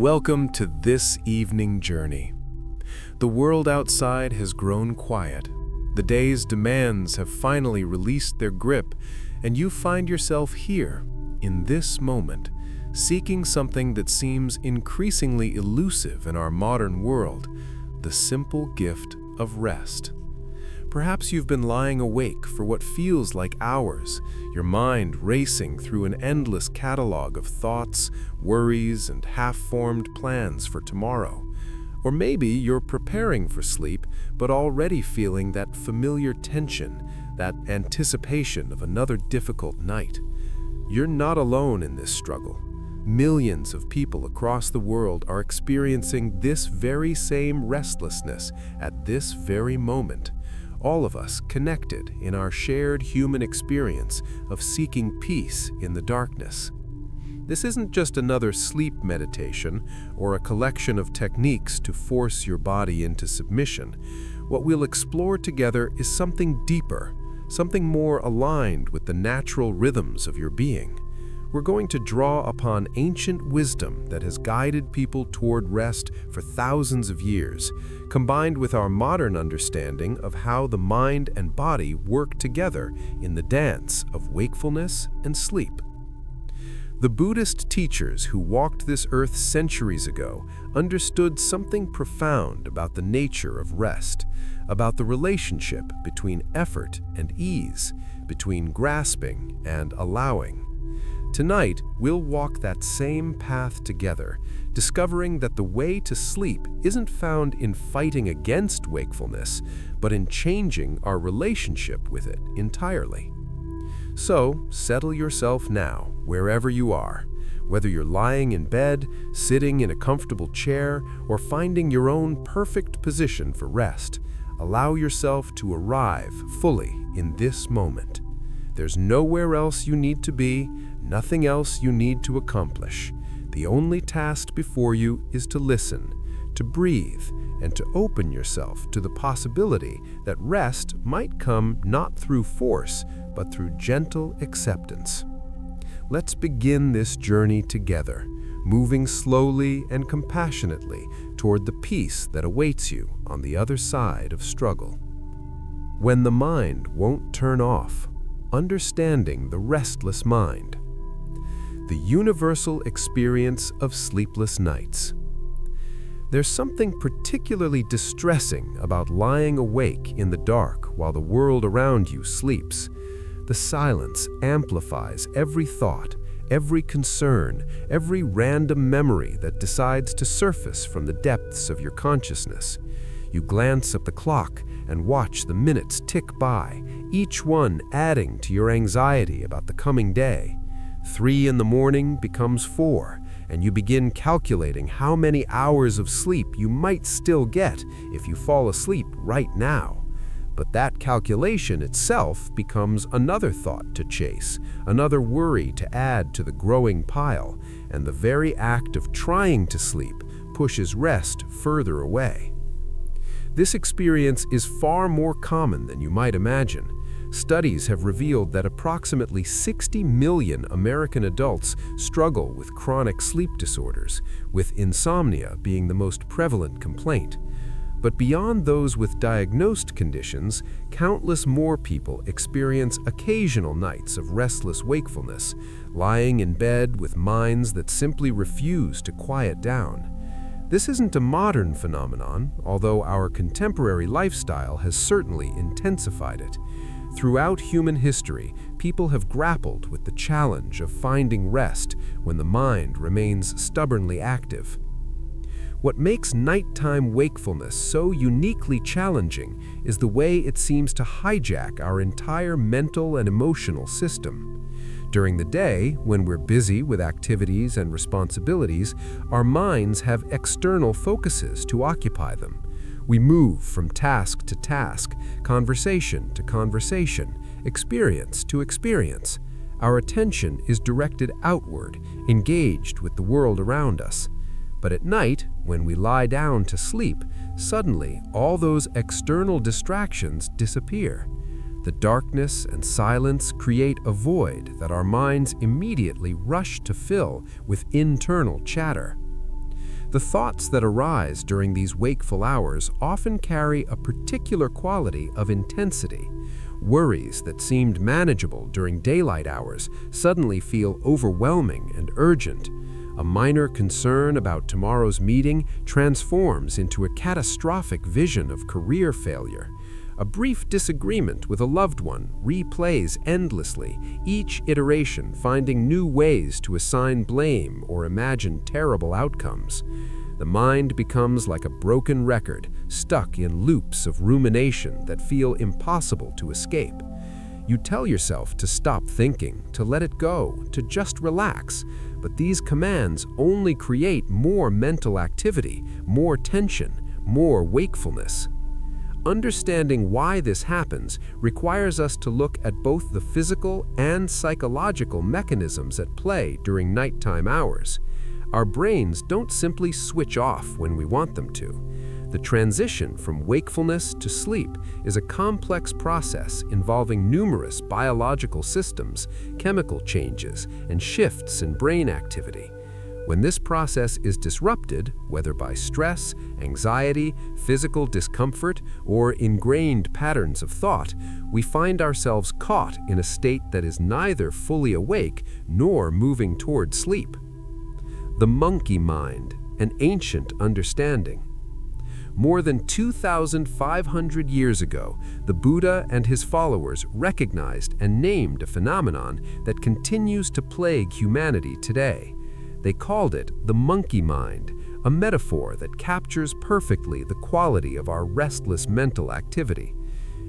Welcome to this evening journey. The world outside has grown quiet. The day's demands have finally released their grip, and you find yourself here, in this moment, seeking something that seems increasingly elusive in our modern world, the simple gift of rest. Perhaps you've been lying awake for what feels like hours, your mind racing through an endless catalog of thoughts, worries, and half-formed plans for tomorrow. Or maybe you're preparing for sleep, but already feeling that familiar tension, that anticipation of another difficult night. You're not alone in this struggle. Millions of people across the world are experiencing this very same restlessness at this very moment. All of us connected in our shared human experience of seeking peace in the darkness. This isn't just another sleep meditation or a collection of techniques to force your body into submission. What we'll explore together is something deeper, something more aligned with the natural rhythms of your being. We're going to draw upon ancient wisdom that has guided people toward rest for thousands of years, combined with our modern understanding of how the mind and body work together in the dance of wakefulness and sleep. The Buddhist teachers who walked this earth centuries ago understood something profound about the nature of rest, about the relationship between effort and ease, between grasping and allowing. Tonight, we'll walk that same path together, discovering that the way to sleep isn't found in fighting against wakefulness, but in changing our relationship with it entirely. So, settle yourself now, wherever you are. Whether you're lying in bed, sitting in a comfortable chair, or finding your own perfect position for rest, allow yourself to arrive fully in this moment. There's nowhere else you need to be, nothing else you need to accomplish. The only task before you is to listen, to breathe, and to open yourself to the possibility that rest might come not through force, but through gentle acceptance. Let's begin this journey together, moving slowly and compassionately toward the peace that awaits you on the other side of struggle. When the mind won't turn off, understanding the restless mind. The universal experience of sleepless nights. There's something particularly distressing about lying awake in the dark while the world around you sleeps. The silence amplifies every thought, every concern, every random memory that decides to surface from the depths of your consciousness. You glance at the clock and watch the minutes tick by, each one adding to your anxiety about the coming day. 3 in the morning becomes 4, and you begin calculating how many hours of sleep you might still get if you fall asleep right now. But that calculation itself becomes another thought to chase, another worry to add to the growing pile, and the very act of trying to sleep pushes rest further away. This experience is far more common than you might imagine. Studies have revealed that approximately 60 million American adults struggle with chronic sleep disorders, with insomnia being the most prevalent complaint. But beyond those with diagnosed conditions, countless more people experience occasional nights of restless wakefulness, lying in bed with minds that simply refuse to quiet down. This isn't a modern phenomenon, although our contemporary lifestyle has certainly intensified it. Throughout human history, people have grappled with the challenge of finding rest when the mind remains stubbornly active. What makes nighttime wakefulness so uniquely challenging is the way it seems to hijack our entire mental and emotional system. During the day, when we're busy with activities and responsibilities, our minds have external focuses to occupy them. We move from task to task, conversation to conversation, experience to experience. Our attention is directed outward, engaged with the world around us. But at night, when we lie down to sleep, suddenly all those external distractions disappear. The darkness and silence create a void that our minds immediately rush to fill with internal chatter. The thoughts that arise during these wakeful hours often carry a particular quality of intensity. Worries that seemed manageable during daylight hours suddenly feel overwhelming and urgent. A minor concern about tomorrow's meeting transforms into a catastrophic vision of career failure. A brief disagreement with a loved one replays endlessly, each iteration finding new ways to assign blame or imagine terrible outcomes. The mind becomes like a broken record, stuck in loops of rumination that feel impossible to escape. You tell yourself to stop thinking, to let it go, to just relax, but these commands only create more mental activity, more tension, more wakefulness. Understanding why this happens requires us to look at both the physical and psychological mechanisms at play during nighttime hours. Our brains don't simply switch off when we want them to. The transition from wakefulness to sleep is a complex process involving numerous biological systems, chemical changes, and shifts in brain activity. When this process is disrupted, whether by stress, anxiety, physical discomfort, or ingrained patterns of thought, we find ourselves caught in a state that is neither fully awake nor moving toward sleep. The monkey mind, an ancient understanding. More than 2,500 years ago, the Buddha and his followers recognized and named a phenomenon that continues to plague humanity today. They called it the monkey mind, a metaphor that captures perfectly the quality of our restless mental activity.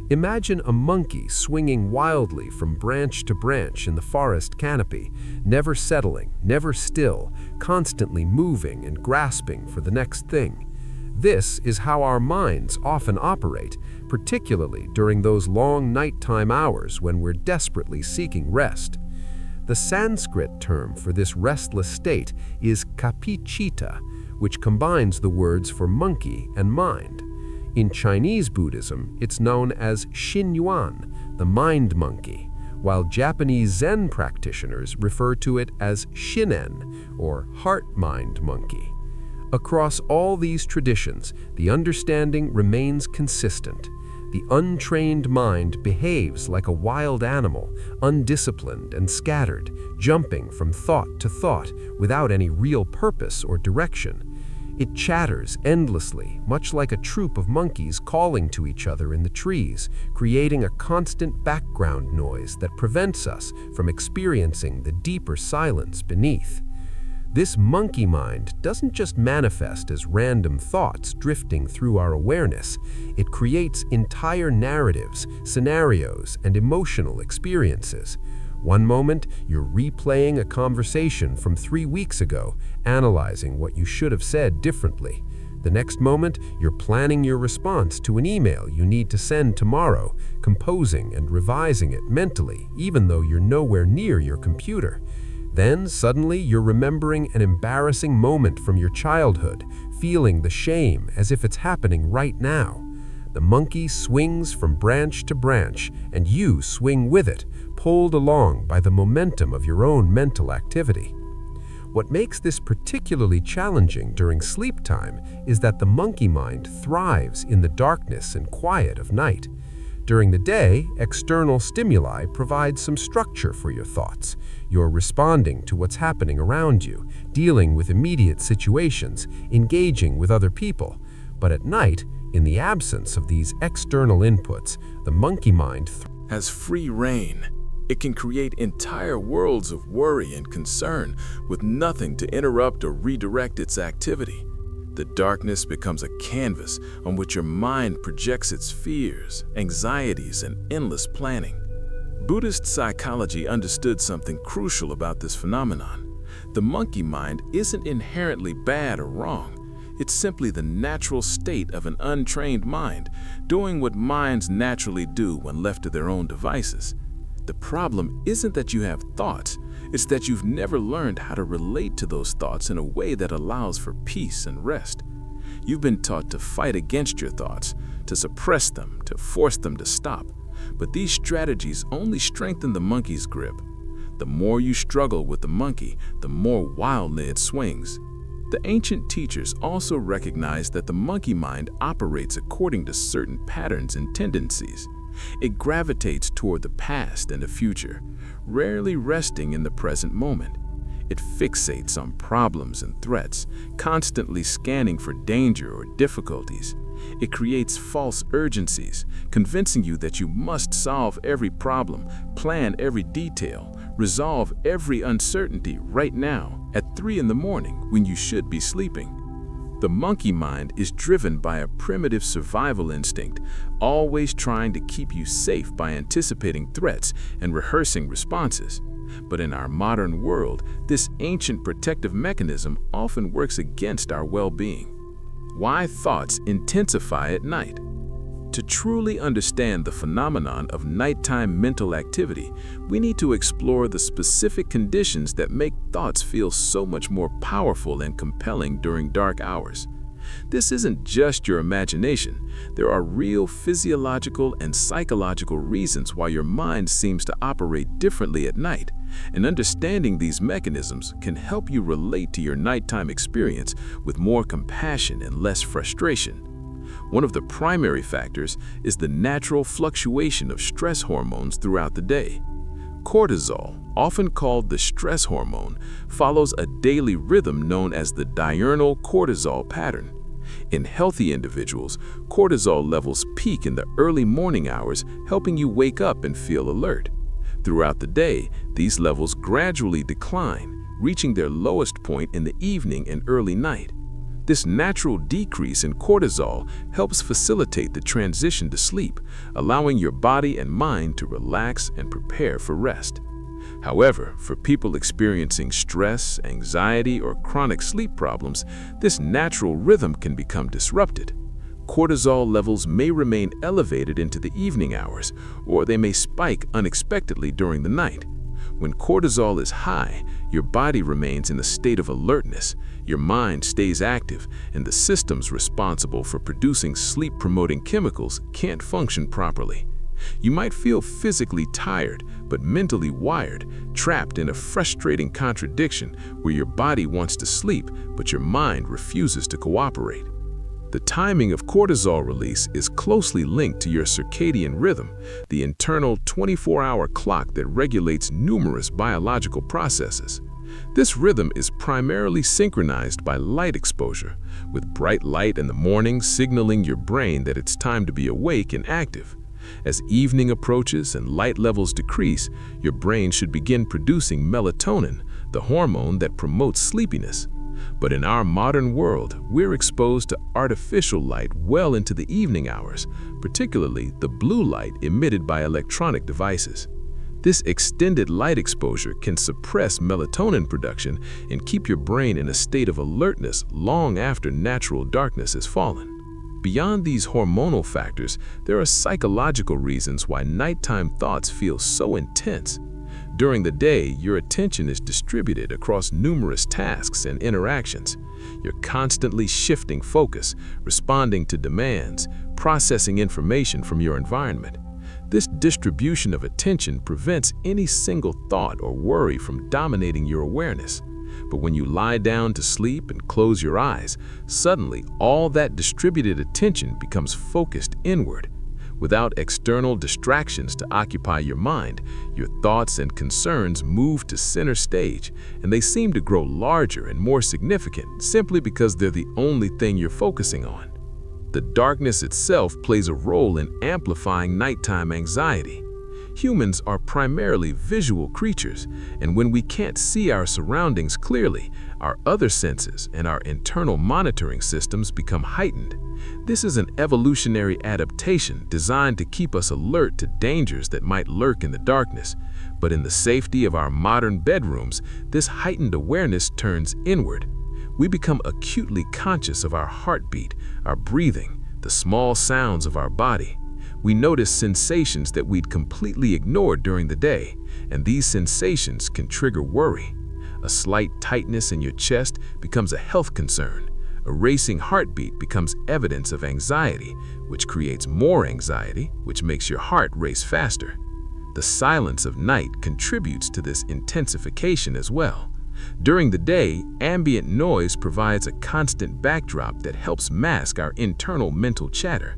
Imagine a monkey swinging wildly from branch to branch in the forest canopy, never settling, never still, constantly moving and grasping for the next thing. This is how our minds often operate, particularly during those long nighttime hours when we're desperately seeking rest. The Sanskrit term for this restless state is kapicita, which combines the words for monkey and mind. In Chinese Buddhism, it's known as Xinyuan, the mind monkey, while Japanese Zen practitioners refer to it as shinen, or heart-mind monkey. Across all these traditions, the understanding remains consistent. The untrained mind behaves like a wild animal, undisciplined and scattered, jumping from thought to thought without any real purpose or direction. It chatters endlessly, much like a troop of monkeys calling to each other in the trees, creating a constant background noise that prevents us from experiencing the deeper silence beneath. This monkey mind doesn't just manifest as random thoughts drifting through our awareness. It creates entire narratives, scenarios, and emotional experiences. One moment, you're replaying a conversation from 3 weeks ago, analyzing what you should have said differently. The next moment, you're planning your response to an email you need to send tomorrow, composing and revising it mentally, even though you're nowhere near your computer. Then, suddenly, you're remembering an embarrassing moment from your childhood, feeling the shame as if it's happening right now. The monkey swings from branch to branch, and you swing with it, pulled along by the momentum of your own mental activity. What makes this particularly challenging during sleep time is that the monkey mind thrives in the darkness and quiet of night. During the day, external stimuli provide some structure for your thoughts. You're responding to what's happening around you, dealing with immediate situations, engaging with other people. But at night, in the absence of these external inputs, the monkey mind has free rein. It can create entire worlds of worry and concern with nothing to interrupt or redirect its activity. The darkness becomes a canvas on which your mind projects its fears, anxieties, and endless planning. Buddhist psychology understood something crucial about this phenomenon. The monkey mind isn't inherently bad or wrong. It's simply the natural state of an untrained mind, doing what minds naturally do when left to their own devices. The problem isn't that you have thoughts, it's that you've never learned how to relate to those thoughts in a way that allows for peace and rest. You've been taught to fight against your thoughts, to suppress them, to force them to stop. But these strategies only strengthen the monkey's grip. The more you struggle with the monkey, the more wildly it swings. The ancient teachers also recognized that the monkey mind operates according to certain patterns and tendencies. It gravitates toward the past and the future, rarely resting in the present moment. It fixates on problems and threats, constantly scanning for danger or difficulties. It creates false urgencies, convincing you that you must solve every problem, plan every detail, resolve every uncertainty right now at 3 in the morning when you should be sleeping. The monkey mind is driven by a primitive survival instinct, always trying to keep you safe by anticipating threats and rehearsing responses. But in our modern world, this ancient protective mechanism often works against our well-being. Why thoughts intensify at night? To truly understand the phenomenon of nighttime mental activity, we need to explore the specific conditions that make thoughts feel so much more powerful and compelling during dark hours. This isn't just your imagination. There are real physiological and psychological reasons why your mind seems to operate differently at night, and understanding these mechanisms can help you relate to your nighttime experience with more compassion and less frustration. One of the primary factors is the natural fluctuation of stress hormones throughout the day. Cortisol, often called the stress hormone, follows a daily rhythm known as the diurnal cortisol pattern. In healthy individuals, cortisol levels peak in the early morning hours, helping you wake up and feel alert. Throughout the day, these levels gradually decline, reaching their lowest point in the evening and early night. This natural decrease in cortisol helps facilitate the transition to sleep, allowing your body and mind to relax and prepare for rest. However, for people experiencing stress, anxiety, or chronic sleep problems, this natural rhythm can become disrupted. Cortisol levels may remain elevated into the evening hours, or they may spike unexpectedly during the night. When cortisol is high, your body remains in a state of alertness, your mind stays active, and the systems responsible for producing sleep-promoting chemicals can't function properly. You might feel physically tired, but mentally wired, trapped in a frustrating contradiction where your body wants to sleep, but your mind refuses to cooperate. The timing of cortisol release is closely linked to your circadian rhythm, the internal 24-hour clock that regulates numerous biological processes. This rhythm is primarily synchronized by light exposure, with bright light in the morning signaling your brain that it's time to be awake and active. As evening approaches and light levels decrease, your brain should begin producing melatonin, the hormone that promotes sleepiness. But in our modern world, we're exposed to artificial light well into the evening hours, particularly the blue light emitted by electronic devices. This extended light exposure can suppress melatonin production and keep your brain in a state of alertness long after natural darkness has fallen. Beyond these hormonal factors, there are psychological reasons why nighttime thoughts feel so intense. During the day, your attention is distributed across numerous tasks and interactions. You're constantly shifting focus, responding to demands, processing information from your environment. This distribution of attention prevents any single thought or worry from dominating your awareness. But when you lie down to sleep and close your eyes, suddenly all that distributed attention becomes focused inward. Without external distractions to occupy your mind, your thoughts and concerns move to center stage, and they seem to grow larger and more significant simply because they're the only thing you're focusing on. The darkness itself plays a role in amplifying nighttime anxiety. Humans are primarily visual creatures, and when we can't see our surroundings clearly, our other senses and our internal monitoring systems become heightened. This is an evolutionary adaptation designed to keep us alert to dangers that might lurk in the darkness. But in the safety of our modern bedrooms, this heightened awareness turns inward. We become acutely conscious of our heartbeat, our breathing, the small sounds of our body. We notice sensations that we'd completely ignored during the day, and these sensations can trigger worry. A slight tightness in your chest becomes a health concern. A racing heartbeat becomes evidence of anxiety, which creates more anxiety, which makes your heart race faster. The silence of night contributes to this intensification as well. During the day, ambient noise provides a constant backdrop that helps mask our internal mental chatter.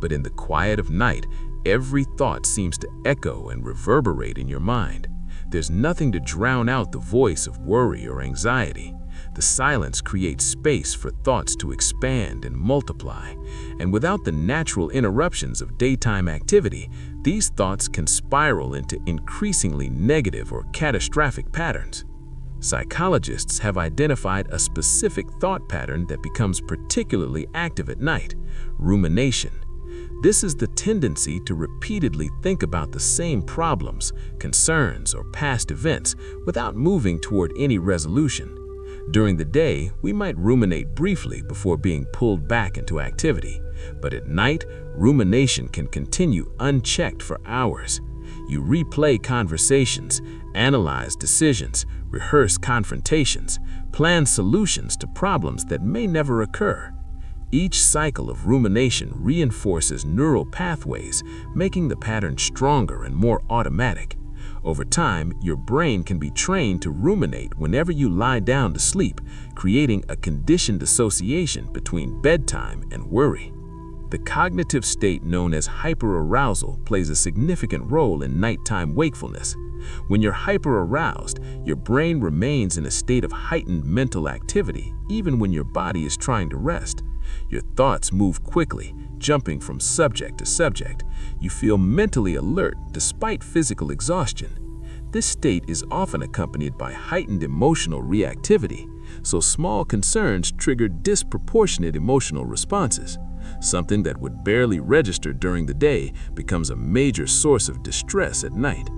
But in the quiet of night, every thought seems to echo and reverberate in your mind. There's nothing to drown out the voice of worry or anxiety. The silence creates space for thoughts to expand and multiply. And without the natural interruptions of daytime activity, these thoughts can spiral into increasingly negative or catastrophic patterns. Psychologists have identified a specific thought pattern that becomes particularly active at night: rumination. This is the tendency to repeatedly think about the same problems, concerns, or past events without moving toward any resolution. During the day, we might ruminate briefly before being pulled back into activity, but at night, rumination can continue unchecked for hours. You replay conversations, analyze decisions, rehearse confrontations, plan solutions to problems that may never occur. Each cycle of rumination reinforces neural pathways, making the pattern stronger and more automatic. Over time, your brain can be trained to ruminate whenever you lie down to sleep, creating a conditioned association between bedtime and worry. The cognitive state known as hyperarousal plays a significant role in nighttime wakefulness. When you're hyperaroused, your brain remains in a state of heightened mental activity, even when your body is trying to rest. Your thoughts move quickly, jumping from subject to subject. You feel mentally alert despite physical exhaustion. This state is often accompanied by heightened emotional reactivity, so small concerns trigger disproportionate emotional responses. Something that would barely register during the day becomes a major source of distress at night.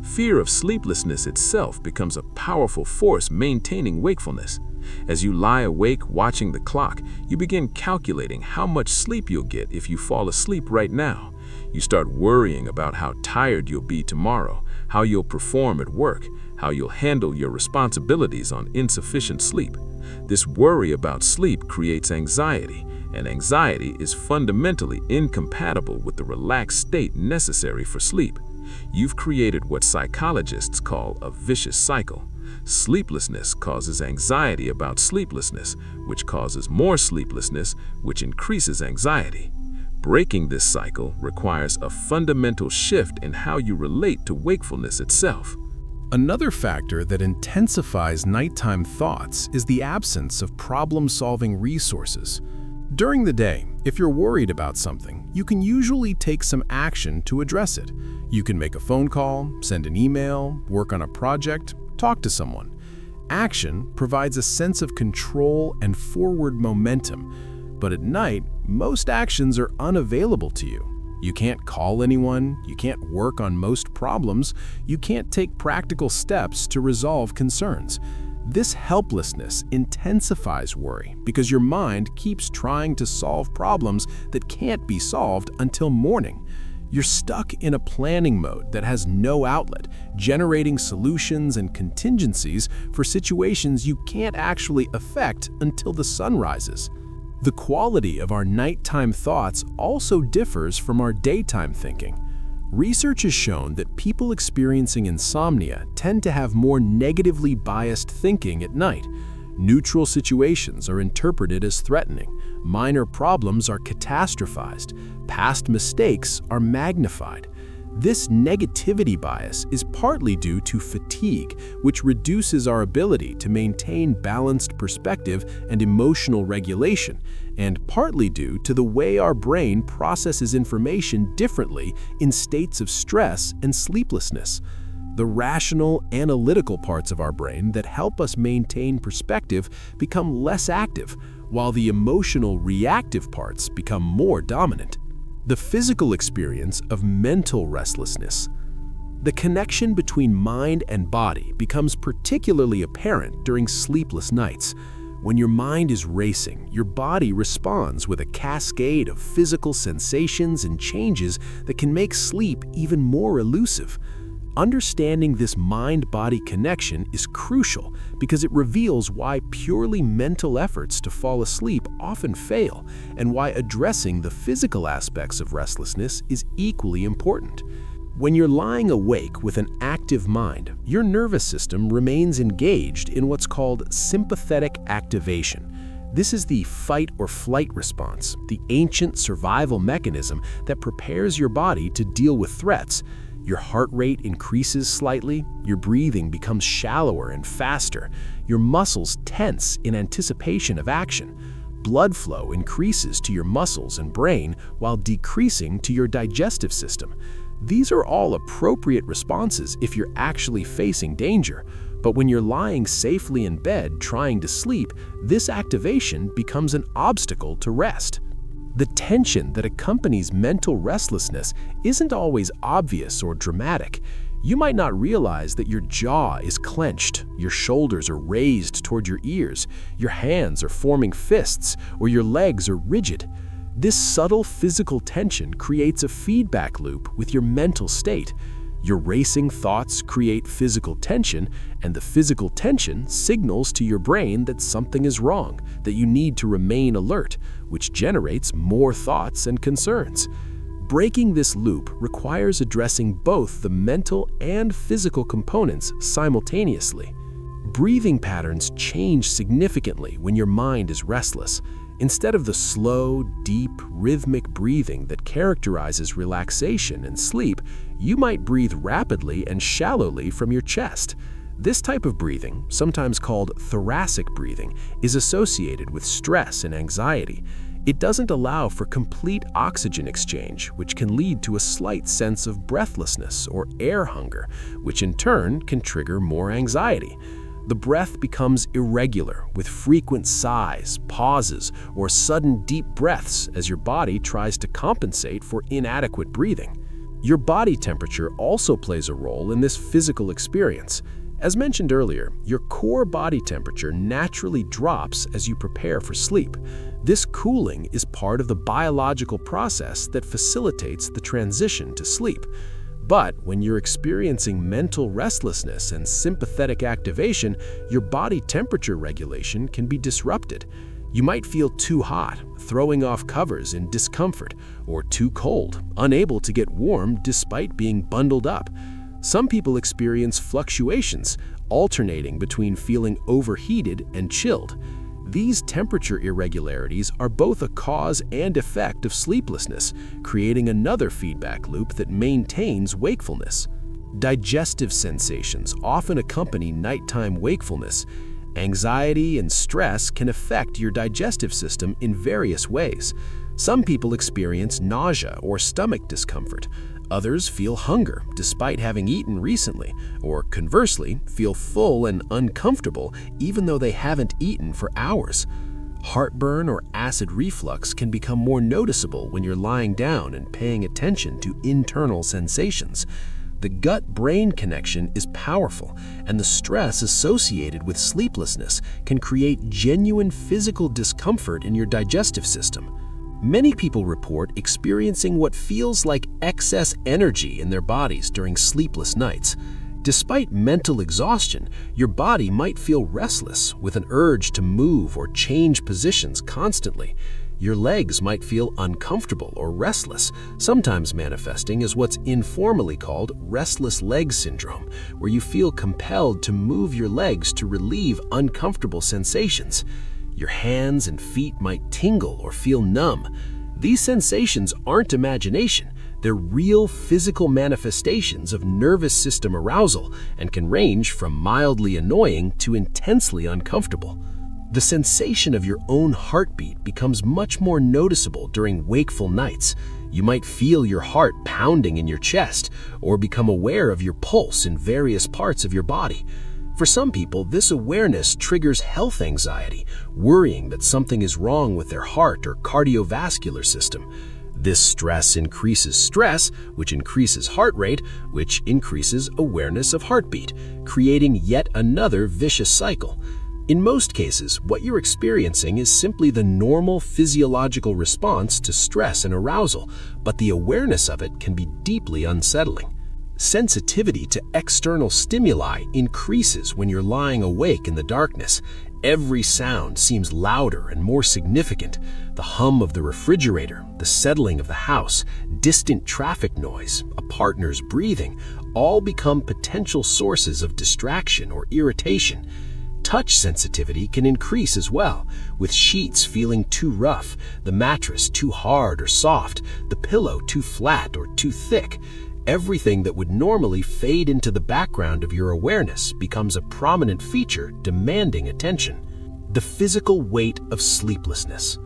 Fear of sleeplessness itself becomes a powerful force maintaining wakefulness. As you lie awake watching the clock, you begin calculating how much sleep you'll get if you fall asleep right now. You start worrying about how tired you'll be tomorrow, how you'll perform at work, how you'll handle your responsibilities on insufficient sleep. This worry about sleep creates anxiety, and anxiety is fundamentally incompatible with the relaxed state necessary for sleep. You've created what psychologists call a vicious cycle. Sleeplessness causes anxiety about sleeplessness, which causes more sleeplessness, which increases anxiety. Breaking this cycle requires a fundamental shift in how you relate to wakefulness itself. Another factor that intensifies nighttime thoughts is the absence of problem-solving resources. During the day, if you're worried about something, you can usually take some action to address it. You can make a phone call, send an email, work on a project, talk to someone. Action provides a sense of control and forward momentum, but at night, most actions are unavailable to you. You can't call anyone, you can't work on most problems, you can't take practical steps to resolve concerns. This helplessness intensifies worry because your mind keeps trying to solve problems that can't be solved until morning. You're stuck in a planning mode that has no outlet, generating solutions and contingencies for situations you can't actually affect until the sun rises. The quality of our nighttime thoughts also differs from our daytime thinking. Research has shown that people experiencing insomnia tend to have more negatively biased thinking at night. Neutral situations are interpreted as threatening, minor problems are catastrophized, past mistakes are magnified. This negativity bias is partly due to fatigue, which reduces our ability to maintain balanced perspective and emotional regulation, and partly due to the way our brain processes information differently in states of stress and sleeplessness. The rational, analytical parts of our brain that help us maintain perspective become less active, while the emotional, reactive parts become more dominant. The physical experience of mental restlessness. The connection between mind and body becomes particularly apparent during sleepless nights. When your mind is racing, your body responds with a cascade of physical sensations and changes that can make sleep even more elusive. Understanding this mind-body connection is crucial because it reveals why purely mental efforts to fall asleep often fail, and why addressing the physical aspects of restlessness is equally important. When you're lying awake with an active mind, your nervous system remains engaged in what's called sympathetic activation. This is the fight or flight response, the ancient survival mechanism that prepares your body to deal with threats. Your heart rate increases slightly, your breathing becomes shallower and faster, your muscles tense in anticipation of action. Blood flow increases to your muscles and brain while decreasing to your digestive system. These are all appropriate responses if you're actually facing danger. But when you're lying safely in bed trying to sleep, this activation becomes an obstacle to rest. The tension that accompanies mental restlessness isn't always obvious or dramatic. You might not realize that your jaw is clenched, your shoulders are raised toward your ears, your hands are forming fists, or your legs are rigid. This subtle physical tension creates a feedback loop with your mental state. Your racing thoughts create physical tension, and the physical tension signals to your brain that something is wrong, that you need to remain alert, which generates more thoughts and concerns. Breaking this loop requires addressing both the mental and physical components simultaneously. Breathing patterns change significantly when your mind is restless. Instead of the slow, deep, rhythmic breathing that characterizes relaxation and sleep, you might breathe rapidly and shallowly from your chest. This type of breathing, sometimes called thoracic breathing, is associated with stress and anxiety. It doesn't allow for complete oxygen exchange, which can lead to a slight sense of breathlessness or air hunger, which in turn can trigger more anxiety. The breath becomes irregular, with frequent sighs, pauses, or sudden deep breaths as your body tries to compensate for inadequate breathing. Your body temperature also plays a role in this physical experience. As mentioned earlier, your core body temperature naturally drops as you prepare for sleep. This cooling is part of the biological process that facilitates the transition to sleep. But when you're experiencing mental restlessness and sympathetic activation, your body temperature regulation can be disrupted. You might feel too hot, throwing off covers in discomfort, or too cold, unable to get warm despite being bundled up. Some people experience fluctuations, alternating between feeling overheated and chilled. These temperature irregularities are both a cause and effect of sleeplessness, creating another feedback loop that maintains wakefulness. Digestive sensations often accompany nighttime wakefulness. Anxiety and stress can affect your digestive system in various ways. Some people experience nausea or stomach discomfort. Others feel hunger despite having eaten recently, or conversely, feel full and uncomfortable even though they haven't eaten for hours. Heartburn or acid reflux can become more noticeable when you're lying down and paying attention to internal sensations. The gut-brain connection is powerful, and the stress associated with sleeplessness can create genuine physical discomfort in your digestive system. Many people report experiencing what feels like excess energy in their bodies during sleepless nights. Despite mental exhaustion, your body might feel restless with an urge to move or change positions constantly. Your legs might feel uncomfortable or restless, sometimes manifesting as what's informally called restless leg syndrome, where you feel compelled to move your legs to relieve uncomfortable sensations. Your hands and feet might tingle or feel numb. These sensations aren't imagination. They're real physical manifestations of nervous system arousal and can range from mildly annoying to intensely uncomfortable. The sensation of your own heartbeat becomes much more noticeable during wakeful nights. You might feel your heart pounding in your chest or become aware of your pulse in various parts of your body. For some people, this awareness triggers health anxiety, worrying that something is wrong with their heart or cardiovascular system. This stress increases stress, which increases heart rate, which increases awareness of heartbeat, creating yet another vicious cycle. In most cases, what you're experiencing is simply the normal physiological response to stress and arousal, but the awareness of it can be deeply unsettling. Sensitivity to external stimuli increases when you're lying awake in the darkness. Every sound seems louder and more significant. The hum of the refrigerator, the settling of the house, distant traffic noise, a partner's breathing, all become potential sources of distraction or irritation. Touch sensitivity can increase as well, with sheets feeling too rough, the mattress too hard or soft, the pillow too flat or too thick. Everything that would normally fade into the background of your awareness becomes a prominent feature demanding attention. The physical weight of sleeplessness.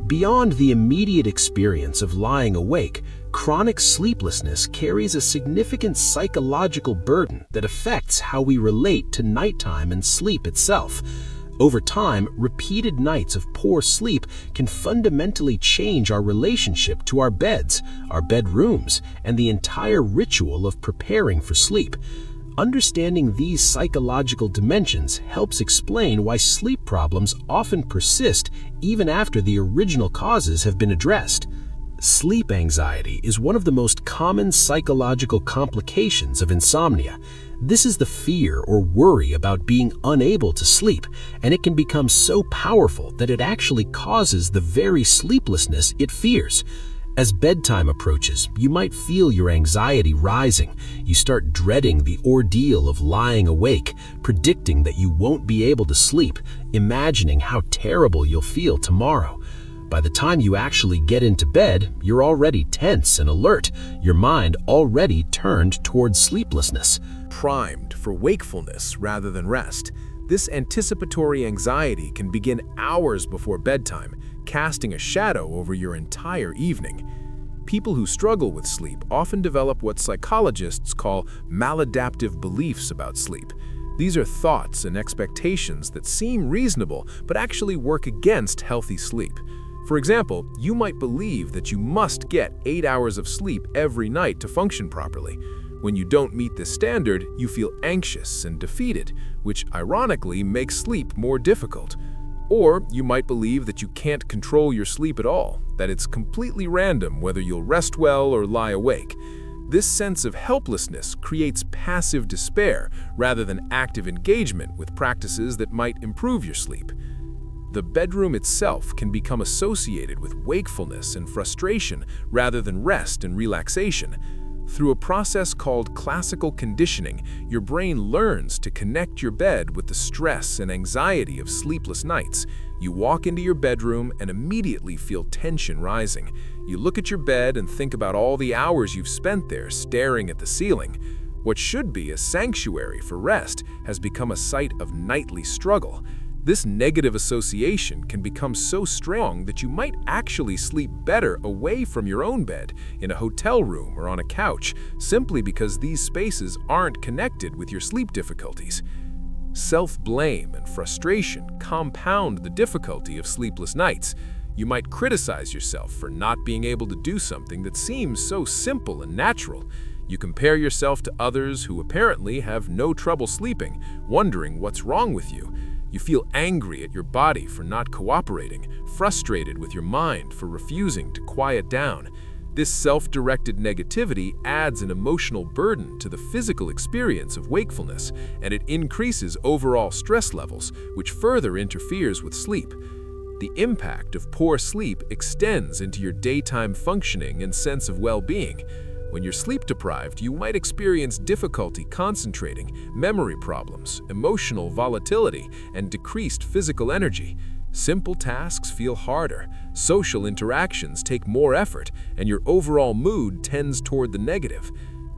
Beyond the immediate experience of lying awake, chronic sleeplessness carries a significant psychological burden that affects how we relate to nighttime and sleep itself. Over time, repeated nights of poor sleep can fundamentally change our relationship to our beds, our bedrooms, and the entire ritual of preparing for sleep. Understanding these psychological dimensions helps explain why sleep problems often persist even after the original causes have been addressed. Sleep anxiety is one of the most common psychological complications of insomnia. This is the fear or worry about being unable to sleep, and it can become so powerful that it actually causes the very sleeplessness it fears. As bedtime approaches, you might feel your anxiety rising. You start dreading the ordeal of lying awake, predicting that you won't be able to sleep, imagining how terrible you'll feel tomorrow. By the time you actually get into bed, you're already tense and alert, your mind already turned towards sleeplessness. Primed for wakefulness rather than rest, this anticipatory anxiety can begin hours before bedtime, casting a shadow over your entire evening. People who struggle with sleep often develop what psychologists call maladaptive beliefs about sleep. These are thoughts and expectations that seem reasonable but actually work against healthy sleep. For example, you might believe that you must get 8 hours of sleep every night to function properly. When you don't meet this standard, you feel anxious and defeated, which ironically makes sleep more difficult. Or you might believe that you can't control your sleep at all, that it's completely random whether you'll rest well or lie awake. This sense of helplessness creates passive despair rather than active engagement with practices that might improve your sleep. The bedroom itself can become associated with wakefulness and frustration rather than rest and relaxation. Through a process called classical conditioning, your brain learns to connect your bed with the stress and anxiety of sleepless nights. You walk into your bedroom and immediately feel tension rising. You look at your bed and think about all the hours you've spent there staring at the ceiling. What should be a sanctuary for rest has become a site of nightly struggle. This negative association can become so strong that you might actually sleep better away from your own bed, in a hotel room or on a couch, simply because these spaces aren't connected with your sleep difficulties. Self-blame and frustration compound the difficulty of sleepless nights. You might criticize yourself for not being able to do something that seems so simple and natural. You compare yourself to others who apparently have no trouble sleeping, wondering what's wrong with you. You feel angry at your body for not cooperating, frustrated with your mind for refusing to quiet down. This self-directed negativity adds an emotional burden to the physical experience of wakefulness, and it increases overall stress levels, which further interferes with sleep. The impact of poor sleep extends into your daytime functioning and sense of well-being. When you're sleep-deprived, you might experience difficulty concentrating, memory problems, emotional volatility, and decreased physical energy. Simple tasks feel harder, social interactions take more effort, and your overall mood tends toward the negative.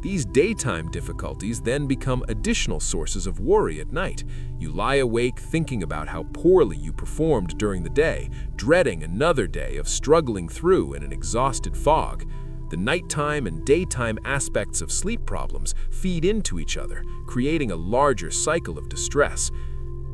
These daytime difficulties then become additional sources of worry at night. You lie awake thinking about how poorly you performed during the day, dreading another day of struggling through in an exhausted fog. The nighttime and daytime aspects of sleep problems feed into each other, creating a larger cycle of distress.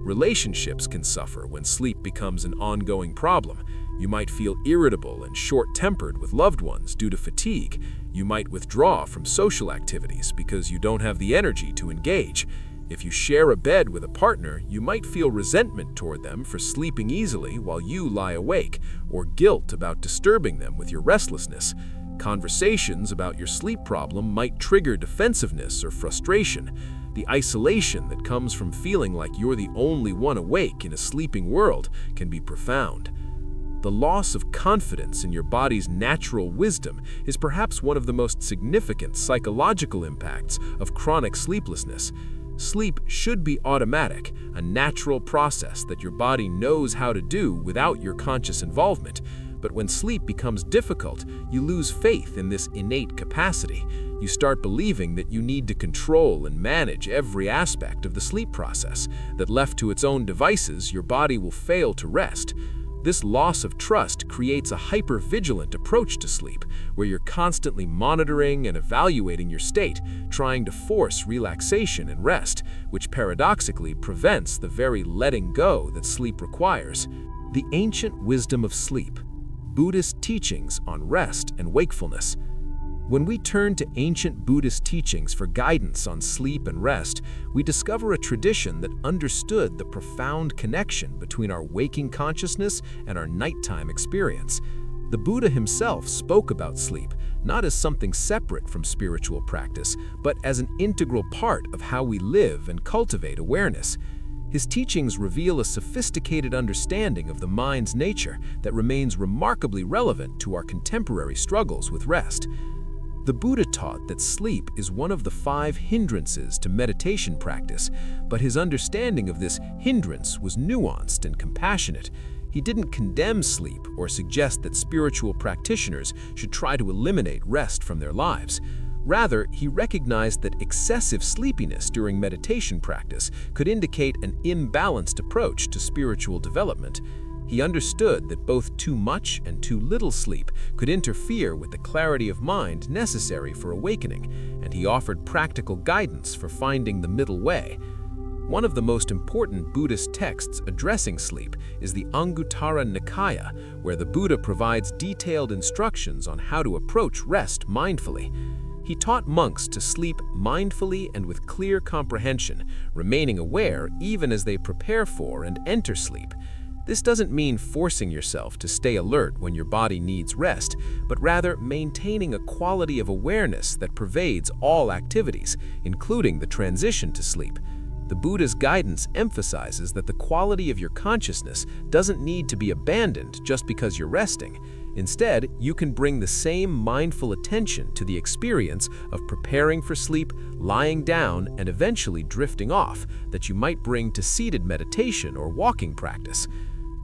Relationships can suffer when sleep becomes an ongoing problem. You might feel irritable and short-tempered with loved ones due to fatigue. You might withdraw from social activities because you don't have the energy to engage. If you share a bed with a partner, you might feel resentment toward them for sleeping easily while you lie awake, or guilt about disturbing them with your restlessness. Conversations about your sleep problem might trigger defensiveness or frustration. The isolation that comes from feeling like you're the only one awake in a sleeping world can be profound. The loss of confidence in your body's natural wisdom is perhaps one of the most significant psychological impacts of chronic sleeplessness. Sleep should be automatic, a natural process that your body knows how to do without your conscious involvement. But when sleep becomes difficult, you lose faith in this innate capacity. You start believing that you need to control and manage every aspect of the sleep process, that left to its own devices, your body will fail to rest. This loss of trust creates a hyper-vigilant approach to sleep, where you're constantly monitoring and evaluating your state, trying to force relaxation and rest, which paradoxically prevents the very letting go that sleep requires. The ancient wisdom of sleep. Buddhist teachings on rest and wakefulness. When we turn to ancient Buddhist teachings for guidance on sleep and rest, we discover a tradition that understood the profound connection between our waking consciousness and our nighttime experience. The Buddha himself spoke about sleep, not as something separate from spiritual practice, but as an integral part of how we live and cultivate awareness. His teachings reveal a sophisticated understanding of the mind's nature that remains remarkably relevant to our contemporary struggles with rest. The Buddha taught that sleep is one of the 5 hindrances to meditation practice, but his understanding of this hindrance was nuanced and compassionate. He didn't condemn sleep or suggest that spiritual practitioners should try to eliminate rest from their lives. Rather, he recognized that excessive sleepiness during meditation practice could indicate an imbalanced approach to spiritual development. He understood that both too much and too little sleep could interfere with the clarity of mind necessary for awakening, and he offered practical guidance for finding the middle way. One of the most important Buddhist texts addressing sleep is the Anguttara Nikaya, where the Buddha provides detailed instructions on how to approach rest mindfully. He taught monks to sleep mindfully and with clear comprehension, remaining aware even as they prepare for and enter sleep. This doesn't mean forcing yourself to stay alert when your body needs rest, but rather maintaining a quality of awareness that pervades all activities, including the transition to sleep. The Buddha's guidance emphasizes that the quality of your consciousness doesn't need to be abandoned just because you're resting. Instead, you can bring the same mindful attention to the experience of preparing for sleep, lying down, and eventually drifting off that you might bring to seated meditation or walking practice.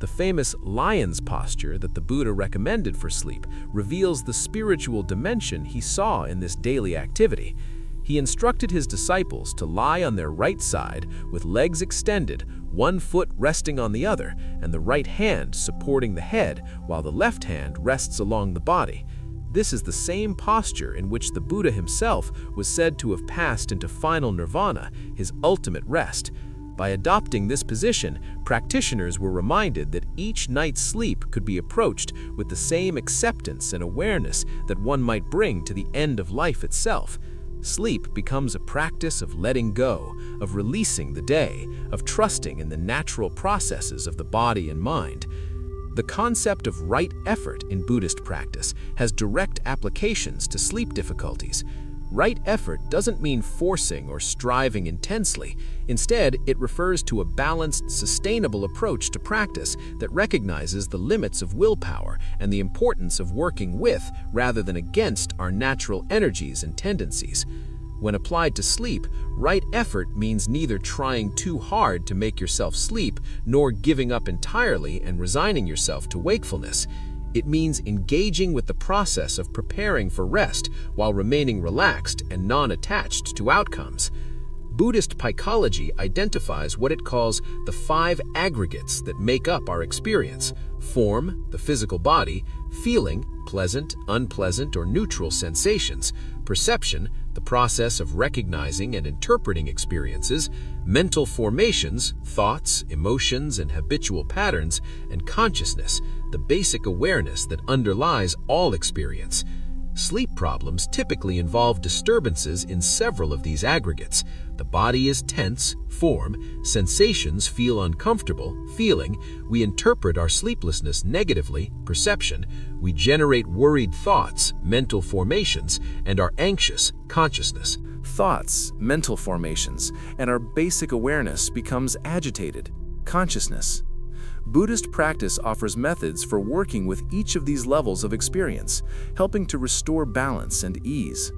The famous lion's posture that the Buddha recommended for sleep reveals the spiritual dimension he saw in this daily activity. He instructed his disciples to lie on their right side with legs extended, one foot resting on the other, and the right hand supporting the head while the left hand rests along the body. This is the same posture in which the Buddha himself was said to have passed into final nirvana, his ultimate rest. By adopting this position, practitioners were reminded that each night's sleep could be approached with the same acceptance and awareness that one might bring to the end of life itself. Sleep becomes a practice of letting go, of releasing the day, of trusting in the natural processes of the body and mind. The concept of right effort in Buddhist practice has direct applications to sleep difficulties. Right effort doesn't mean forcing or striving intensely. Instead, it refers to a balanced, sustainable approach to practice that recognizes the limits of willpower and the importance of working with rather than against our natural energies and tendencies. When applied to sleep, right effort means neither trying too hard to make yourself sleep nor giving up entirely and resigning yourself to wakefulness. It means engaging with the process of preparing for rest while remaining relaxed and non-attached to outcomes. Buddhist psychology identifies what it calls the 5 aggregates that make up our experience: form, the physical body; feeling, pleasant, unpleasant, or neutral sensations; perception, the process of recognizing and interpreting experiences; mental formations, thoughts, emotions, and habitual patterns; and consciousness, the basic awareness that underlies all experience. Sleep problems typically involve disturbances in several of these aggregates. The body is tense, form, sensations feel uncomfortable, feeling, we interpret our sleeplessness negatively, perception, we generate worried thoughts, mental formations, and are anxious, consciousness. Thoughts, mental formations, and our basic awareness becomes agitated, consciousness. Buddhist practice offers methods for working with each of these levels of experience, helping to restore balance and ease.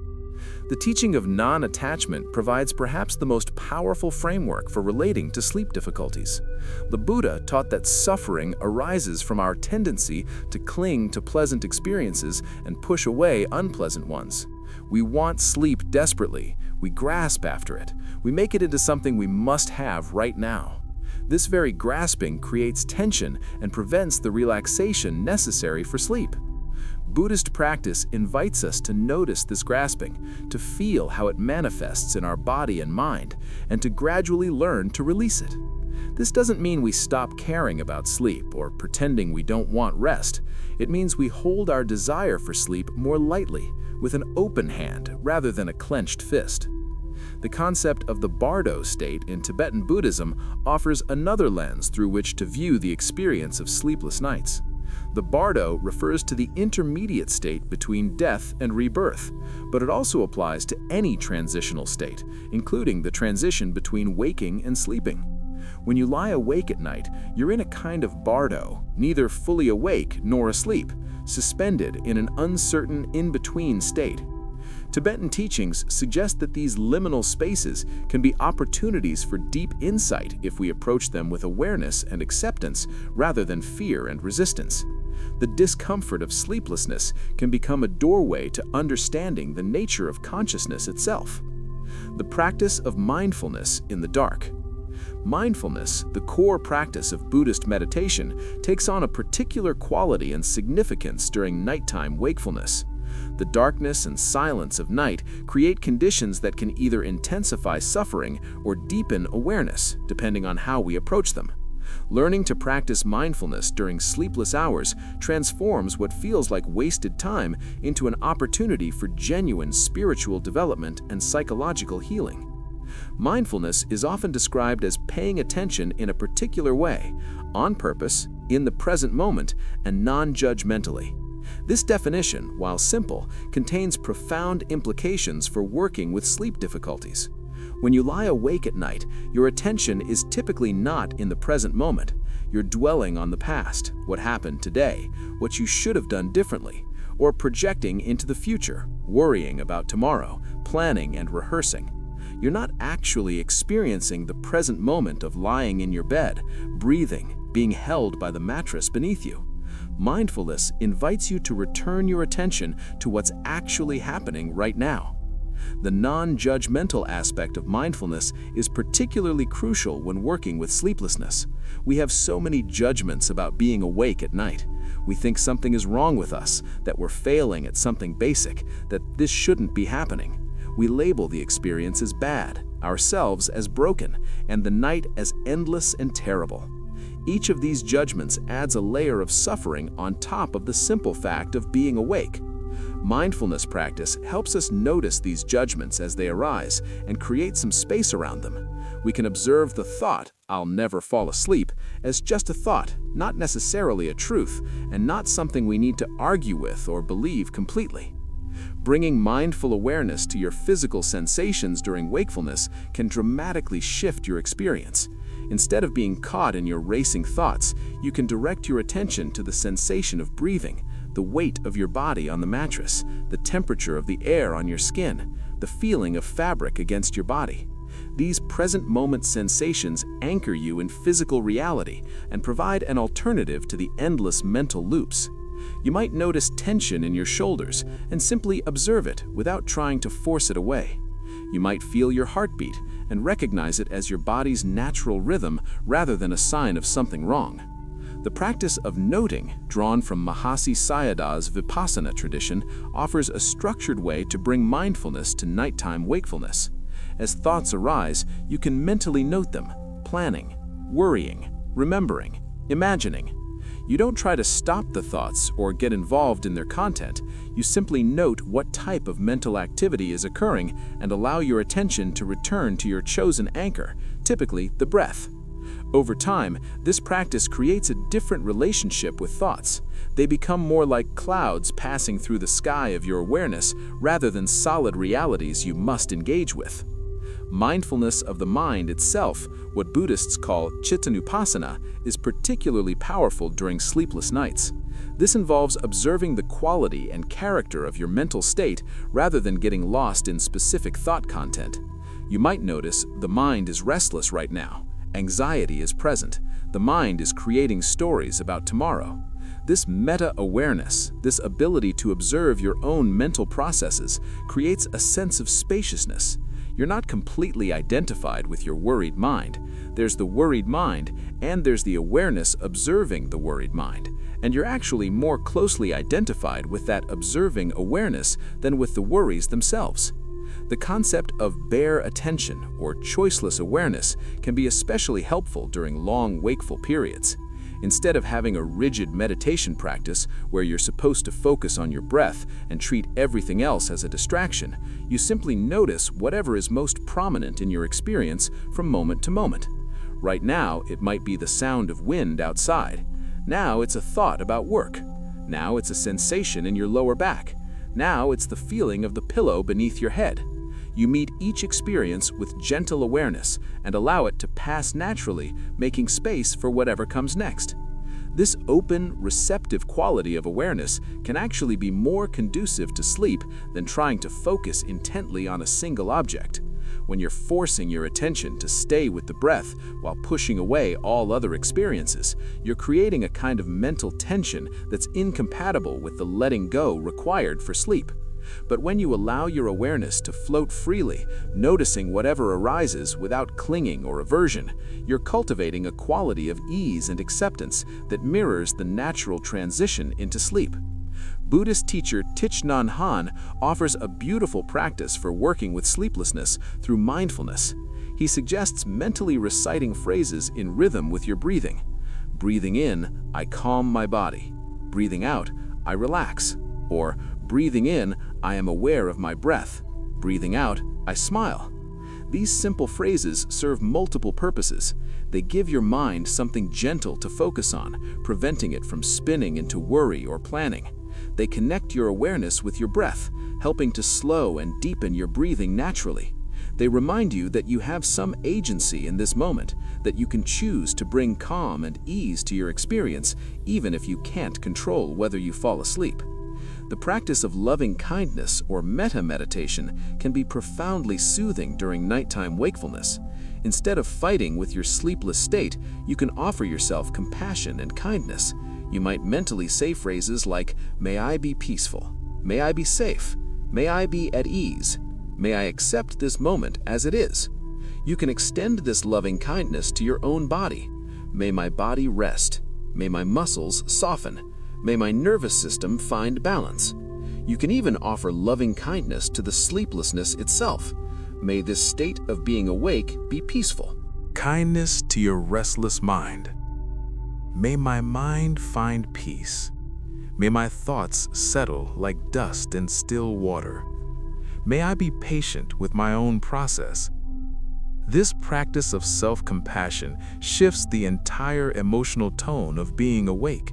The teaching of non-attachment provides perhaps the most powerful framework for relating to sleep difficulties. The Buddha taught that suffering arises from our tendency to cling to pleasant experiences and push away unpleasant ones. We want sleep desperately, we grasp after it, we make it into something we must have right now. This very grasping creates tension and prevents the relaxation necessary for sleep. Buddhist practice invites us to notice this grasping, to feel how it manifests in our body and mind, and to gradually learn to release it. This doesn't mean we stop caring about sleep or pretending we don't want rest. It means we hold our desire for sleep more lightly, with an open hand rather than a clenched fist. The concept of the bardo state in Tibetan Buddhism offers another lens through which to view the experience of sleepless nights. The bardo refers to the intermediate state between death and rebirth, but it also applies to any transitional state, including the transition between waking and sleeping. When you lie awake at night, you're in a kind of bardo, neither fully awake nor asleep, suspended in an uncertain in-between state. Tibetan teachings suggest that these liminal spaces can be opportunities for deep insight if we approach them with awareness and acceptance rather than fear and resistance. The discomfort of sleeplessness can become a doorway to understanding the nature of consciousness itself. The practice of mindfulness in the dark. Mindfulness, the core practice of Buddhist meditation, takes on a particular quality and significance during nighttime wakefulness. The darkness and silence of night create conditions that can either intensify suffering or deepen awareness, depending on how we approach them. Learning to practice mindfulness during sleepless hours transforms what feels like wasted time into an opportunity for genuine spiritual development and psychological healing. Mindfulness is often described as paying attention in a particular way, on purpose, in the present moment, and non-judgmentally. This definition, while simple, contains profound implications for working with sleep difficulties. When you lie awake at night, your attention is typically not in the present moment. You're dwelling on the past, what happened today, what you should have done differently, or projecting into the future, worrying about tomorrow, planning and rehearsing. You're not actually experiencing the present moment of lying in your bed, breathing, being held by the mattress beneath you. Mindfulness invites you to return your attention to what's actually happening right now. The non-judgmental aspect of mindfulness is particularly crucial when working with sleeplessness. We have so many judgments about being awake at night. We think something is wrong with us, that we're failing at something basic, that this shouldn't be happening. We label the experience as bad, ourselves as broken, and the night as endless and terrible. Each of these judgments adds a layer of suffering on top of the simple fact of being awake. Mindfulness practice helps us notice these judgments as they arise and create some space around them. We can observe the thought, "I'll never fall asleep," as just a thought, not necessarily a truth, and not something we need to argue with or believe completely. Bringing mindful awareness to your physical sensations during wakefulness can dramatically shift your experience. Instead of being caught in your racing thoughts, you can direct your attention to the sensation of breathing, the weight of your body on the mattress, the temperature of the air on your skin, the feeling of fabric against your body. These present moment sensations anchor you in physical reality and provide an alternative to the endless mental loops. You might notice tension in your shoulders and simply observe it without trying to force it away. You might feel your heartbeat and recognize it as your body's natural rhythm rather than a sign of something wrong. The practice of noting, drawn from Mahasi Sayadaw's Vipassana tradition, offers a structured way to bring mindfulness to nighttime wakefulness. As thoughts arise, you can mentally note them, planning, worrying, remembering, imagining. You don't try to stop the thoughts or get involved in their content. You simply note what type of mental activity is occurring and allow your attention to return to your chosen anchor, typically the breath. Over time, this practice creates a different relationship with thoughts. They become more like clouds passing through the sky of your awareness rather than solid realities you must engage with. Mindfulness of the mind itself, what Buddhists call chittanupassana, is particularly powerful during sleepless nights. This involves observing the quality and character of your mental state rather than getting lost in specific thought content. You might notice the mind is restless right now. Anxiety is present. The mind is creating stories about tomorrow. This meta-awareness, this ability to observe your own mental processes, creates a sense of spaciousness. You're not completely identified with your worried mind. There's the worried mind, and there's the awareness observing the worried mind. And you're actually more closely identified with that observing awareness than with the worries themselves. The concept of bare attention or choiceless awareness can be especially helpful during long wakeful periods. Instead of having a rigid meditation practice where you're supposed to focus on your breath and treat everything else as a distraction, you simply notice whatever is most prominent in your experience from moment to moment. Right now, it might be the sound of wind outside. Now it's a thought about work. Now it's a sensation in your lower back. Now it's the feeling of the pillow beneath your head. You meet each experience with gentle awareness and allow it to pass naturally, making space for whatever comes next. This open, receptive quality of awareness can actually be more conducive to sleep than trying to focus intently on a single object. When you're forcing your attention to stay with the breath while pushing away all other experiences, you're creating a kind of mental tension that's incompatible with the letting go required for sleep. But when you allow your awareness to float freely, noticing whatever arises without clinging or aversion, you're cultivating a quality of ease and acceptance that mirrors the natural transition into sleep. Buddhist teacher Thich Nhat Hanh offers a beautiful practice for working with sleeplessness through mindfulness. He suggests mentally reciting phrases in rhythm with your breathing. Breathing in, I calm my body. Breathing out, I relax. Or, breathing in, I am aware of my breath. Breathing out, I smile. These simple phrases serve multiple purposes. They give your mind something gentle to focus on, preventing it from spinning into worry or planning. They connect your awareness with your breath, helping to slow and deepen your breathing naturally. They remind you that you have some agency in this moment, that you can choose to bring calm and ease to your experience, even if you can't control whether you fall asleep. The practice of loving kindness or metta-meditation can be profoundly soothing during nighttime wakefulness. Instead of fighting with your sleepless state, you can offer yourself compassion and kindness. You might mentally say phrases like, "May I be peaceful. May I be safe. May I be at ease. May I accept this moment as it is." You can extend this loving kindness to your own body. May my body rest. May my muscles soften. May my nervous system find balance. You can even offer loving kindness to the sleeplessness itself. May this state of being awake be peaceful. Kindness to your restless mind. May my mind find peace. May my thoughts settle like dust in still water. May I be patient with my own process. This practice of self-compassion shifts the entire emotional tone of being awake.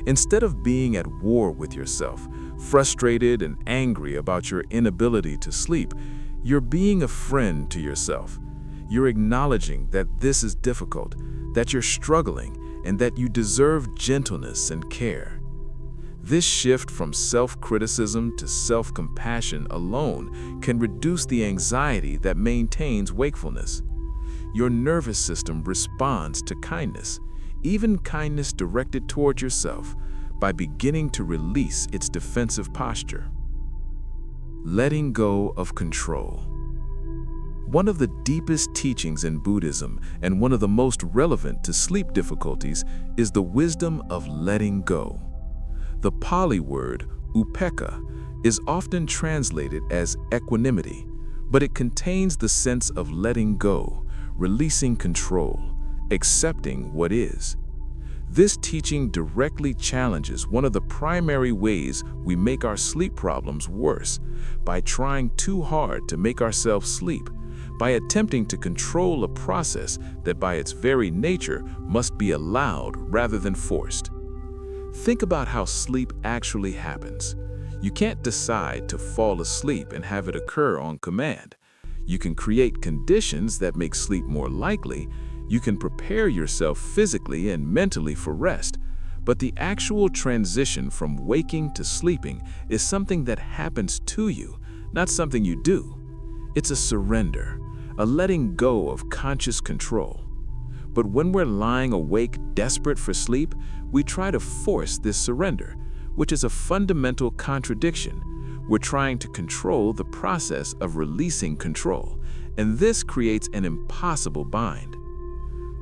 Instead of being at war with yourself, frustrated and angry about your inability to sleep, you're being a friend to yourself. You're acknowledging that this is difficult, that you're struggling, and that you deserve gentleness and care. This shift from self-criticism to self-compassion alone can reduce the anxiety that maintains wakefulness. Your nervous system responds to kindness, even kindness directed toward yourself, by beginning to release its defensive posture. Letting go of control. One of the deepest teachings in Buddhism and one of the most relevant to sleep difficulties is the wisdom of letting go. The Pali word upekkha is often translated as equanimity, but it contains the sense of letting go, releasing control, accepting what is. This teaching directly challenges one of the primary ways we make our sleep problems worse, by trying too hard to make ourselves sleep, by attempting to control a process that by its very nature must be allowed rather than forced. Think about how sleep actually happens. You can't decide to fall asleep and have it occur on command. You can create conditions that make sleep more likely. You can prepare yourself physically and mentally for rest, but the actual transition from waking to sleeping is something that happens to you, not something you do. It's a surrender, a letting go of conscious control. But when we're lying awake, desperate for sleep, we try to force this surrender, which is a fundamental contradiction. We're trying to control the process of releasing control, and this creates an impossible bind.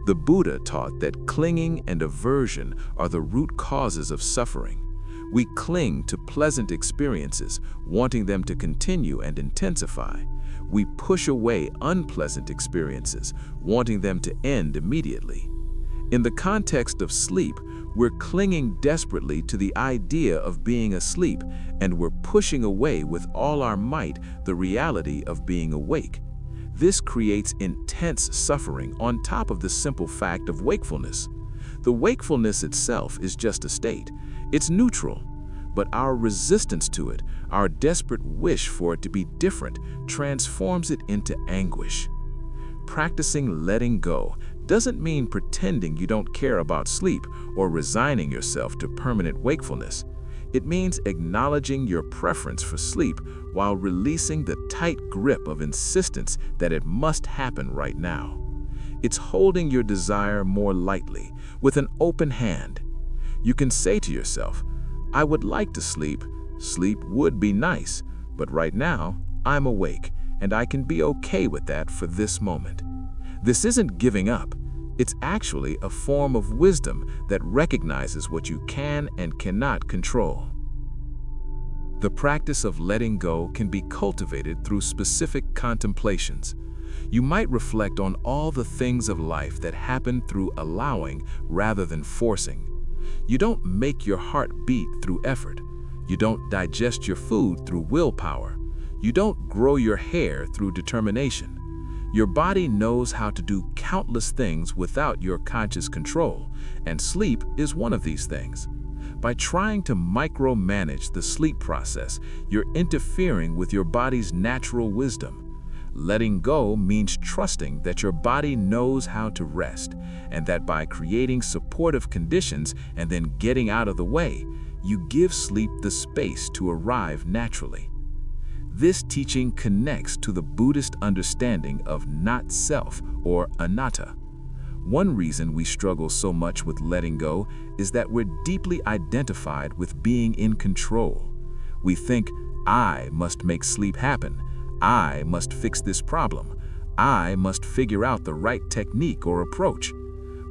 The Buddha taught that clinging and aversion are the root causes of suffering. We cling to pleasant experiences, wanting them to continue and intensify. We push away unpleasant experiences, wanting them to end immediately. In the context of sleep, we're clinging desperately to the idea of being asleep, and we're pushing away with all our might the reality of being awake. This creates intense suffering on top of the simple fact of wakefulness. The wakefulness itself is just a state. It's neutral. But our resistance to it, our desperate wish for it to be different, transforms it into anguish. Practicing letting go doesn't mean pretending you don't care about sleep or resigning yourself to permanent wakefulness. It means acknowledging your preference for sleep while releasing the tight grip of insistence that it must happen right now. It's holding your desire more lightly, with an open hand. You can say to yourself, I would like to sleep. Sleep would be nice, but right now I'm awake, and I can be okay with that for this moment. This isn't giving up. It's actually a form of wisdom that recognizes what you can and cannot control. The practice of letting go can be cultivated through specific contemplations. You might reflect on all the things of life that happen through allowing rather than forcing. You don't make your heart beat through effort. You don't digest your food through willpower. You don't grow your hair through determination. Your body knows how to do countless things without your conscious control, and sleep is one of these things. By trying to micromanage the sleep process, you're interfering with your body's natural wisdom. Letting go means trusting that your body knows how to rest, and that by creating supportive conditions and then getting out of the way, you give sleep the space to arrive naturally. This teaching connects to the Buddhist understanding of not-self, or anatta. One reason we struggle so much with letting go is that we're deeply identified with being in control. We think, I must make sleep happen. I must fix this problem. I must figure out the right technique or approach.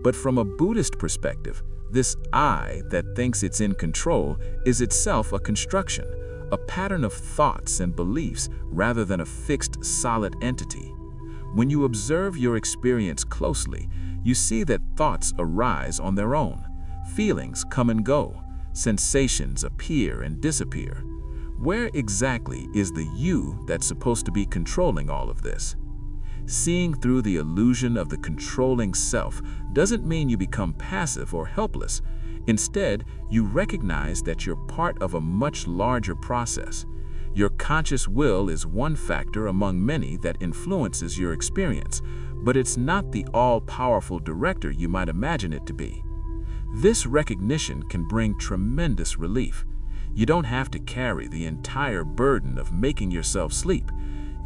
But from a Buddhist perspective, this I that thinks it's in control is itself a construction, a pattern of thoughts and beliefs rather than a fixed, solid entity. When you observe your experience closely, you see that thoughts arise on their own, feelings come and go, sensations appear and disappear. Where exactly is the you that's supposed to be controlling all of this? Seeing through the illusion of the controlling self doesn't mean you become passive or helpless. Instead, you recognize that you're part of a much larger process. Your conscious will is one factor among many that influences your experience, but it's not the all-powerful director you might imagine it to be. This recognition can bring tremendous relief. You don't have to carry the entire burden of making yourself sleep.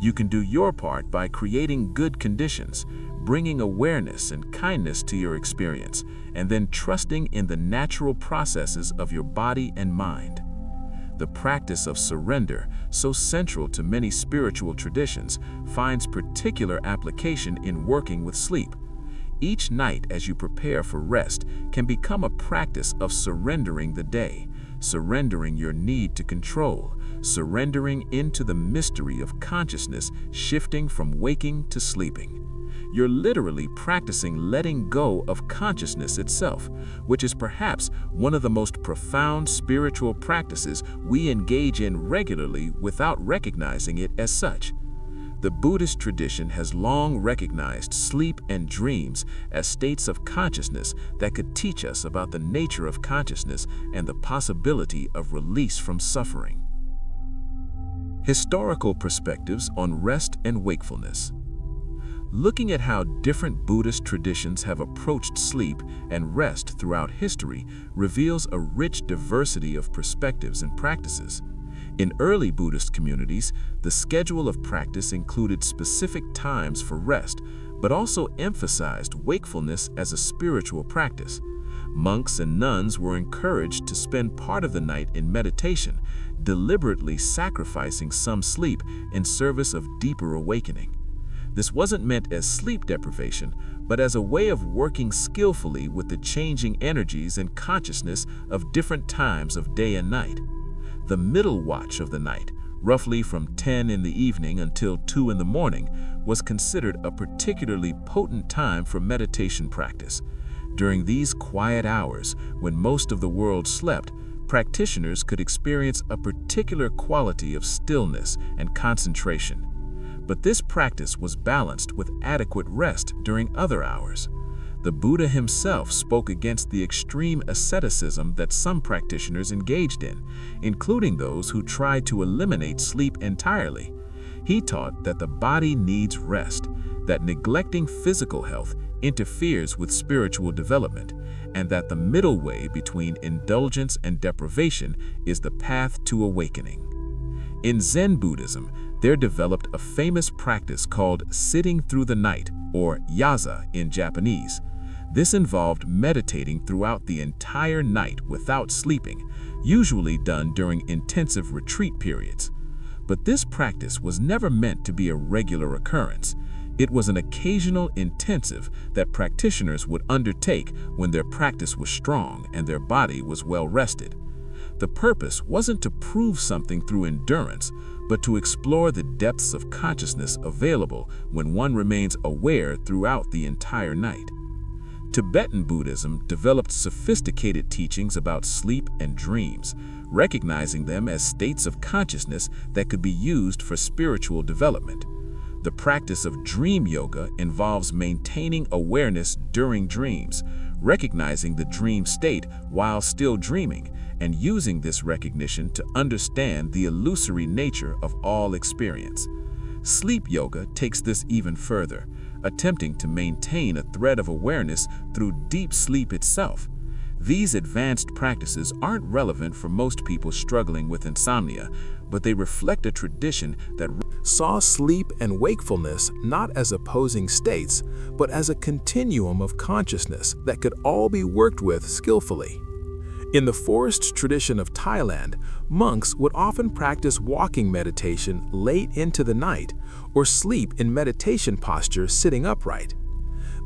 You can do your part by creating good conditions, bringing awareness and kindness to your experience, and then trusting in the natural processes of your body and mind. The practice of surrender, so central to many spiritual traditions, finds particular application in working with sleep. Each night as you prepare for rest can become a practice of surrendering the day, surrendering your need to control, surrendering into the mystery of consciousness shifting from waking to sleeping. you're literally practicing letting go of consciousness itself, which is perhaps one of the most profound spiritual practices we engage in regularly without recognizing it as such. The Buddhist tradition has long recognized sleep and dreams as states of consciousness that could teach us about the nature of consciousness and the possibility of release from suffering. Historical perspectives on rest and wakefulness. Looking at how different Buddhist traditions have approached sleep and rest throughout history reveals a rich diversity of perspectives and practices. In early Buddhist communities, the schedule of practice included specific times for rest, but also emphasized wakefulness as a spiritual practice. Monks and nuns were encouraged to spend part of the night in meditation, deliberately sacrificing some sleep in service of deeper awakening. This wasn't meant as sleep deprivation, but as a way of working skillfully with the changing energies and consciousness of different times of day and night. The middle watch of the night, roughly from 10 in the evening until 2 in the morning, was considered a particularly potent time for meditation practice. During these quiet hours, when most of the world slept, practitioners could experience a particular quality of stillness and concentration. But this practice was balanced with adequate rest during other hours. The Buddha himself spoke against the extreme asceticism that some practitioners engaged in, including those who tried to eliminate sleep entirely. He taught that the body needs rest, that neglecting physical health interferes with spiritual development, and that the middle way between indulgence and deprivation is the path to awakening. In Zen Buddhism, there developed a famous practice called sitting through the night, or yaza in Japanese. This involved meditating throughout the entire night without sleeping, usually done during intensive retreat periods. But this practice was never meant to be a regular occurrence. It was an occasional intensive that practitioners would undertake when their practice was strong and their body was well rested. The purpose wasn't to prove something through endurance, but to explore the depths of consciousness available when one remains aware throughout the entire night. Tibetan Buddhism developed sophisticated teachings about sleep and dreams, recognizing them as states of consciousness that could be used for spiritual development. The practice of dream yoga involves maintaining awareness during dreams, recognizing the dream state while still dreaming, and using this recognition to understand the illusory nature of all experience. Sleep yoga takes this even further, attempting to maintain a thread of awareness through deep sleep itself. These advanced practices aren't relevant for most people struggling with insomnia, but they reflect a tradition that saw sleep and wakefulness not as opposing states, but as a continuum of consciousness that could all be worked with skillfully. In the forest tradition of Thailand, monks would often practice walking meditation late into the night or sleep in meditation posture sitting upright.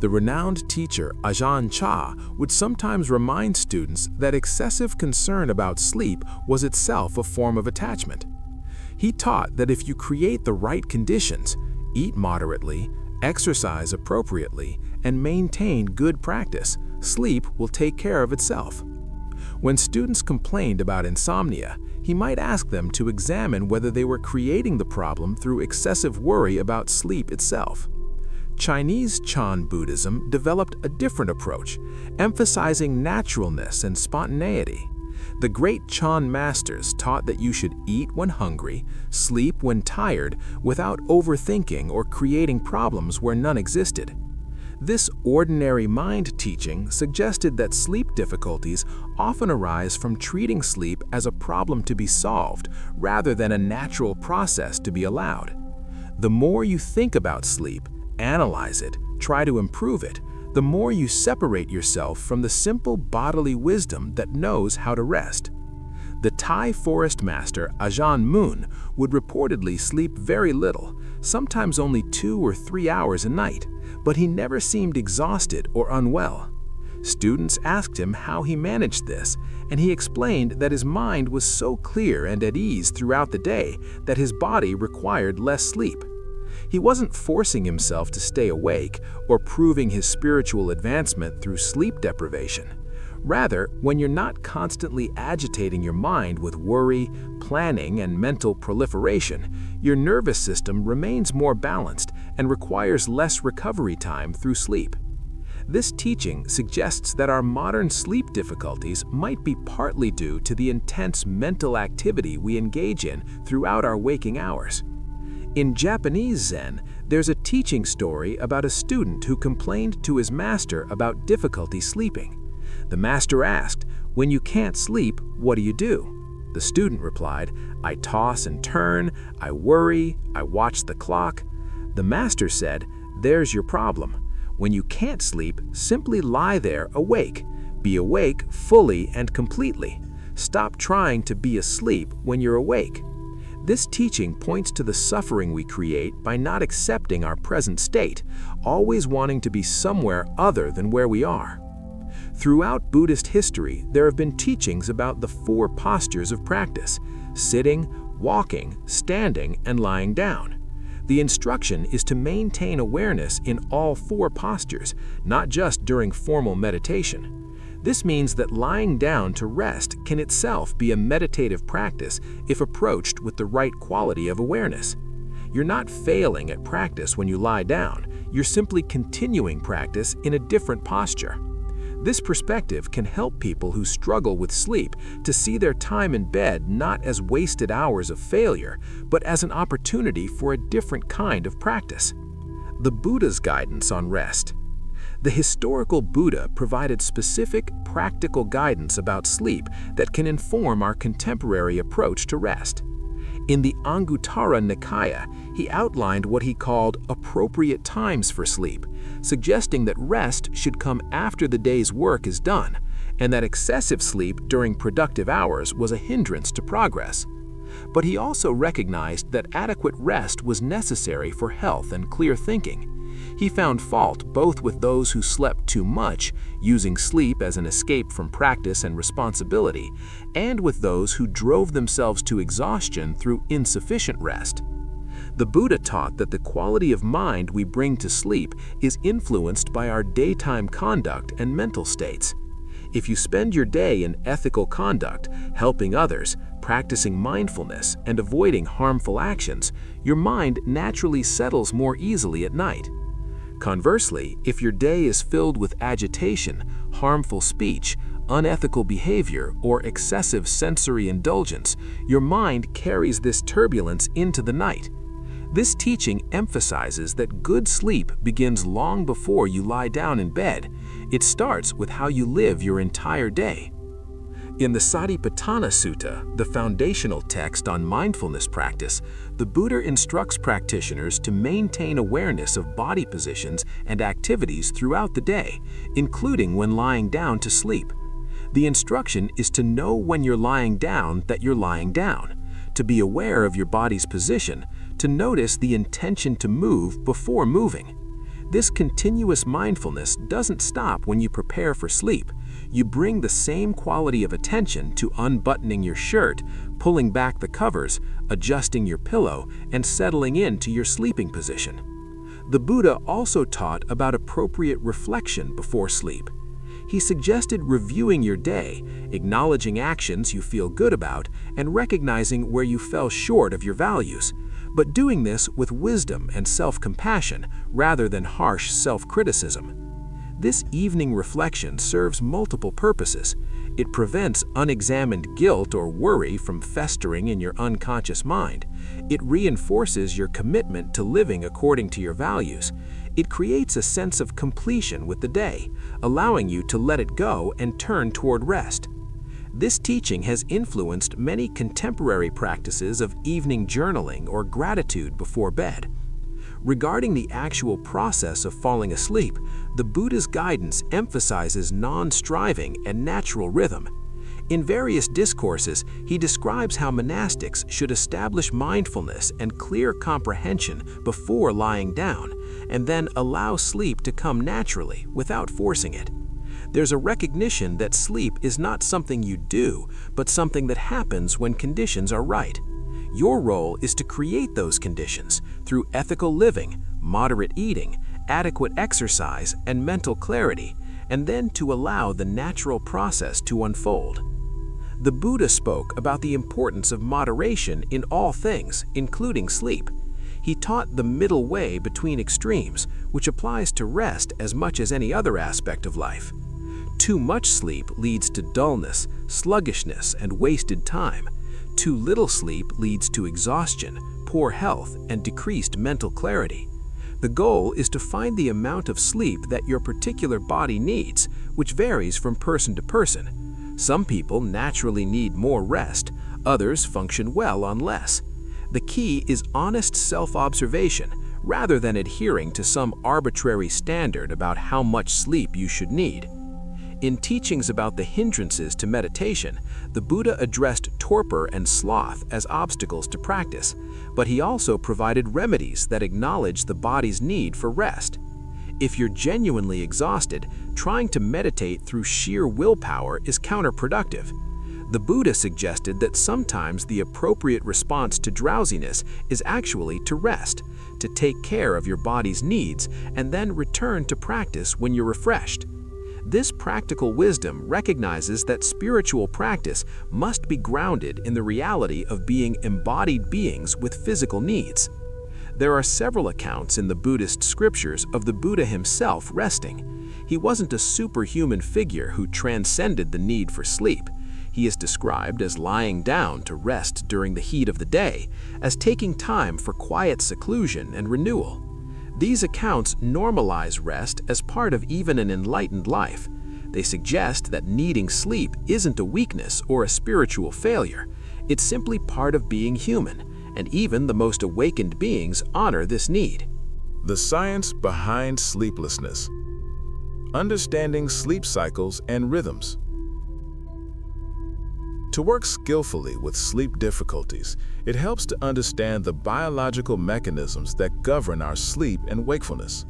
The renowned teacher Ajahn Chah would sometimes remind students that excessive concern about sleep was itself a form of attachment. He taught that if you create the right conditions, eat moderately, exercise appropriately, and maintain good practice, sleep will take care of itself. When students complained about insomnia, he might ask them to examine whether they were creating the problem through excessive worry about sleep itself. Chinese Chan Buddhism developed a different approach, emphasizing naturalness and spontaneity. The great Chan masters taught that you should eat when hungry, sleep when tired, without overthinking or creating problems where none existed. This ordinary mind teaching suggested that sleep difficulties often arise from treating sleep as a problem to be solved rather than a natural process to be allowed. The more you think about sleep, analyze it, try to improve it, the more you separate yourself from the simple bodily wisdom that knows how to rest. The Thai forest master Ajahn Mun would reportedly sleep very little, sometimes only 2 or 3 hours a night, but he never seemed exhausted or unwell. Students asked him how he managed this, and he explained that his mind was so clear and at ease throughout the day that his body required less sleep. He wasn't forcing himself to stay awake or proving his spiritual advancement through sleep deprivation. Rather, when you're not constantly agitating your mind with worry, planning, and mental proliferation, your nervous system remains more balanced and requires less recovery time through sleep. This teaching suggests that our modern sleep difficulties might be partly due to the intense mental activity we engage in throughout our waking hours. In Japanese Zen, there's a teaching story about a student who complained to his master about difficulty sleeping. The master asked, "When you can't sleep, what do you do?" The student replied, "I toss and turn, I worry, I watch the clock." The master said, "There's your problem. When you can't sleep, simply lie there awake. Be awake fully and completely. Stop trying to be asleep when you're awake." This teaching points to the suffering we create by not accepting our present state, always wanting to be somewhere other than where we are. Throughout Buddhist history, there have been teachings about the 4 postures of practice: sitting, walking, standing, and lying down. The instruction is to maintain awareness in all 4 postures, not just during formal meditation. This means that lying down to rest can itself be a meditative practice if approached with the right quality of awareness. You're not failing at practice when you lie down, you're simply continuing practice in a different posture. This perspective can help people who struggle with sleep to see their time in bed not as wasted hours of failure, but as an opportunity for a different kind of practice. The Buddha's guidance on rest. The historical Buddha provided specific, practical guidance about sleep that can inform our contemporary approach to rest. In the Anguttara Nikaya, he outlined what he called appropriate times for sleep, suggesting that rest should come after the day's work is done, and that excessive sleep during productive hours was a hindrance to progress. But he also recognized that adequate rest was necessary for health and clear thinking. He found fault both with those who slept too much, using sleep as an escape from practice and responsibility, and with those who drove themselves to exhaustion through insufficient rest. The Buddha taught that the quality of mind we bring to sleep is influenced by our daytime conduct and mental states. If you spend your day in ethical conduct, helping others, practicing mindfulness, and avoiding harmful actions, your mind naturally settles more easily at night. Conversely, if your day is filled with agitation, harmful speech, unethical behavior, or excessive sensory indulgence, your mind carries this turbulence into the night. This teaching emphasizes that good sleep begins long before you lie down in bed. It starts with how you live your entire day. In the Satipatthana Sutta, the foundational text on mindfulness practice, the Buddha instructs practitioners to maintain awareness of body positions and activities throughout the day, including when lying down to sleep. The instruction is to know when you're lying down that you're lying down, to be aware of your body's position, to notice the intention to move before moving. This continuous mindfulness doesn't stop when you prepare for sleep. You bring the same quality of attention to unbuttoning your shirt, pulling back the covers, adjusting your pillow, and settling into your sleeping position. The Buddha also taught about appropriate reflection before sleep. He suggested reviewing your day, acknowledging actions you feel good about, and recognizing where you fell short of your values, but doing this with wisdom and self-compassion rather than harsh self-criticism. This evening reflection serves multiple purposes. It prevents unexamined guilt or worry from festering in your unconscious mind. It reinforces your commitment to living according to your values. It creates a sense of completion with the day, allowing you to let it go and turn toward rest. This teaching has influenced many contemporary practices of evening journaling or gratitude before bed. Regarding the actual process of falling asleep, the Buddha's guidance emphasizes non-striving and natural rhythm. In various discourses, he describes how monastics should establish mindfulness and clear comprehension before lying down, and then allow sleep to come naturally without forcing it. There's a recognition that sleep is not something you do, but something that happens when conditions are right. Your role is to create those conditions through ethical living, moderate eating, adequate exercise, and mental clarity, and then to allow the natural process to unfold. The Buddha spoke about the importance of moderation in all things, including sleep. He taught the middle way between extremes, which applies to rest as much as any other aspect of life. Too much sleep leads to dullness, sluggishness, and wasted time. Too little sleep leads to exhaustion, poor health, and decreased mental clarity. The goal is to find the amount of sleep that your particular body needs, which varies from person to person. Some people naturally need more rest, others function well on less. The key is honest self-observation, rather than adhering to some arbitrary standard about how much sleep you should need. In teachings about the hindrances to meditation, the Buddha addressed torpor and sloth as obstacles to practice, but he also provided remedies that acknowledge the body's need for rest. If you're genuinely exhausted, trying to meditate through sheer willpower is counterproductive. The Buddha suggested that sometimes the appropriate response to drowsiness is actually to rest, to take care of your body's needs, and then return to practice when you're refreshed. This practical wisdom recognizes that spiritual practice must be grounded in the reality of being embodied beings with physical needs. There are several accounts in the Buddhist scriptures of the Buddha himself resting. He wasn't a superhuman figure who transcended the need for sleep. He is described as lying down to rest during the heat of the day, as taking time for quiet seclusion and renewal. These accounts normalize rest as part of even an enlightened life. They suggest that needing sleep isn't a weakness or a spiritual failure. It's simply part of being human, and even the most awakened beings honor this need. The science behind sleeplessness. Understanding sleep cycles and rhythms. To work skillfully with sleep difficulties, it helps to understand the biological mechanisms that govern our sleep and wakefulness.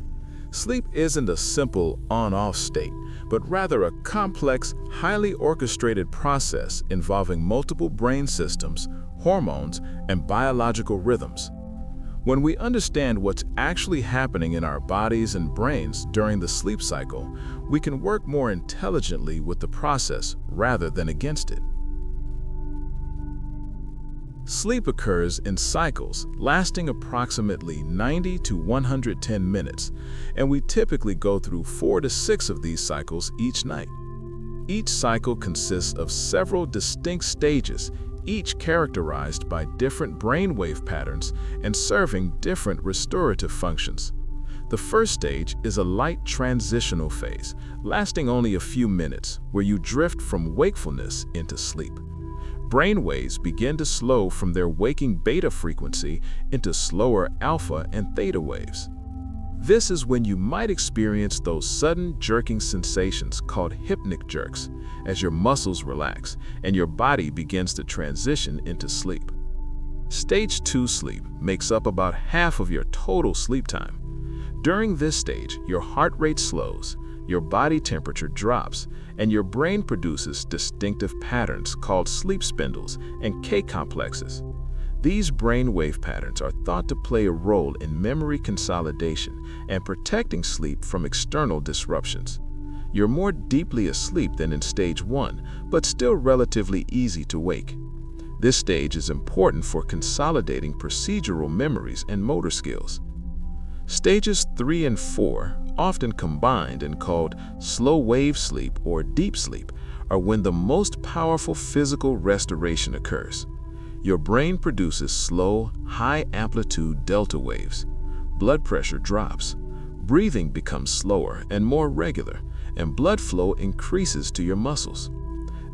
Sleep isn't a simple on-off state, but rather a complex, highly orchestrated process involving multiple brain systems, hormones, and biological rhythms. When we understand what's actually happening in our bodies and brains during the sleep cycle, we can work more intelligently with the process rather than against it. Sleep occurs in cycles lasting approximately 90 to 110 minutes, and we typically go through 4 to 6 of these cycles each night. Each cycle consists of several distinct stages, each characterized by different brainwave patterns and serving different restorative functions. The first stage is a light transitional phase, lasting only a few minutes, where you drift from wakefulness into sleep. Brain waves begin to slow from their waking beta frequency into slower alpha and theta waves. This is when you might experience those sudden jerking sensations called hypnic jerks, as your muscles relax and your body begins to transition into sleep. Stage 2 sleep makes up about half of your total sleep time. During this stage, your heart rate slows, your body temperature drops, and your brain produces distinctive patterns called sleep spindles and K complexes. These brainwave patterns are thought to play a role in memory consolidation and protecting sleep from external disruptions. You're more deeply asleep than in stage 1, but still relatively easy to wake. This stage is important for consolidating procedural memories and motor skills. Stages 3 and 4, often combined and called slow wave sleep or deep sleep, are when the most powerful physical restoration occurs. Your brain produces slow, high-amplitude delta waves. Blood pressure drops. Breathing becomes slower and more regular, and blood flow increases to your muscles.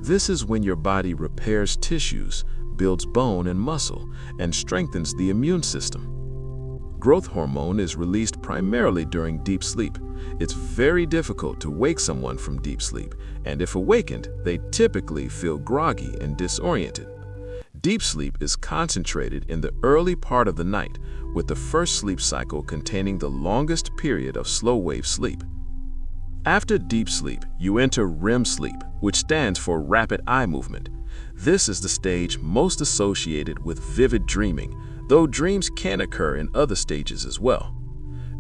This is when your body repairs tissues, builds bone and muscle, and strengthens the immune system. Growth hormone is released primarily during deep sleep. It's very difficult to wake someone from deep sleep, and if awakened, they typically feel groggy and disoriented. Deep sleep is concentrated in the early part of the night, with the first sleep cycle containing the longest period of slow-wave sleep. After deep sleep, you enter REM sleep, which stands for rapid eye movement. This is the stage most associated with vivid dreaming, though dreams can occur in other stages as well.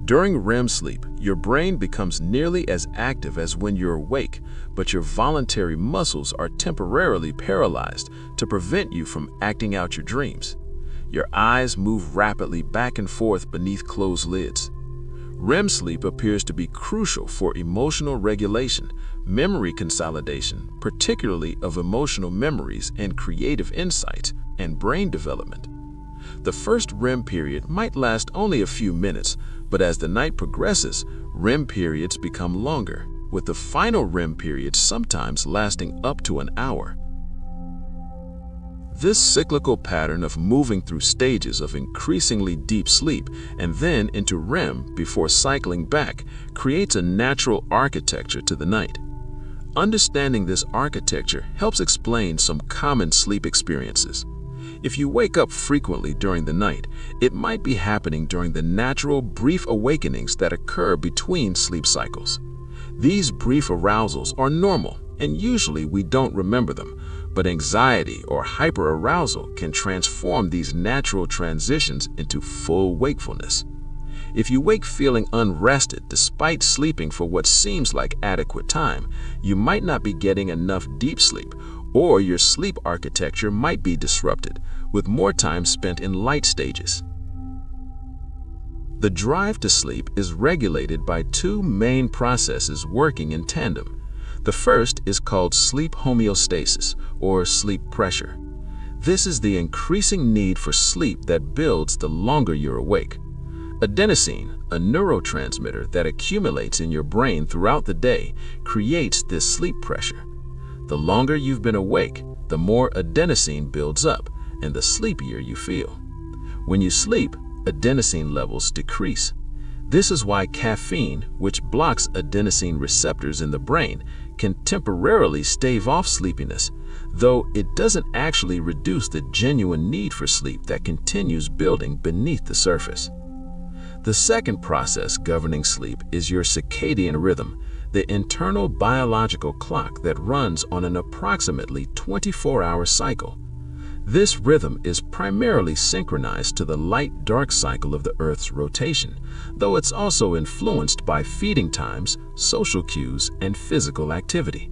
During REM sleep, your brain becomes nearly as active as when you're awake, but your voluntary muscles are temporarily paralyzed to prevent you from acting out your dreams. Your eyes move rapidly back and forth beneath closed lids. REM sleep appears to be crucial for emotional regulation, memory consolidation, particularly of emotional memories and creative insights, and brain development. The first REM period might last only a few minutes, but as the night progresses, REM periods become longer, with the final REM period sometimes lasting up to an hour. This cyclical pattern of moving through stages of increasingly deep sleep and then into REM before cycling back creates a natural architecture to the night. Understanding this architecture helps explain some common sleep experiences. If you wake up frequently during the night, it might be happening during the natural brief awakenings that occur between sleep cycles. These brief arousals are normal, and usually we don't remember them, but anxiety or hyperarousal can transform these natural transitions into full wakefulness. If you wake feeling unrested despite sleeping for what seems like adequate time, you might not be getting enough deep sleep, or your sleep architecture might be disrupted, with more time spent in light stages. The drive to sleep is regulated by two main processes working in tandem. The first is called sleep homeostasis, or sleep pressure. This is the increasing need for sleep that builds the longer you're awake. Adenosine, a neurotransmitter that accumulates in your brain throughout the day, creates this sleep pressure. The longer you've been awake, the more adenosine builds up, and the sleepier you feel. When you sleep, adenosine levels decrease. This is why caffeine, which blocks adenosine receptors in the brain, can temporarily stave off sleepiness, though it doesn't actually reduce the genuine need for sleep that continues building beneath the surface. The second process governing sleep is your circadian rhythm, the internal biological clock that runs on an approximately 24-hour cycle. This rhythm is primarily synchronized to the light-dark cycle of the Earth's rotation, though it's also influenced by feeding times, social cues, and physical activity.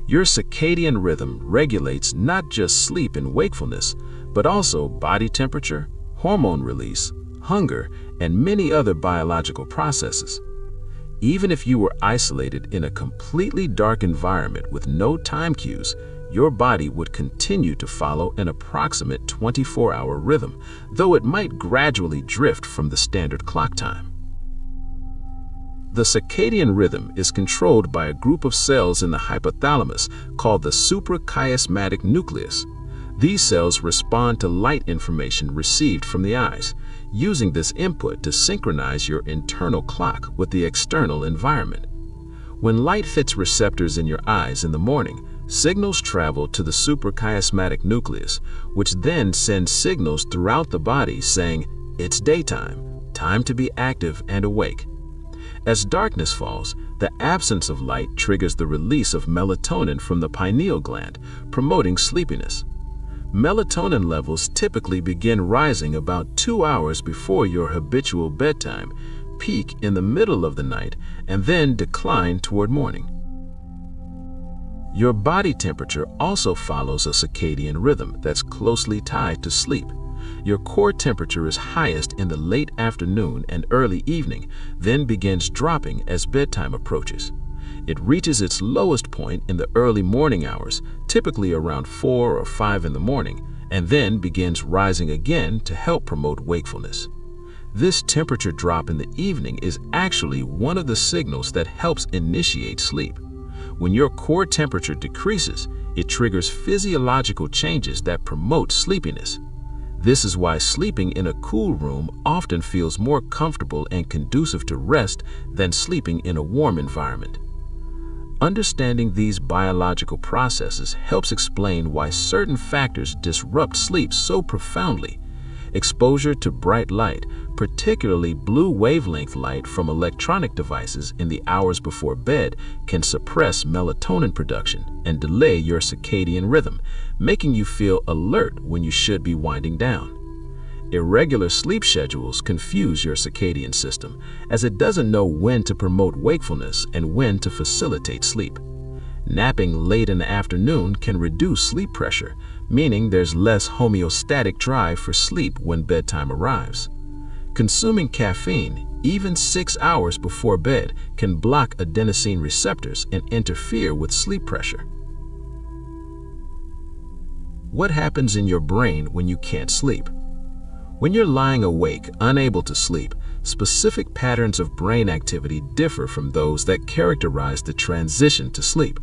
Your circadian rhythm regulates not just sleep and wakefulness, but also body temperature, hormone release, hunger, and many other biological processes. Even if you were isolated in a completely dark environment with no time cues, your body would continue to follow an approximate 24-hour rhythm, though it might gradually drift from the standard clock time. The circadian rhythm is controlled by a group of cells in the hypothalamus called the suprachiasmatic nucleus. These cells respond to light information received from the eyes, using this input to synchronize your internal clock with the external environment. When light hits receptors in your eyes in the morning, signals travel to the suprachiasmatic nucleus, which then sends signals throughout the body saying, "It's daytime, time to be active and awake." As darkness falls, the absence of light triggers the release of melatonin from the pineal gland, promoting sleepiness. Melatonin levels typically begin rising about 2 hours before your habitual bedtime, peak in the middle of the night, and then decline toward morning. Your body temperature also follows a circadian rhythm that's closely tied to sleep. Your core temperature is highest in the late afternoon and early evening, then begins dropping as bedtime approaches. It reaches its lowest point in the early morning hours, typically around 4 or 5 in the morning, and then begins rising again to help promote wakefulness. This temperature drop in the evening is actually one of the signals that helps initiate sleep. When your core temperature decreases, it triggers physiological changes that promote sleepiness. This is why sleeping in a cool room often feels more comfortable and conducive to rest than sleeping in a warm environment. Understanding these biological processes helps explain why certain factors disrupt sleep so profoundly. Exposure to bright light, particularly blue wavelength light from electronic devices in the hours before bed, can suppress melatonin production and delay your circadian rhythm, making you feel alert when you should be winding down. Irregular sleep schedules confuse your circadian system, as it doesn't know when to promote wakefulness and when to facilitate sleep. Napping late in the afternoon can reduce sleep pressure, meaning there's less homeostatic drive for sleep when bedtime arrives. Consuming caffeine, even 6 hours before bed, can block adenosine receptors and interfere with sleep pressure. What happens in your brain when you can't sleep? When you're lying awake, unable to sleep, specific patterns of brain activity differ from those that characterize the transition to sleep.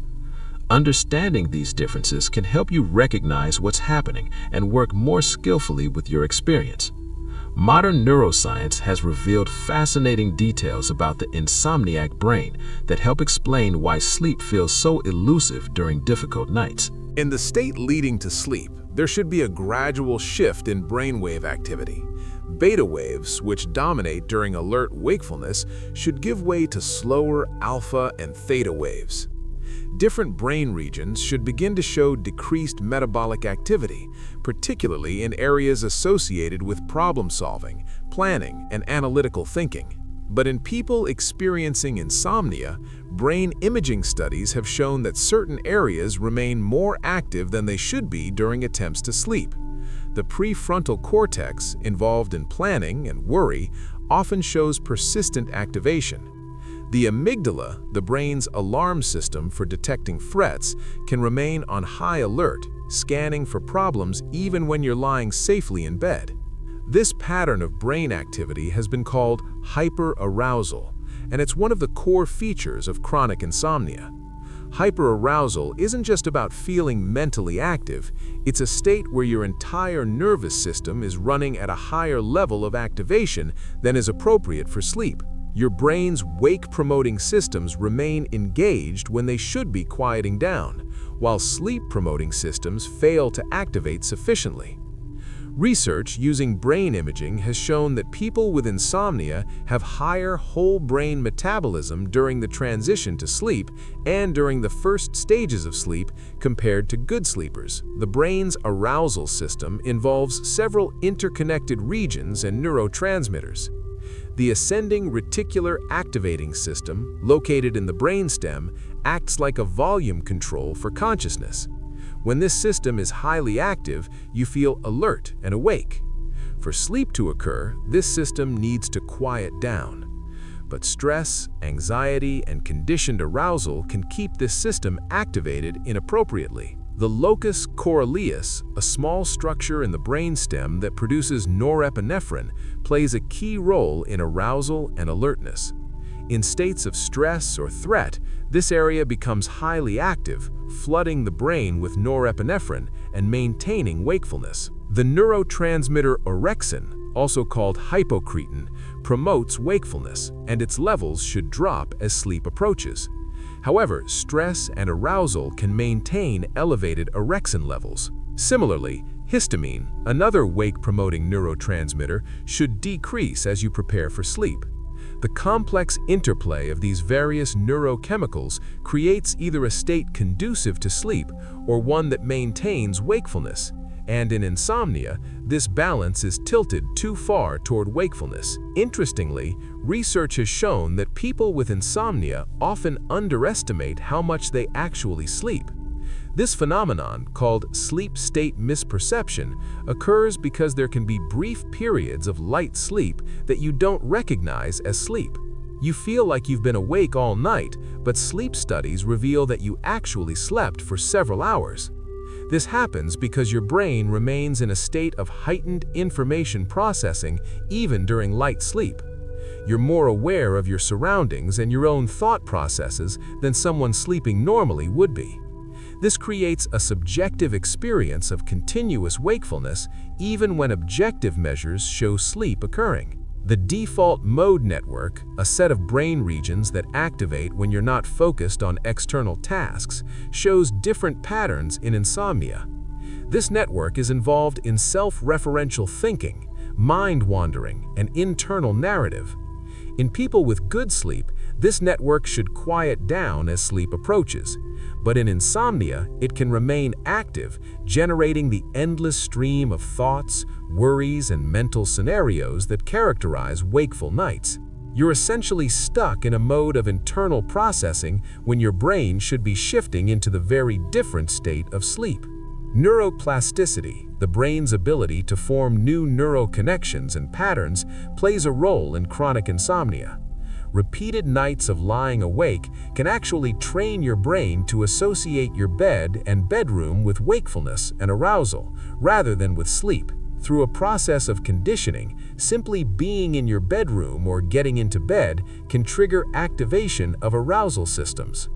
Understanding these differences can help you recognize what's happening and work more skillfully with your experience. Modern neuroscience has revealed fascinating details about the insomniac brain that help explain why sleep feels so elusive during difficult nights. In the state leading to sleep, there should be a gradual shift in brainwave activity. Beta waves, which dominate during alert wakefulness, should give way to slower alpha and theta waves. Different brain regions should begin to show decreased metabolic activity, particularly in areas associated with problem-solving, planning, and analytical thinking. But in people experiencing insomnia, brain imaging studies have shown that certain areas remain more active than they should be during attempts to sleep. The prefrontal cortex, involved in planning and worry, often shows persistent activation. The amygdala, the brain's alarm system for detecting threats, can remain on high alert, scanning for problems even when you're lying safely in bed. This pattern of brain activity has been called hyperarousal, and it's one of the core features of chronic insomnia. Hyperarousal isn't just about feeling mentally active, it's a state where your entire nervous system is running at a higher level of activation than is appropriate for sleep. Your brain's wake-promoting systems remain engaged when they should be quieting down, while sleep-promoting systems fail to activate sufficiently. Research using brain imaging has shown that people with insomnia have higher whole brain metabolism during the transition to sleep and during the first stages of sleep compared to good sleepers. The brain's arousal system involves several interconnected regions and neurotransmitters. The ascending reticular activating system, located in the brainstem, acts like a volume control for consciousness. When this system is highly active, you feel alert and awake. For sleep to occur, this system needs to quiet down. But stress, anxiety, and conditioned arousal can keep this system activated inappropriately. The locus coeruleus, a small structure in the brainstem that produces norepinephrine, plays a key role in arousal and alertness. In states of stress or threat, this area becomes highly active, flooding the brain with norepinephrine and maintaining wakefulness. The neurotransmitter orexin, also called hypocretin, promotes wakefulness, and its levels should drop as sleep approaches. However, stress and arousal can maintain elevated orexin levels. Similarly, histamine, another wake-promoting neurotransmitter, should decrease as you prepare for sleep. The complex interplay of these various neurochemicals creates either a state conducive to sleep or one that maintains wakefulness. And in insomnia, this balance is tilted too far toward wakefulness. Interestingly, research has shown that people with insomnia often underestimate how much they actually sleep. This phenomenon, called sleep state misperception, occurs because there can be brief periods of light sleep that you don't recognize as sleep. You feel like you've been awake all night, but sleep studies reveal that you actually slept for several hours. This happens because your brain remains in a state of heightened information processing even during light sleep. You're more aware of your surroundings and your own thought processes than someone sleeping normally would be. This creates a subjective experience of continuous wakefulness even when objective measures show sleep occurring. The default mode network, a set of brain regions that activate when you're not focused on external tasks, shows different patterns in insomnia. This network is involved in self-referential thinking, mind wandering, and internal narrative. In people with good sleep, this network should quiet down as sleep approaches. But in insomnia, it can remain active, generating the endless stream of thoughts, worries, and mental scenarios that characterize wakeful nights. You're essentially stuck in a mode of internal processing when your brain should be shifting into the very different state of sleep. Neuroplasticity, the brain's ability to form new neural connections and patterns, plays a role in chronic insomnia. Repeated nights of lying awake can actually train your brain to associate your bed and bedroom with wakefulness and arousal, rather than with sleep. Through a process of conditioning, simply being in your bedroom or getting into bed can trigger activation of arousal systems.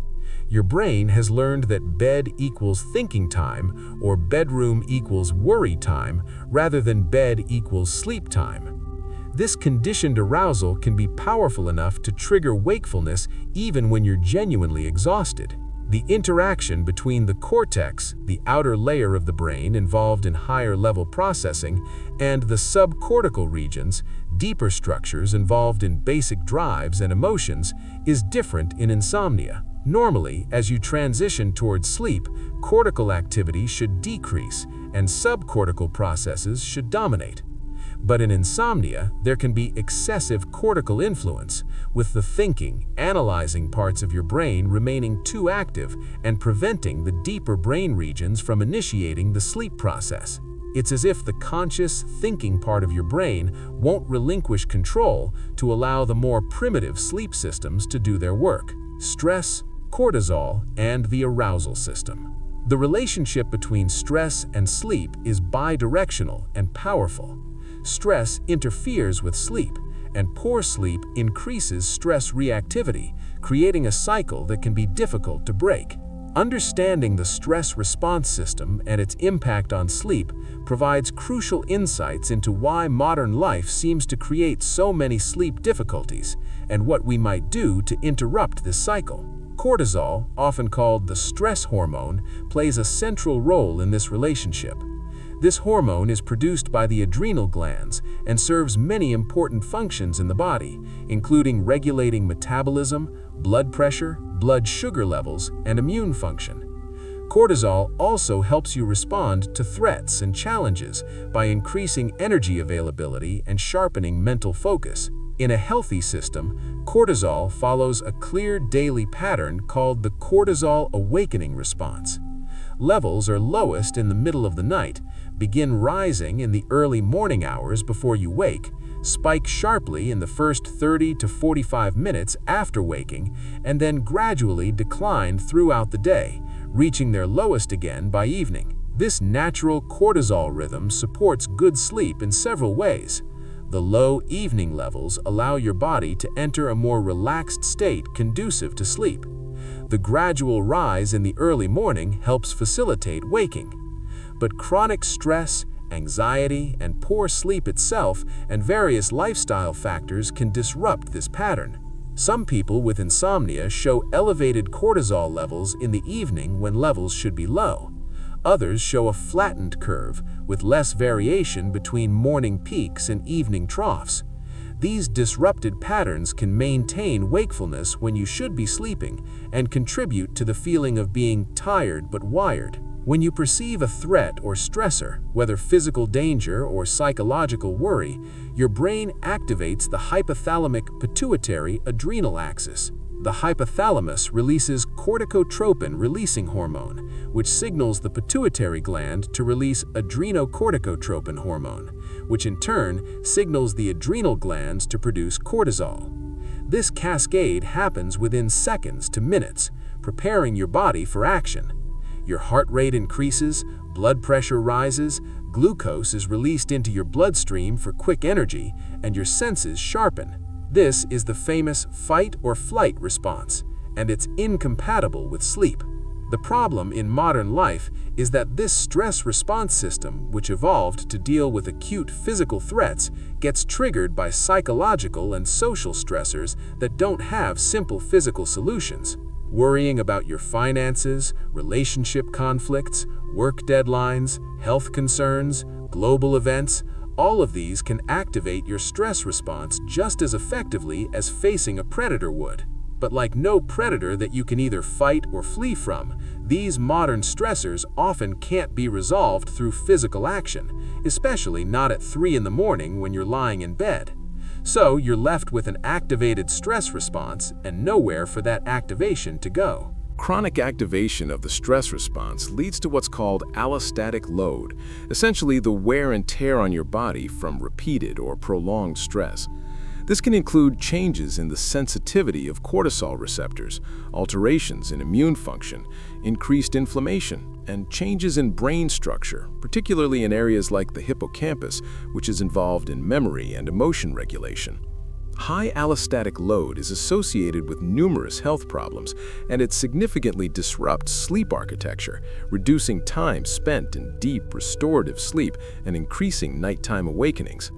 Your brain has learned that bed equals thinking time or bedroom equals worry time rather than bed equals sleep time. This conditioned arousal can be powerful enough to trigger wakefulness even when you're genuinely exhausted. The interaction between the cortex, the outer layer of the brain involved in higher-level processing, and the subcortical regions, deeper structures involved in basic drives and emotions, is different in insomnia. Normally, as you transition towards sleep, cortical activity should decrease and subcortical processes should dominate. But in insomnia, there can be excessive cortical influence, with the thinking, analyzing parts of your brain remaining too active and preventing the deeper brain regions from initiating the sleep process. It's as if the conscious, thinking part of your brain won't relinquish control to allow the more primitive sleep systems to do their work: stress, cortisol, and the arousal system. The relationship between stress and sleep is bidirectional and powerful. Stress interferes with sleep, and poor sleep increases stress reactivity, creating a cycle that can be difficult to break. Understanding the stress response system and its impact on sleep provides crucial insights into why modern life seems to create so many sleep difficulties, and what we might do to interrupt this cycle. Cortisol, often called the stress hormone, plays a central role in this relationship. This hormone is produced by the adrenal glands and serves many important functions in the body, including regulating metabolism, blood pressure, blood sugar levels, and immune function. Cortisol also helps you respond to threats and challenges by increasing energy availability and sharpening mental focus. In a healthy system, cortisol follows a clear daily pattern called the cortisol awakening response. Levels are lowest in the middle of the night, begin rising in the early morning hours before you wake, spike sharply in the first 30 to 45 minutes after waking, and then gradually decline throughout the day, reaching their lowest again by evening. This natural cortisol rhythm supports good sleep in several ways. The low evening levels allow your body to enter a more relaxed state conducive to sleep. The gradual rise in the early morning helps facilitate waking. But chronic stress, anxiety, and poor sleep itself and various lifestyle factors can disrupt this pattern. Some people with insomnia show elevated cortisol levels in the evening when levels should be low. Others show a flattened curve with less variation between morning peaks and evening troughs. These disrupted patterns can maintain wakefulness when you should be sleeping and contribute to the feeling of being tired but wired. When you perceive a threat or stressor, whether physical danger or psychological worry, your brain activates the hypothalamic pituitary adrenal axis. The hypothalamus releases corticotropin-releasing hormone, which signals the pituitary gland to release adrenocorticotropin hormone, which in turn signals the adrenal glands to produce cortisol. This cascade happens within seconds to minutes, preparing your body for action. Your heart rate increases, blood pressure rises, glucose is released into your bloodstream for quick energy, and your senses sharpen. This is the famous fight or flight response, and it's incompatible with sleep. The problem in modern life is that this stress response system, which evolved to deal with acute physical threats, gets triggered by psychological and social stressors that don't have simple physical solutions. Worrying about your finances, relationship conflicts, work deadlines, health concerns, global events, All of these can activate your stress response just as effectively as facing a predator would. But like no predator that you can either fight or flee from, these modern stressors often can't be resolved through physical action, especially not at 3 in the morning when you're lying in bed. So you're left with an activated stress response and nowhere for that activation to go. Chronic activation of the stress response leads to what's called allostatic load, essentially the wear and tear on your body from repeated or prolonged stress. This can include changes in the sensitivity of cortisol receptors, alterations in immune function, increased inflammation, and changes in brain structure, particularly in areas like the hippocampus, which is involved in memory and emotion regulation. High allostatic load is associated with numerous health problems, and it significantly disrupts sleep architecture, reducing time spent in deep restorative sleep and increasing nighttime awakenings.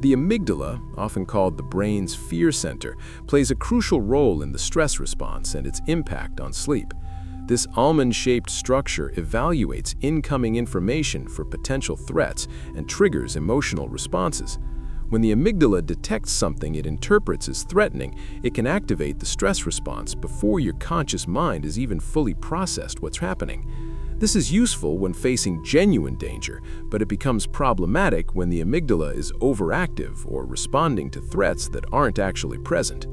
The amygdala, often called the brain's fear center, plays a crucial role in the stress response and its impact on sleep. This almond-shaped structure evaluates incoming information for potential threats and triggers emotional responses. When the amygdala detects something it interprets as threatening, it can activate the stress response before your conscious mind has even fully processed what's happening. This is useful when facing genuine danger, but it becomes problematic when the amygdala is overactive or responding to threats that aren't actually present.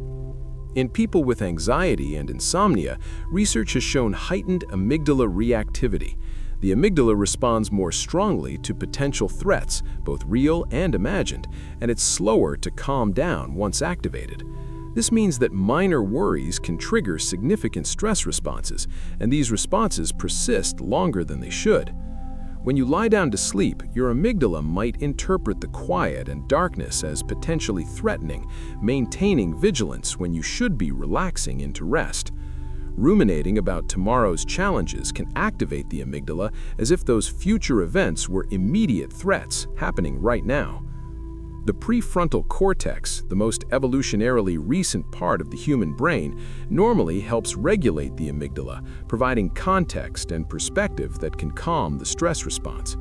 In people with anxiety and insomnia, research has shown heightened amygdala reactivity. The amygdala responds more strongly to potential threats, both real and imagined, and it's slower to calm down once activated. This means that minor worries can trigger significant stress responses, and these responses persist longer than they should. When you lie down to sleep, your amygdala might interpret the quiet and darkness as potentially threatening, maintaining vigilance when you should be relaxing into rest. Ruminating about tomorrow's challenges can activate the amygdala as if those future events were immediate threats happening right now. The prefrontal cortex, the most evolutionarily recent part of the human brain, normally helps regulate the amygdala, providing context and perspective that can calm the stress response.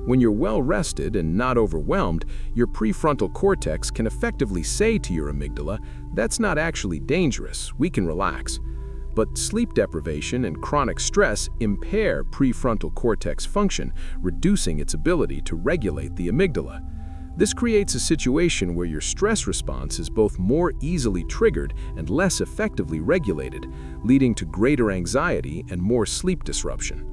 When you're well rested and not overwhelmed, your prefrontal cortex can effectively say to your amygdala, "That's not actually dangerous, we can relax." But sleep deprivation and chronic stress impair prefrontal cortex function, reducing its ability to regulate the amygdala. This creates a situation where your stress response is both more easily triggered and less effectively regulated, leading to greater anxiety and more sleep disruption.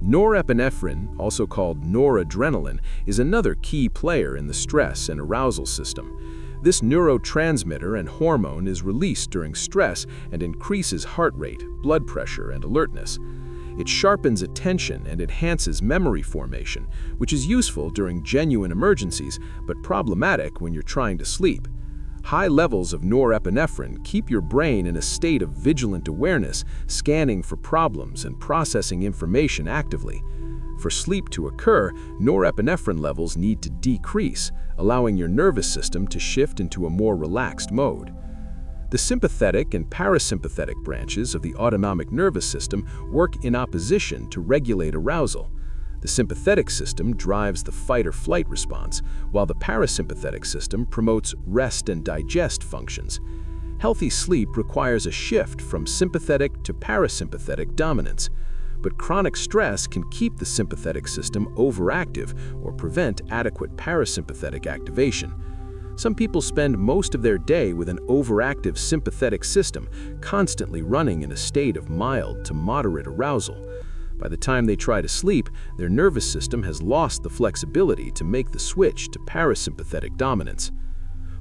Norepinephrine, also called noradrenaline, is another key player in the stress and arousal system. This neurotransmitter and hormone is released during stress and increases heart rate, blood pressure, and alertness. It sharpens attention and enhances memory formation, which is useful during genuine emergencies, but problematic when you're trying to sleep. High levels of norepinephrine keep your brain in a state of vigilant awareness, scanning for problems and processing information actively. For sleep to occur, norepinephrine levels need to decrease, allowing your nervous system to shift into a more relaxed mode. The sympathetic and parasympathetic branches of the autonomic nervous system work in opposition to regulate arousal. The sympathetic system drives the fight-or-flight response, while the parasympathetic system promotes rest and digest functions. Healthy sleep requires a shift from sympathetic to parasympathetic dominance, but chronic stress can keep the sympathetic system overactive or prevent adequate parasympathetic activation. Some people spend most of their day with an overactive sympathetic system, constantly running in a state of mild to moderate arousal. By the time they try to sleep, their nervous system has lost the flexibility to make the switch to parasympathetic dominance.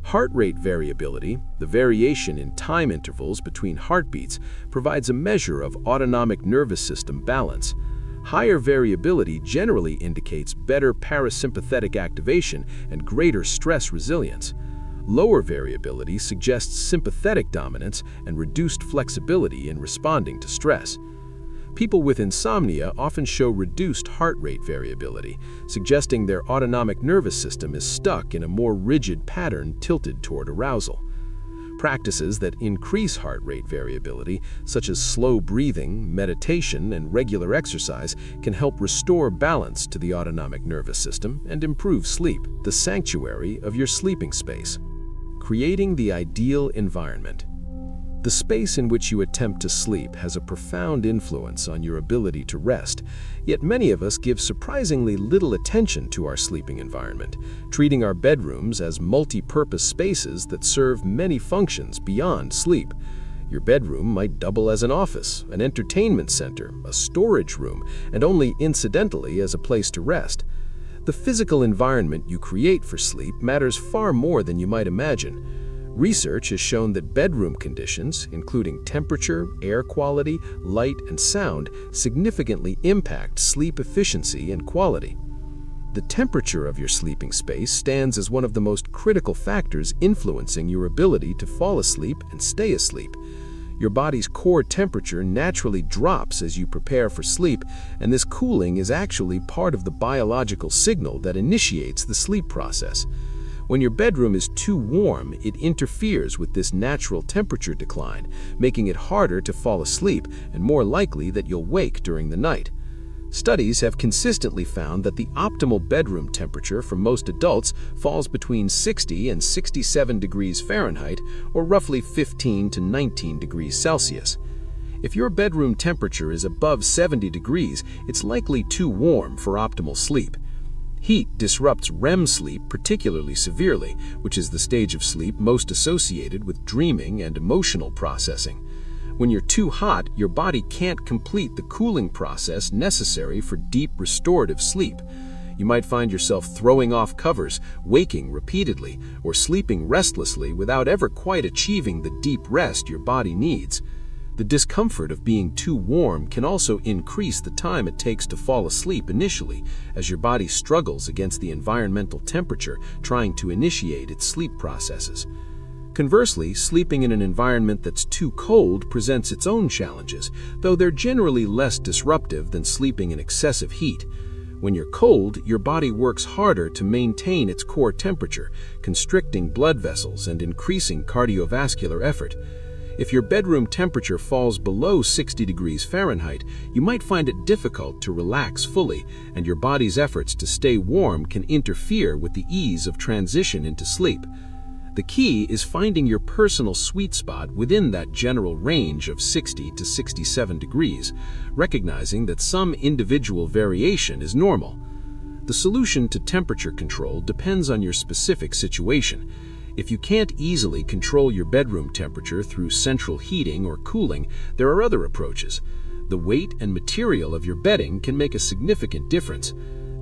Heart rate variability, the variation in time intervals between heartbeats, provides a measure of autonomic nervous system balance. Higher variability generally indicates better parasympathetic activation and greater stress resilience. Lower variability suggests sympathetic dominance and reduced flexibility in responding to stress. People with insomnia often show reduced heart rate variability, suggesting their autonomic nervous system is stuck in a more rigid pattern tilted toward arousal. Practices that increase heart rate variability, such as slow breathing, meditation, and regular exercise, can help restore balance to the autonomic nervous system and improve sleep. The sanctuary of your sleeping space. Creating the ideal environment. The space in which you attempt to sleep has a profound influence on your ability to rest, yet many of us give surprisingly little attention to our sleeping environment, treating our bedrooms as multi-purpose spaces that serve many functions beyond sleep. Your bedroom might double as an office, an entertainment center, a storage room, and only incidentally as a place to rest. The physical environment you create for sleep matters far more than you might imagine. Research has shown that bedroom conditions, including temperature, air quality, light, and sound, significantly impact sleep efficiency and quality. The temperature of your sleeping space stands as one of the most critical factors influencing your ability to fall asleep and stay asleep. Your body's core temperature naturally drops as you prepare for sleep, and this cooling is actually part of the biological signal that initiates the sleep process. When your bedroom is too warm, it interferes with this natural temperature decline, making it harder to fall asleep and more likely that you'll wake during the night. Studies have consistently found that the optimal bedroom temperature for most adults falls between 60 and 67 degrees Fahrenheit, or roughly 15 to 19 degrees Celsius. If your bedroom temperature is above 70 degrees, it's likely too warm for optimal sleep. Heat disrupts REM sleep particularly severely, which is the stage of sleep most associated with dreaming and emotional processing. When you're too hot, your body can't complete the cooling process necessary for deep restorative sleep. You might find yourself throwing off covers, waking repeatedly, or sleeping restlessly without ever quite achieving the deep rest your body needs. The discomfort of being too warm can also increase the time it takes to fall asleep initially, as your body struggles against the environmental temperature trying to initiate its sleep processes. Conversely, sleeping in an environment that's too cold presents its own challenges, though they're generally less disruptive than sleeping in excessive heat. When you're cold, your body works harder to maintain its core temperature, constricting blood vessels and increasing cardiovascular effort. If your bedroom temperature falls below 60 degrees Fahrenheit, you might find it difficult to relax fully, and your body's efforts to stay warm can interfere with the ease of transition into sleep. The key is finding your personal sweet spot within that general range of 60 to 67 degrees, recognizing that some individual variation is normal. The solution to temperature control depends on your specific situation. If you can't easily control your bedroom temperature through central heating or cooling, there are other approaches. The weight and material of your bedding can make a significant difference.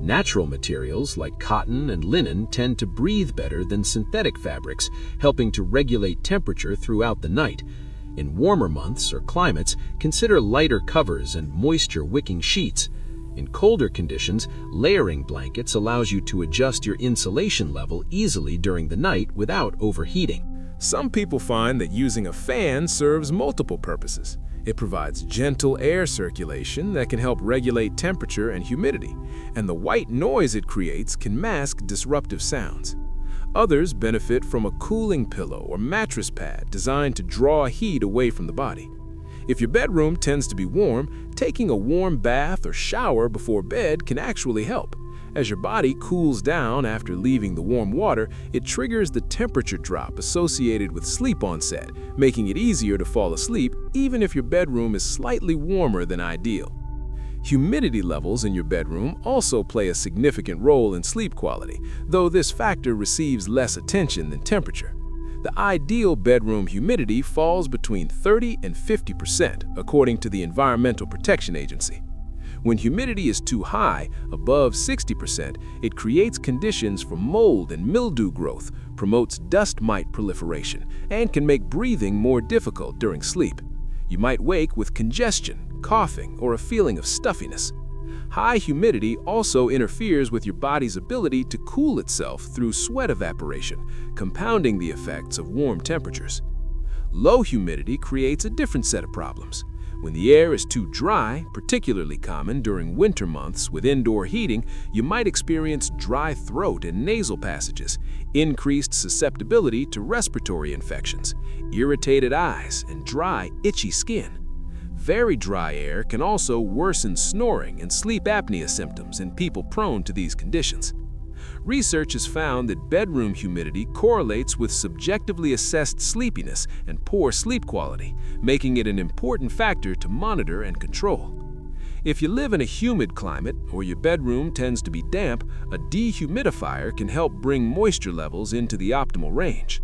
Natural materials like cotton and linen tend to breathe better than synthetic fabrics, helping to regulate temperature throughout the night. In warmer months or climates, consider lighter covers and moisture-wicking sheets. In colder conditions, layering blankets allows you to adjust your insulation level easily during the night without overheating. Some people find that using a fan serves multiple purposes. It provides gentle air circulation that can help regulate temperature and humidity, and the white noise it creates can mask disruptive sounds. Others benefit from a cooling pillow or mattress pad designed to draw heat away from the body. If your bedroom tends to be warm, taking a warm bath or shower before bed can actually help. As your body cools down after leaving the warm water, it triggers the temperature drop associated with sleep onset, making it easier to fall asleep even if your bedroom is slightly warmer than ideal. Humidity levels in your bedroom also play a significant role in sleep quality, though this factor receives less attention than temperature. The ideal bedroom humidity falls between 30 and 50%, according to the Environmental Protection Agency. When humidity is too high, above 60%, it creates conditions for mold and mildew growth, promotes dust mite proliferation, and can make breathing more difficult during sleep. You might wake with congestion, coughing, or a feeling of stuffiness. High humidity also interferes with your body's ability to cool itself through sweat evaporation, compounding the effects of warm temperatures. Low humidity creates a different set of problems. When the air is too dry, particularly common during winter months with indoor heating, you might experience dry throat and nasal passages, increased susceptibility to respiratory infections, irritated eyes, and dry, itchy skin. Very dry air can also worsen snoring and sleep apnea symptoms in people prone to these conditions. Research has found that bedroom humidity correlates with subjectively assessed sleepiness and poor sleep quality, making it an important factor to monitor and control. If you live in a humid climate or your bedroom tends to be damp, a dehumidifier can help bring moisture levels into the optimal range.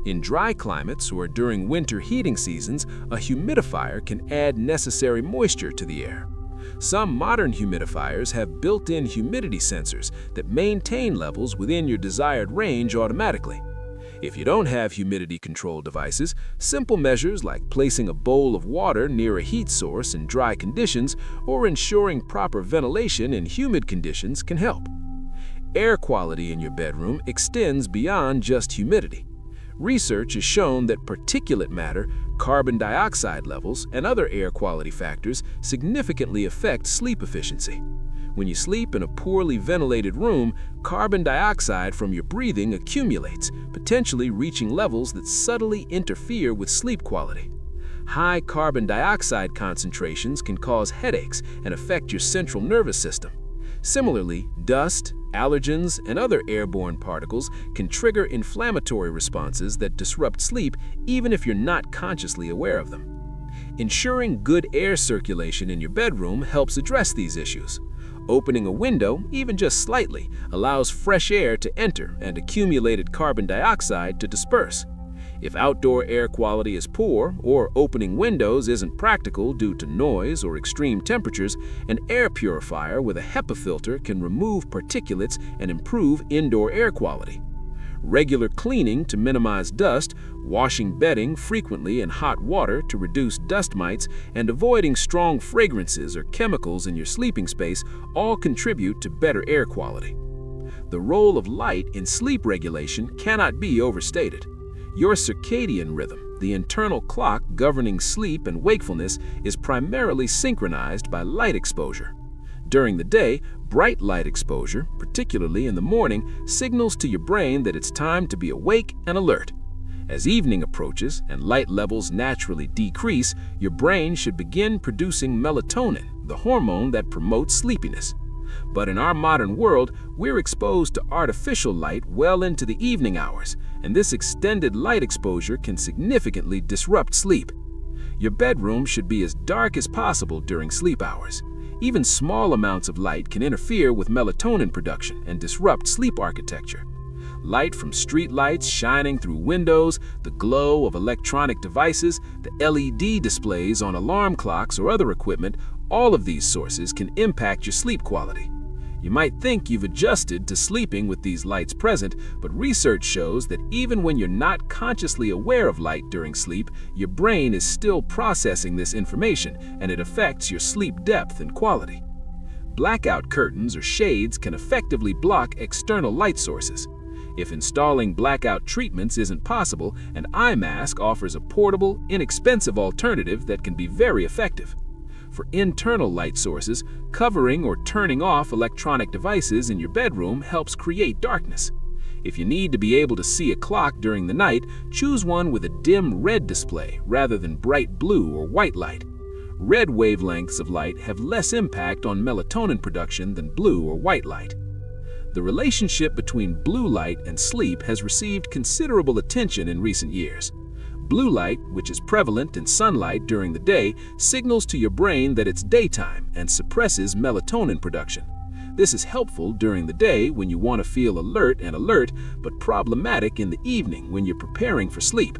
In dry climates or during winter heating seasons, a humidifier can add necessary moisture to the air. Some modern humidifiers have built-in humidity sensors that maintain levels within your desired range automatically. If you don't have humidity control devices, simple measures like placing a bowl of water near a heat source in dry conditions or ensuring proper ventilation in humid conditions can help. Air quality in your bedroom extends beyond just humidity. Research has shown that particulate matter, carbon dioxide levels, and other air quality factors significantly affect sleep efficiency. When you sleep in a poorly ventilated room, carbon dioxide from your breathing accumulates, potentially reaching levels that subtly interfere with sleep quality. High carbon dioxide concentrations can cause headaches and affect your central nervous system. Similarly, dust, allergens, and other airborne particles can trigger inflammatory responses that disrupt sleep even if you're not consciously aware of them. Ensuring good air circulation in your bedroom helps address these issues. Opening a window, even just slightly, allows fresh air to enter and accumulated carbon dioxide to disperse. If outdoor air quality is poor or opening windows isn't practical due to noise or extreme temperatures, an air purifier with a HEPA filter can remove particulates and improve indoor air quality. Regular cleaning to minimize dust, washing bedding frequently in hot water to reduce dust mites, and avoiding strong fragrances or chemicals in your sleeping space all contribute to better air quality. The role of light in sleep regulation cannot be overstated. Your circadian rhythm, the internal clock governing sleep and wakefulness, is primarily synchronized by light exposure. During the day, bright light exposure, particularly in the morning, signals to your brain that it's time to be awake and alert. As evening approaches and light levels naturally decrease, your brain should begin producing melatonin, the hormone that promotes sleepiness. But in our modern world, we're exposed to artificial light well into the evening hours, and this extended light exposure can significantly disrupt sleep. Your bedroom should be as dark as possible during sleep hours. Even small amounts of light can interfere with melatonin production and disrupt sleep architecture. Light from street lights shining through windows, the glow of electronic devices, the LED displays on alarm clocks or other equipment, all of these sources can impact your sleep quality. You might think you've adjusted to sleeping with these lights present, but research shows that even when you're not consciously aware of light during sleep, your brain is still processing this information, and it affects your sleep depth and quality. Blackout curtains or shades can effectively block external light sources. If installing blackout treatments isn't possible, an eye mask offers a portable, inexpensive alternative that can be very effective. For internal light sources, covering or turning off electronic devices in your bedroom helps create darkness. If you need to be able to see a clock during the night, choose one with a dim red display rather than bright blue or white light. Red wavelengths of light have less impact on melatonin production than blue or white light. The relationship between blue light and sleep has received considerable attention in recent years. Blue light, which is prevalent in sunlight during the day, signals to your brain that it's daytime and suppresses melatonin production. This is helpful during the day when you want to feel alert, but problematic in the evening when you're preparing for sleep.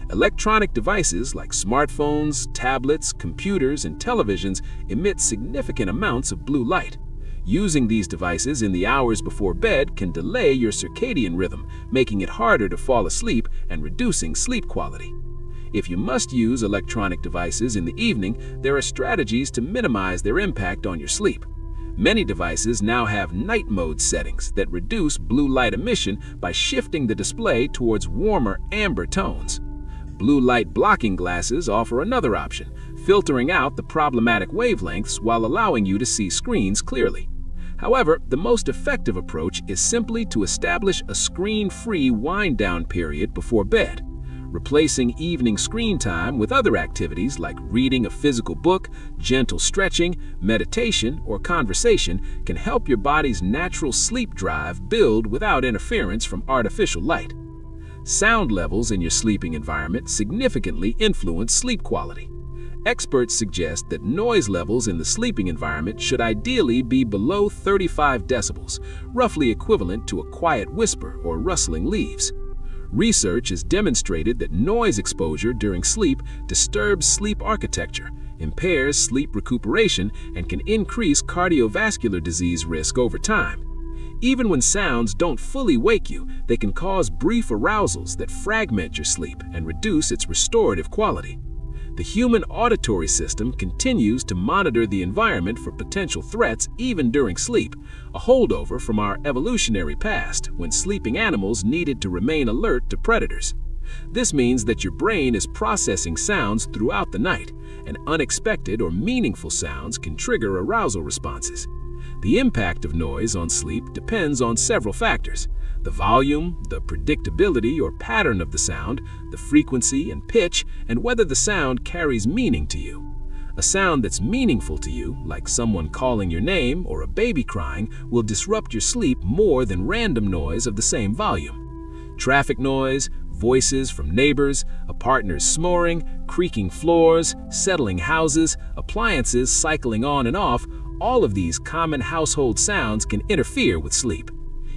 Electronic devices like smartphones, tablets, computers, and televisions emit significant amounts of blue light. Using these devices in the hours before bed can delay your circadian rhythm, making it harder to fall asleep and reducing sleep quality. If you must use electronic devices in the evening, there are strategies to minimize their impact on your sleep. Many devices now have night mode settings that reduce blue light emission by shifting the display towards warmer amber tones. Blue light blocking glasses offer another option, filtering out the problematic wavelengths while allowing you to see screens clearly. However, the most effective approach is simply to establish a screen-free wind-down period before bed. Replacing evening screen time with other activities like reading a physical book, gentle stretching, meditation, or conversation can help your body's natural sleep drive build without interference from artificial light. Sound levels in your sleeping environment significantly influence sleep quality. Experts suggest that noise levels in the sleeping environment should ideally be below 35 decibels, roughly equivalent to a quiet whisper or rustling leaves. Research has demonstrated that noise exposure during sleep disturbs sleep architecture, impairs sleep recuperation, and can increase cardiovascular disease risk over time. Even when sounds don't fully wake you, they can cause brief arousals that fragment your sleep and reduce its restorative quality. The human auditory system continues to monitor the environment for potential threats even during sleep, a holdover from our evolutionary past when sleeping animals needed to remain alert to predators. This means that your brain is processing sounds throughout the night, and unexpected or meaningful sounds can trigger arousal responses. The impact of noise on sleep depends on several factors: the volume, the predictability or pattern of the sound, the frequency and pitch, and whether the sound carries meaning to you. A sound that's meaningful to you, like someone calling your name or a baby crying, will disrupt your sleep more than random noise of the same volume. Traffic noise, voices from neighbors, a partner's snoring, creaking floors, settling houses, appliances cycling on and off, all of these common household sounds can interfere with sleep.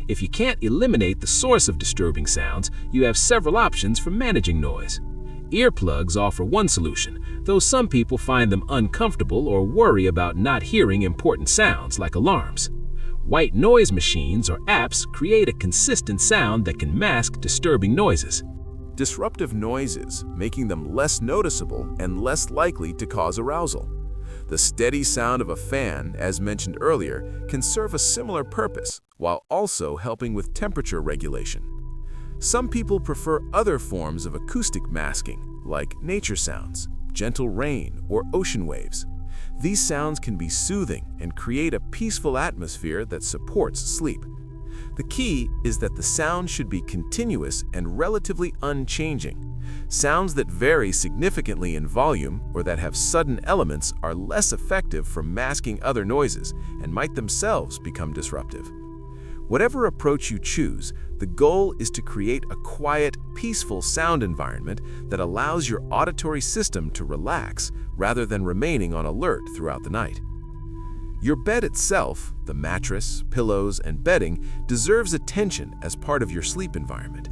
If you can't eliminate the source of disturbing sounds, you have several options for managing noise. Earplugs offer one solution, though some people find them uncomfortable or worry about not hearing important sounds like alarms. White noise machines or apps create a consistent sound that can mask disturbing noises. Disruptive noises, making them less noticeable and less likely to cause arousal. The steady sound of a fan, as mentioned earlier, can serve a similar purpose, while also helping with temperature regulation. Some people prefer other forms of acoustic masking, like nature sounds, gentle rain, or ocean waves. These sounds can be soothing and create a peaceful atmosphere that supports sleep. The key is that the sound should be continuous and relatively unchanging. Sounds that vary significantly in volume or that have sudden elements are less effective for masking other noises and might themselves become disruptive. Whatever approach you choose, the goal is to create a quiet, peaceful sound environment that allows your auditory system to relax rather than remaining on alert throughout the night. Your bed itself, the mattress, pillows, and bedding, deserves attention as part of your sleep environment.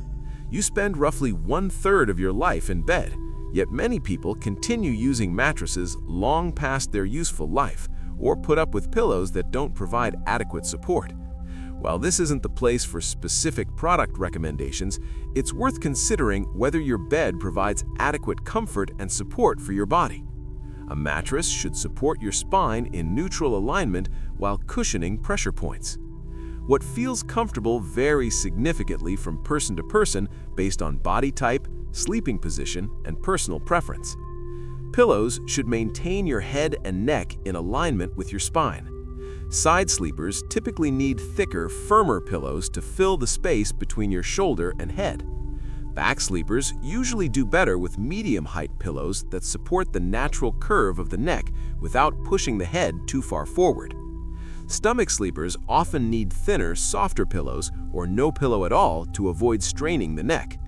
You spend roughly 1/3 of your life in bed, yet many people continue using mattresses long past their useful life or put up with pillows that don't provide adequate support. While this isn't the place for specific product recommendations, it's worth considering whether your bed provides adequate comfort and support for your body. A mattress should support your spine in neutral alignment while cushioning pressure points. What feels comfortable varies significantly from person to person based on body type, sleeping position, and personal preference. Pillows should maintain your head and neck in alignment with your spine. Side sleepers typically need thicker, firmer pillows to fill the space between your shoulder and head. Back sleepers usually do better with medium-height pillows that support the natural curve of the neck without pushing the head too far forward. Stomach sleepers often need thinner, softer pillows or no pillow at all to avoid straining the neck.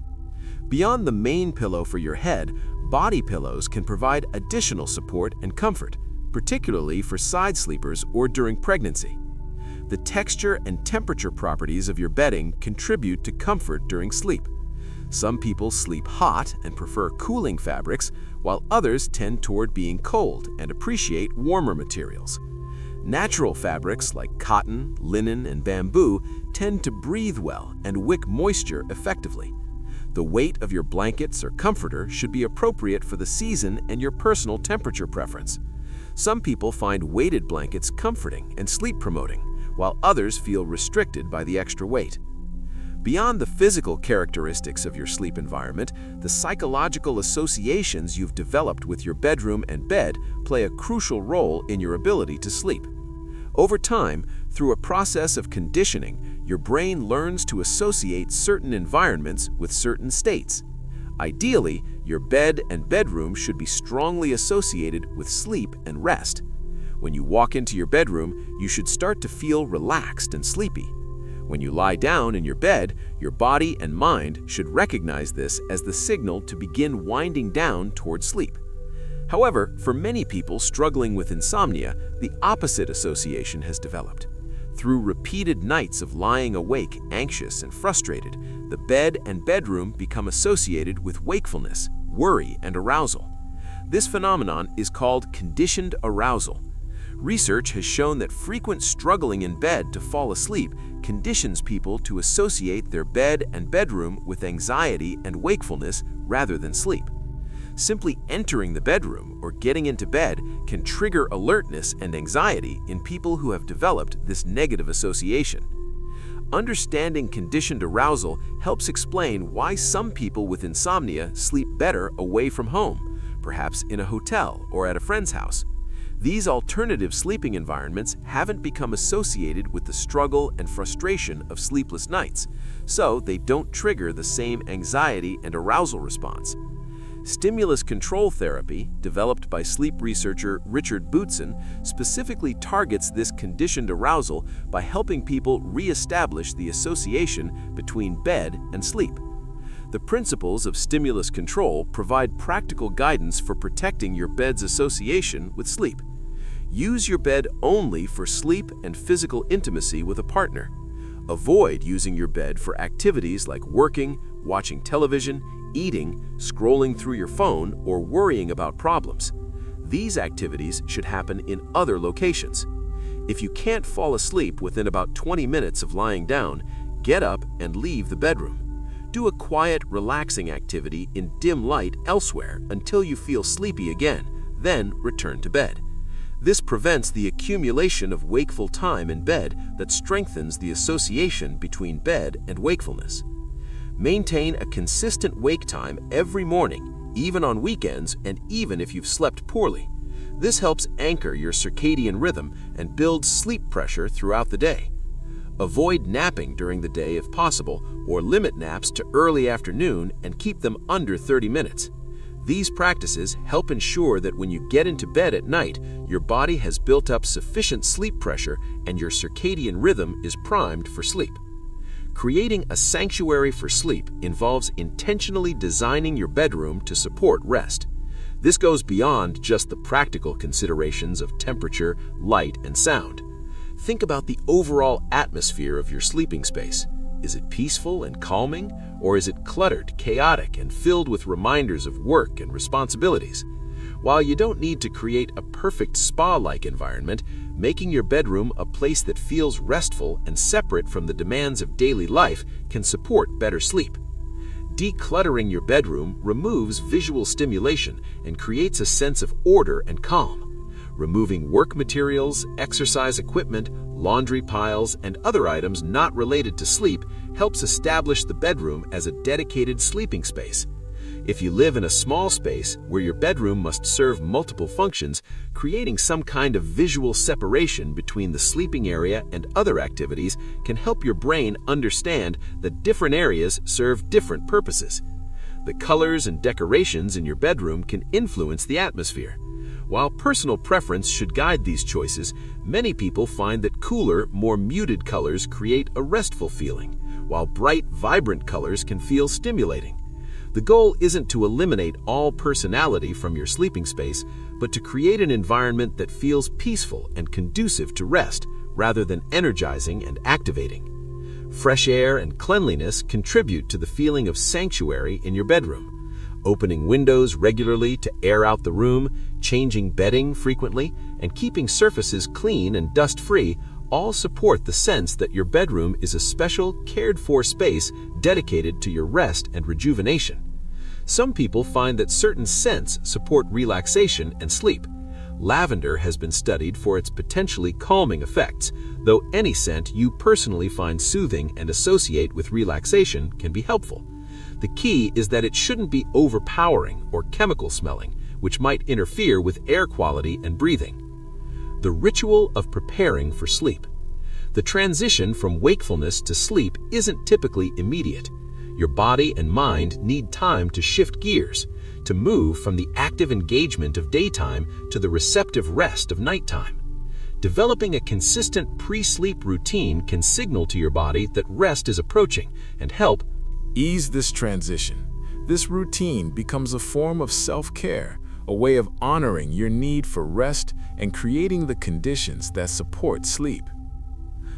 Beyond the main pillow for your head, body pillows can provide additional support and comfort, particularly for side sleepers or during pregnancy. The texture and temperature properties of your bedding contribute to comfort during sleep. Some people sleep hot and prefer cooling fabrics, while others tend toward being cold and appreciate warmer materials. Natural fabrics like cotton, linen, and bamboo tend to breathe well and wick moisture effectively. The weight of your blankets or comforter should be appropriate for the season and your personal temperature preference. Some people find weighted blankets comforting and sleep-promoting, while others feel restricted by the extra weight. Beyond the physical characteristics of your sleep environment, the psychological associations you've developed with your bedroom and bed play a crucial role in your ability to sleep. Over time, through a process of conditioning, your brain learns to associate certain environments with certain states. Ideally, your bed and bedroom should be strongly associated with sleep and rest. When you walk into your bedroom, you should start to feel relaxed and sleepy. When you lie down in your bed, your body and mind should recognize this as the signal to begin winding down toward sleep. However, for many people struggling with insomnia, the opposite association has developed. Through repeated nights of lying awake, anxious, and frustrated, the bed and bedroom become associated with wakefulness, worry, and arousal. This phenomenon is called conditioned arousal. Research has shown that frequent struggling in bed to fall asleep conditions people to associate their bed and bedroom with anxiety and wakefulness rather than sleep. Simply entering the bedroom or getting into bed can trigger alertness and anxiety in people who have developed this negative association. Understanding conditioned arousal helps explain why some people with insomnia sleep better away from home, perhaps in a hotel or at a friend's house. These alternative sleeping environments haven't become associated with the struggle and frustration of sleepless nights, so they don't trigger the same anxiety and arousal response. Stimulus control therapy, developed by sleep researcher Richard Boutsen, specifically targets this conditioned arousal by helping people re-establish the association between bed and sleep. The principles of stimulus control provide practical guidance for protecting your bed's association with sleep. Use your bed only for sleep and physical intimacy with a partner. Avoid using your bed for activities like working, watching television, eating, scrolling through your phone, or worrying about problems. These activities should happen in other locations. If you can't fall asleep within about 20 minutes of lying down, get up and leave the bedroom. Do a quiet, relaxing activity in dim light elsewhere until you feel sleepy again, then return to bed. This prevents the accumulation of wakeful time in bed that strengthens the association between bed and wakefulness. Maintain a consistent wake time every morning, even on weekends and even if you've slept poorly. This helps anchor your circadian rhythm and build sleep pressure throughout the day. Avoid napping during the day if possible, or limit naps to early afternoon and keep them under 30 minutes. These practices help ensure that when you get into bed at night, your body has built up sufficient sleep pressure and your circadian rhythm is primed for sleep. Creating a sanctuary for sleep involves intentionally designing your bedroom to support rest. This goes beyond just the practical considerations of temperature, light, and sound. Think about the overall atmosphere of your sleeping space. Is it peaceful and calming, or is it cluttered, chaotic, and filled with reminders of work and responsibilities? While you don't need to create a perfect spa-like environment, making your bedroom a place that feels restful and separate from the demands of daily life can support better sleep. Decluttering your bedroom removes visual stimulation and creates a sense of order and calm. Removing work materials, exercise equipment, laundry piles, and other items not related to sleep helps establish the bedroom as a dedicated sleeping space. If you live in a small space where your bedroom must serve multiple functions, creating some kind of visual separation between the sleeping area and other activities can help your brain understand that different areas serve different purposes. The colors and decorations in your bedroom can influence the atmosphere. While personal preference should guide these choices, many people find that cooler, more muted colors create a restful feeling, while bright, vibrant colors can feel stimulating. The goal isn't to eliminate all personality from your sleeping space, but to create an environment that feels peaceful and conducive to rest, rather than energizing and activating. Fresh air and cleanliness contribute to the feeling of sanctuary in your bedroom. Opening windows regularly to air out the room, changing bedding frequently, and keeping surfaces clean and dust-free all support the sense that your bedroom is a special, cared-for space dedicated to your rest and rejuvenation. Some people find that certain scents support relaxation and sleep. Lavender has been studied for its potentially calming effects, though any scent you personally find soothing and associate with relaxation can be helpful. The key is that it shouldn't be overpowering or chemical smelling, which might interfere with air quality and breathing. The ritual of preparing for sleep. The transition from wakefulness to sleep isn't typically immediate. Your body and mind need time to shift gears, to move from the active engagement of daytime to the receptive rest of nighttime. Developing a consistent pre-sleep routine can signal to your body that rest is approaching and help ease this transition. This routine becomes a form of self-care, a way of honoring your need for rest and creating the conditions that support sleep.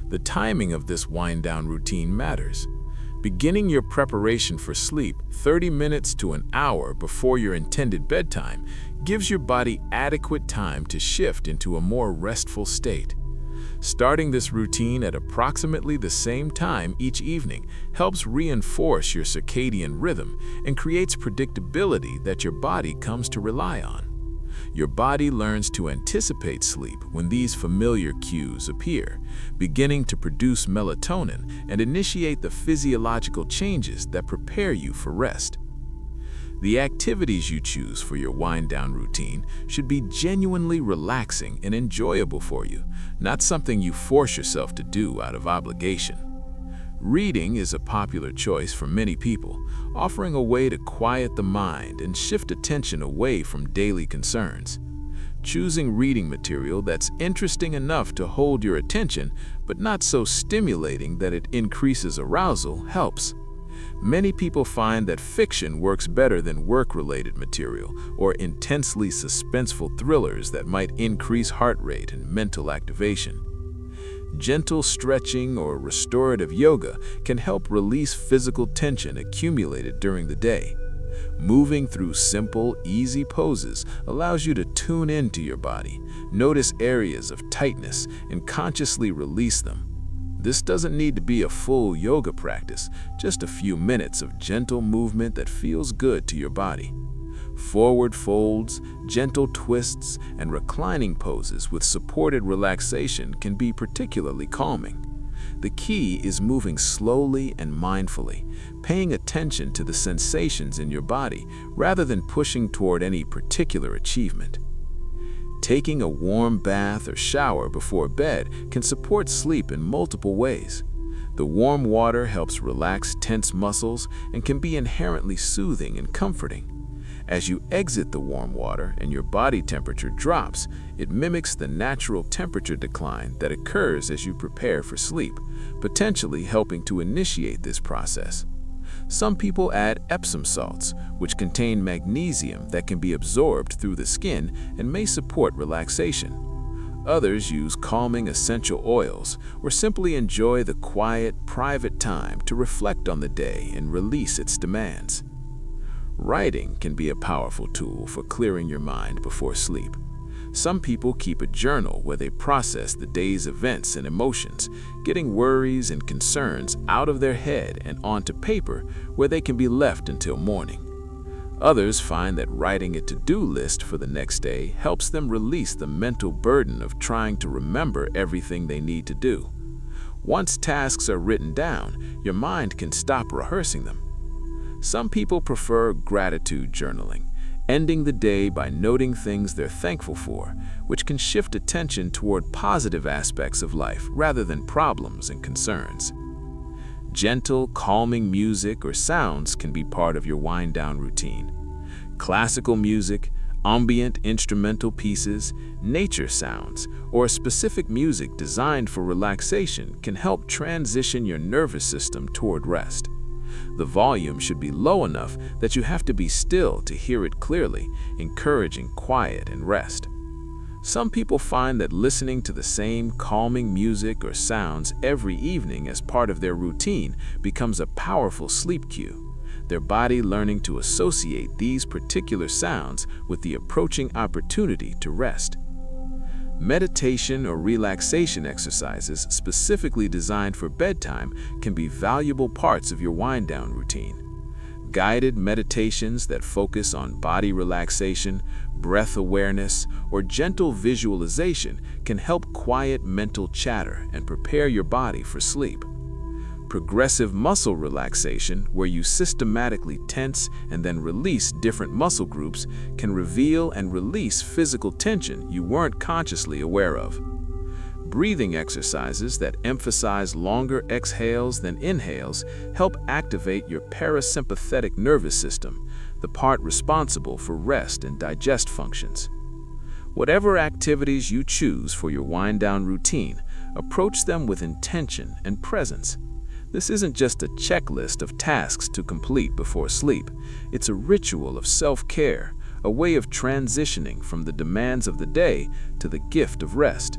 The timing of this wind-down routine matters. Beginning your preparation for sleep 30 minutes to an hour before your intended bedtime gives your body adequate time to shift into a more restful state. Starting this routine at approximately the same time each evening helps reinforce your circadian rhythm and creates predictability that your body comes to rely on. Your body learns to anticipate sleep when these familiar cues appear, beginning to produce melatonin and initiate the physiological changes that prepare you for rest. The activities you choose for your wind-down routine should be genuinely relaxing and enjoyable for you, not something you force yourself to do out of obligation. Reading is a popular choice for many people, offering a way to quiet the mind and shift attention away from daily concerns. Choosing reading material that's interesting enough to hold your attention, but not so stimulating that it increases arousal, helps. Many people find that fiction works better than work-related material or intensely suspenseful thrillers that might increase heart rate and mental activation. Gentle stretching or restorative yoga can help release physical tension accumulated during the day. Moving through simple, easy poses allows you to tune into your body, notice areas of tightness, and consciously release them. This doesn't need to be a full yoga practice, just a few minutes of gentle movement that feels good to your body. Forward folds, gentle twists, and reclining poses with supported relaxation can be particularly calming. The key is moving slowly and mindfully, paying attention to the sensations in your body rather than pushing toward any particular achievement. Taking a warm bath or shower before bed can support sleep in multiple ways. The warm water helps relax tense muscles and can be inherently soothing and comforting. As you exit the warm water and your body temperature drops, it mimics the natural temperature decline that occurs as you prepare for sleep, potentially helping to initiate this process. Some people add Epsom salts, which contain magnesium that can be absorbed through the skin and may support relaxation. Others use calming essential oils or simply enjoy the quiet, private time to reflect on the day and release its demands. Writing can be a powerful tool for clearing your mind before sleep. Some people keep a journal where they process the day's events and emotions, getting worries and concerns out of their head and onto paper where they can be left until morning. Others find that writing a to-do list for the next day helps them release the mental burden of trying to remember everything they need to do. Once tasks are written down, your mind can stop rehearsing them. Some people prefer gratitude journaling, ending the day by noting things they're thankful for, which can shift attention toward positive aspects of life rather than problems and concerns. Gentle, calming music or sounds can be part of your wind-down routine. Classical music, ambient instrumental pieces, nature sounds, or specific music designed for relaxation can help transition your nervous system toward rest. The volume should be low enough that you have to be still to hear it clearly, encouraging quiet and rest. Some people find that listening to the same calming music or sounds every evening as part of their routine becomes a powerful sleep cue, their body learning to associate these particular sounds with the approaching opportunity to rest. Meditation or relaxation exercises specifically designed for bedtime can be valuable parts of your wind-down routine. Guided meditations that focus on body relaxation, breath awareness, or gentle visualization can help quiet mental chatter and prepare your body for sleep. Progressive muscle relaxation, where you systematically tense and then release different muscle groups, can reveal and release physical tension you weren't consciously aware of. Breathing exercises that emphasize longer exhales than inhales help activate your parasympathetic nervous system, the part responsible for rest and digest functions. Whatever activities you choose for your wind-down routine, approach them with intention and presence. This isn't just a checklist of tasks to complete before sleep. It's a ritual of self-care, a way of transitioning from the demands of the day to the gift of rest.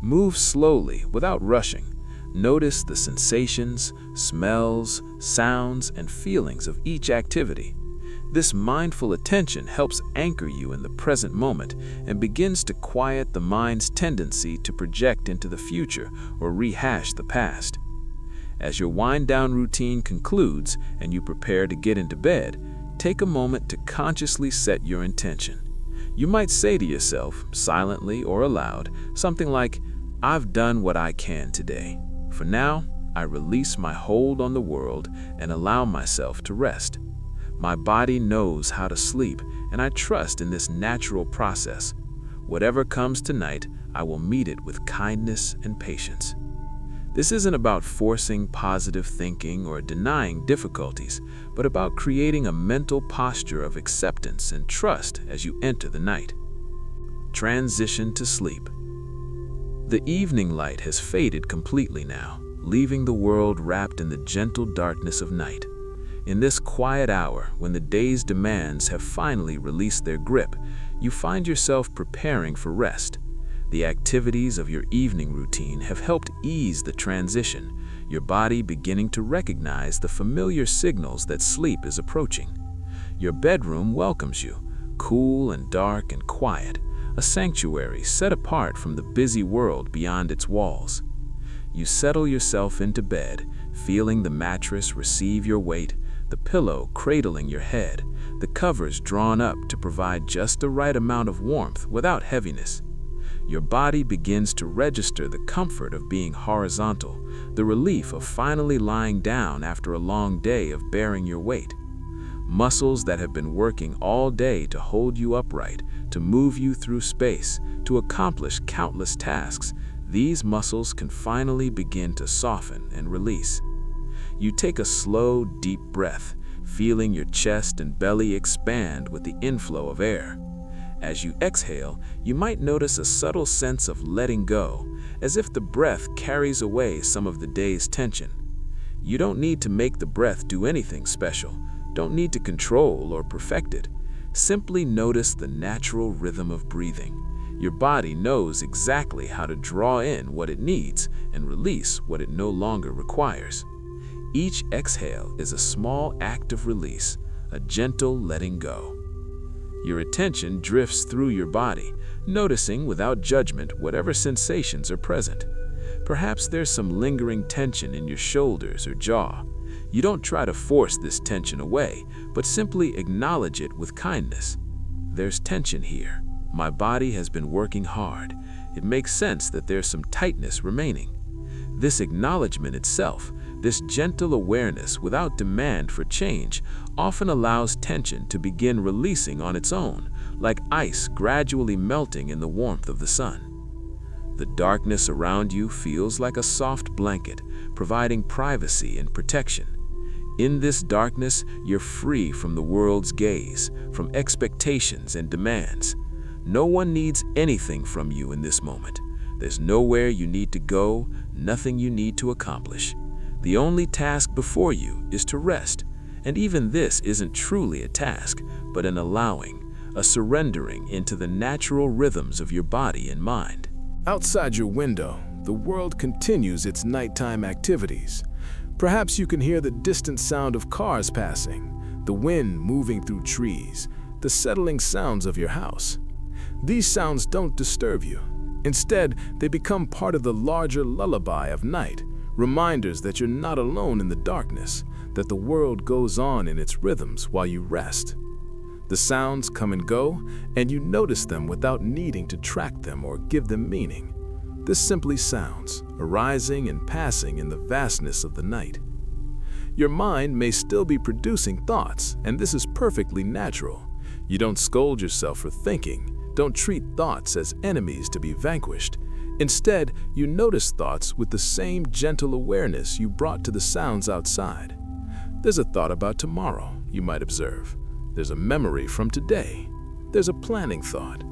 Move slowly without rushing. Notice the sensations, smells, sounds, and feelings of each activity. This mindful attention helps anchor you in the present moment and begins to quiet the mind's tendency to project into the future or rehash the past. As your wind-down routine concludes and you prepare to get into bed, take a moment to consciously set your intention. You might say to yourself, silently or aloud, something like, "I've done what I can today. For now, I release my hold on the world and allow myself to rest. My body knows how to sleep, and I trust in this natural process. Whatever comes tonight, I will meet it with kindness and patience." This isn't about forcing positive thinking or denying difficulties, but about creating a mental posture of acceptance and trust as you enter the night. Transition to sleep. The evening light has faded completely now, leaving the world wrapped in the gentle darkness of night. In this quiet hour, when the day's demands have finally released their grip, you find yourself preparing for rest. The activities of your evening routine have helped ease the transition, your body beginning to recognize the familiar signals that sleep is approaching. Your bedroom welcomes you, cool and dark and quiet, a sanctuary set apart from the busy world beyond its walls. You settle yourself into bed, feeling the mattress receive your weight, the pillow cradling your head, the covers drawn up to provide just the right amount of warmth without heaviness. Your body begins to register the comfort of being horizontal, the relief of finally lying down after a long day of bearing your weight. Muscles that have been working all day to hold you upright, to move you through space, to accomplish countless tasks, these muscles can finally begin to soften and release. You take a slow, deep breath, feeling your chest and belly expand with the inflow of air. As you exhale, you might notice a subtle sense of letting go, as if the breath carries away some of the day's tension. You don't need to make the breath do anything special, don't need to control or perfect it. Simply notice the natural rhythm of breathing. Your body knows exactly how to draw in what it needs and release what it no longer requires. Each exhale is a small act of release, a gentle letting go. Your attention drifts through your body, noticing without judgment whatever sensations are present. Perhaps there's some lingering tension in your shoulders or jaw. You don't try to force this tension away, but simply acknowledge it with kindness. There's tension here. My body has been working hard. It makes sense that there's some tightness remaining. This acknowledgement itself, this gentle awareness without demand for change, often allows tension to begin releasing on its own, like ice gradually melting in the warmth of the sun. The darkness around you feels like a soft blanket, providing privacy and protection. In this darkness, you're free from the world's gaze, from expectations and demands. No one needs anything from you in this moment. There's nowhere you need to go, nothing you need to accomplish. The only task before you is to rest, and even this isn't truly a task, but an allowing, a surrendering into the natural rhythms of your body and mind. Outside your window, the world continues its nighttime activities. Perhaps you can hear the distant sound of cars passing, the wind moving through trees, the settling sounds of your house. These sounds don't disturb you. Instead, they become part of the larger lullaby of night, reminders that you're not alone in the darkness, that the world goes on in its rhythms while you rest. The sounds come and go, and you notice them without needing to track them or give them meaning. This simply sounds, arising and passing in the vastness of the night. Your mind may still be producing thoughts, and this is perfectly natural. You don't scold yourself for thinking. Don't treat thoughts as enemies to be vanquished. Instead, you notice thoughts with the same gentle awareness you brought to the sounds outside. There's a thought about tomorrow, you might observe. There's a memory from today. There's a planning thought.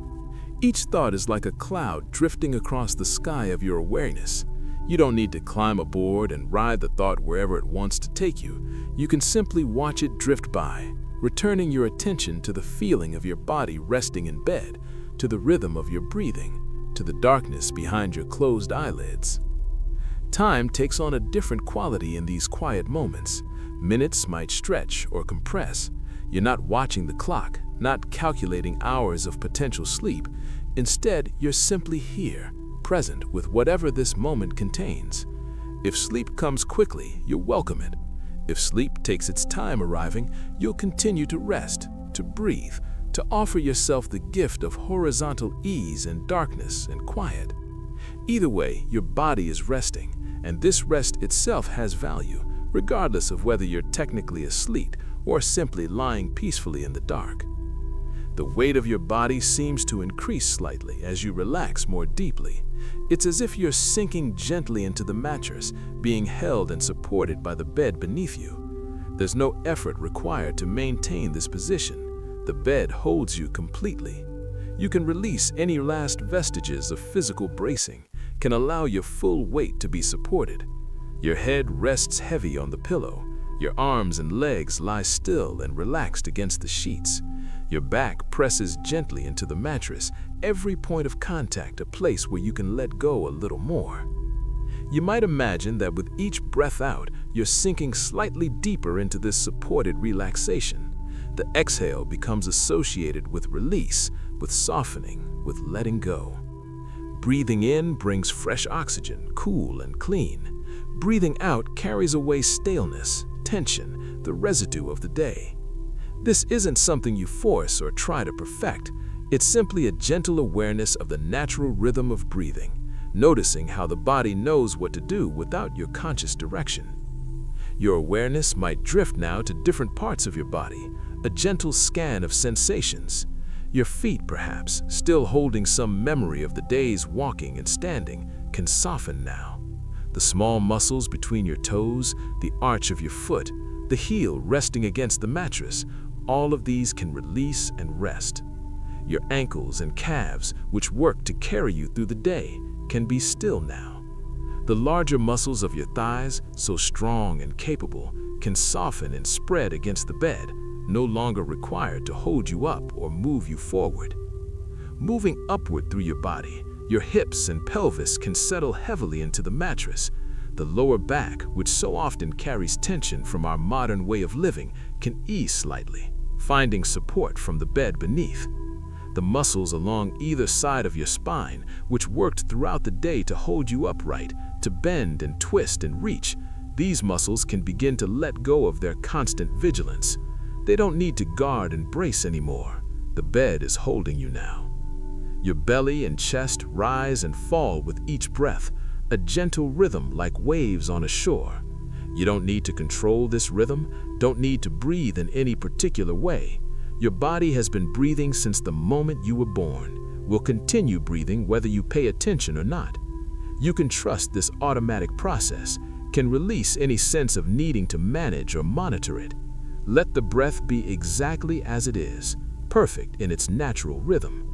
Each thought is like a cloud drifting across the sky of your awareness. You don't need to climb aboard and ride the thought wherever it wants to take you. You can simply watch it drift by, returning your attention to the feeling of your body resting in bed, to the rhythm of your breathing, to the darkness behind your closed eyelids. Time takes on a different quality in these quiet moments. Minutes might stretch or compress. You're not watching the clock, not calculating hours of potential sleep. Instead, you're simply here, present with whatever this moment contains. If sleep comes quickly, you'll welcome it. If sleep takes its time arriving, you'll continue to rest, to breathe, to offer yourself the gift of horizontal ease and darkness and quiet. Either way, your body is resting, and this rest itself has value, regardless of whether you're technically asleep or simply lying peacefully in the dark. The weight of your body seems to increase slightly as you relax more deeply. It's as if you're sinking gently into the mattress, being held and supported by the bed beneath you. There's no effort required to maintain this position. The bed holds you completely. You can release any last vestiges of physical bracing, can allow your full weight to be supported. Your head rests heavy on the pillow. Your arms and legs lie still and relaxed against the sheets. Your back presses gently into the mattress, every point of contact a place where you can let go a little more. You might imagine that with each breath out, you're sinking slightly deeper into this supported relaxation. The exhale becomes associated with release, with softening, with letting go. Breathing in brings fresh oxygen, cool and clean. Breathing out carries away staleness, tension, the residue of the day. This isn't something you force or try to perfect. It's simply a gentle awareness of the natural rhythm of breathing, noticing how the body knows what to do without your conscious direction. Your awareness might drift now to different parts of your body, a gentle scan of sensations. Your feet, perhaps, still holding some memory of the day's walking and standing, can soften now. The small muscles between your toes, the arch of your foot, the heel resting against the mattress, all of these can release and rest. Your ankles and calves, which work to carry you through the day, can be still now. The larger muscles of your thighs, so strong and capable, can soften and spread against the bed, no longer required to hold you up or move you forward. Moving upward through your body, your hips and pelvis can settle heavily into the mattress. The lower back, which so often carries tension from our modern way of living, can ease slightly, finding support from the bed beneath. The muscles along either side of your spine, which worked throughout the day to hold you upright, to bend and twist and reach, these muscles can begin to let go of their constant vigilance. They don't need to guard and brace anymore. The bed is holding you now. Your belly and chest rise and fall with each breath, a gentle rhythm like waves on a shore. You don't need to control this rhythm, don't need to breathe in any particular way. Your body has been breathing since the moment you were born, will continue breathing whether you pay attention or not. You can trust this automatic process, can release any sense of needing to manage or monitor it. Let the breath be exactly as it is, perfect in its natural rhythm.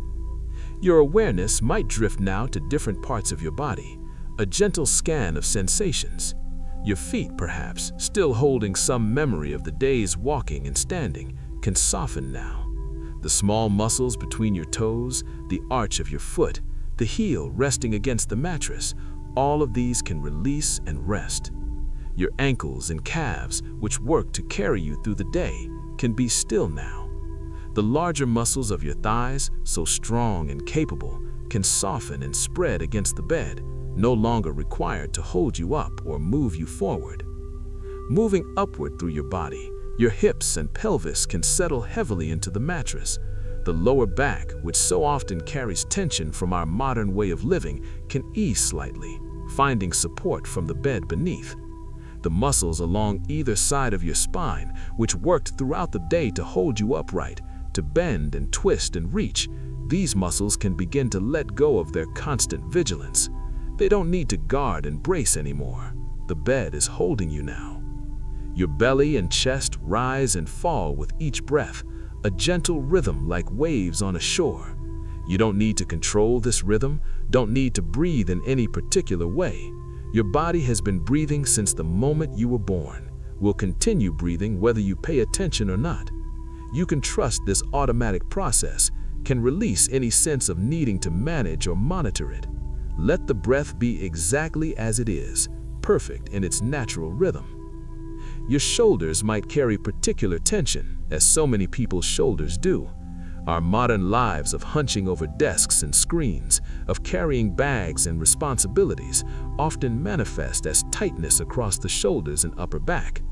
Your awareness might drift now to different parts of your body, a gentle scan of sensations. Your feet, perhaps, still holding some memory of the day's walking and standing, can soften now. The small muscles between your toes, the arch of your foot, the heel resting against the mattress, all of these can release and rest. Your ankles and calves, which work to carry you through the day, can be still now. The larger muscles of your thighs, so strong and capable, can soften and spread against the bed, no longer required to hold you up or move you forward. Moving upward through your body, your hips and pelvis can settle heavily into the mattress. The lower back, which so often carries tension from our modern way of living, can ease slightly, finding support from the bed beneath. The muscles along either side of your spine, which worked throughout the day to hold you upright, to bend and twist and reach, these muscles can begin to let go of their constant vigilance. They don't need to guard and brace anymore. The bed is holding you now. Your belly and chest rise and fall with each breath, a gentle rhythm like waves on a shore. You don't need to control this rhythm, don't need to breathe in any particular way. Your body has been breathing since the moment you were born, will continue breathing whether you pay attention or not. You can trust this automatic process, can release any sense of needing to manage or monitor it. Let the breath be exactly as it is, perfect in its natural rhythm. Your shoulders might carry particular tension, as so many people's shoulders do. Our modern lives of hunching over desks and screens, of carrying bags and responsibilities, often manifest as tightness across the shoulders and upper back.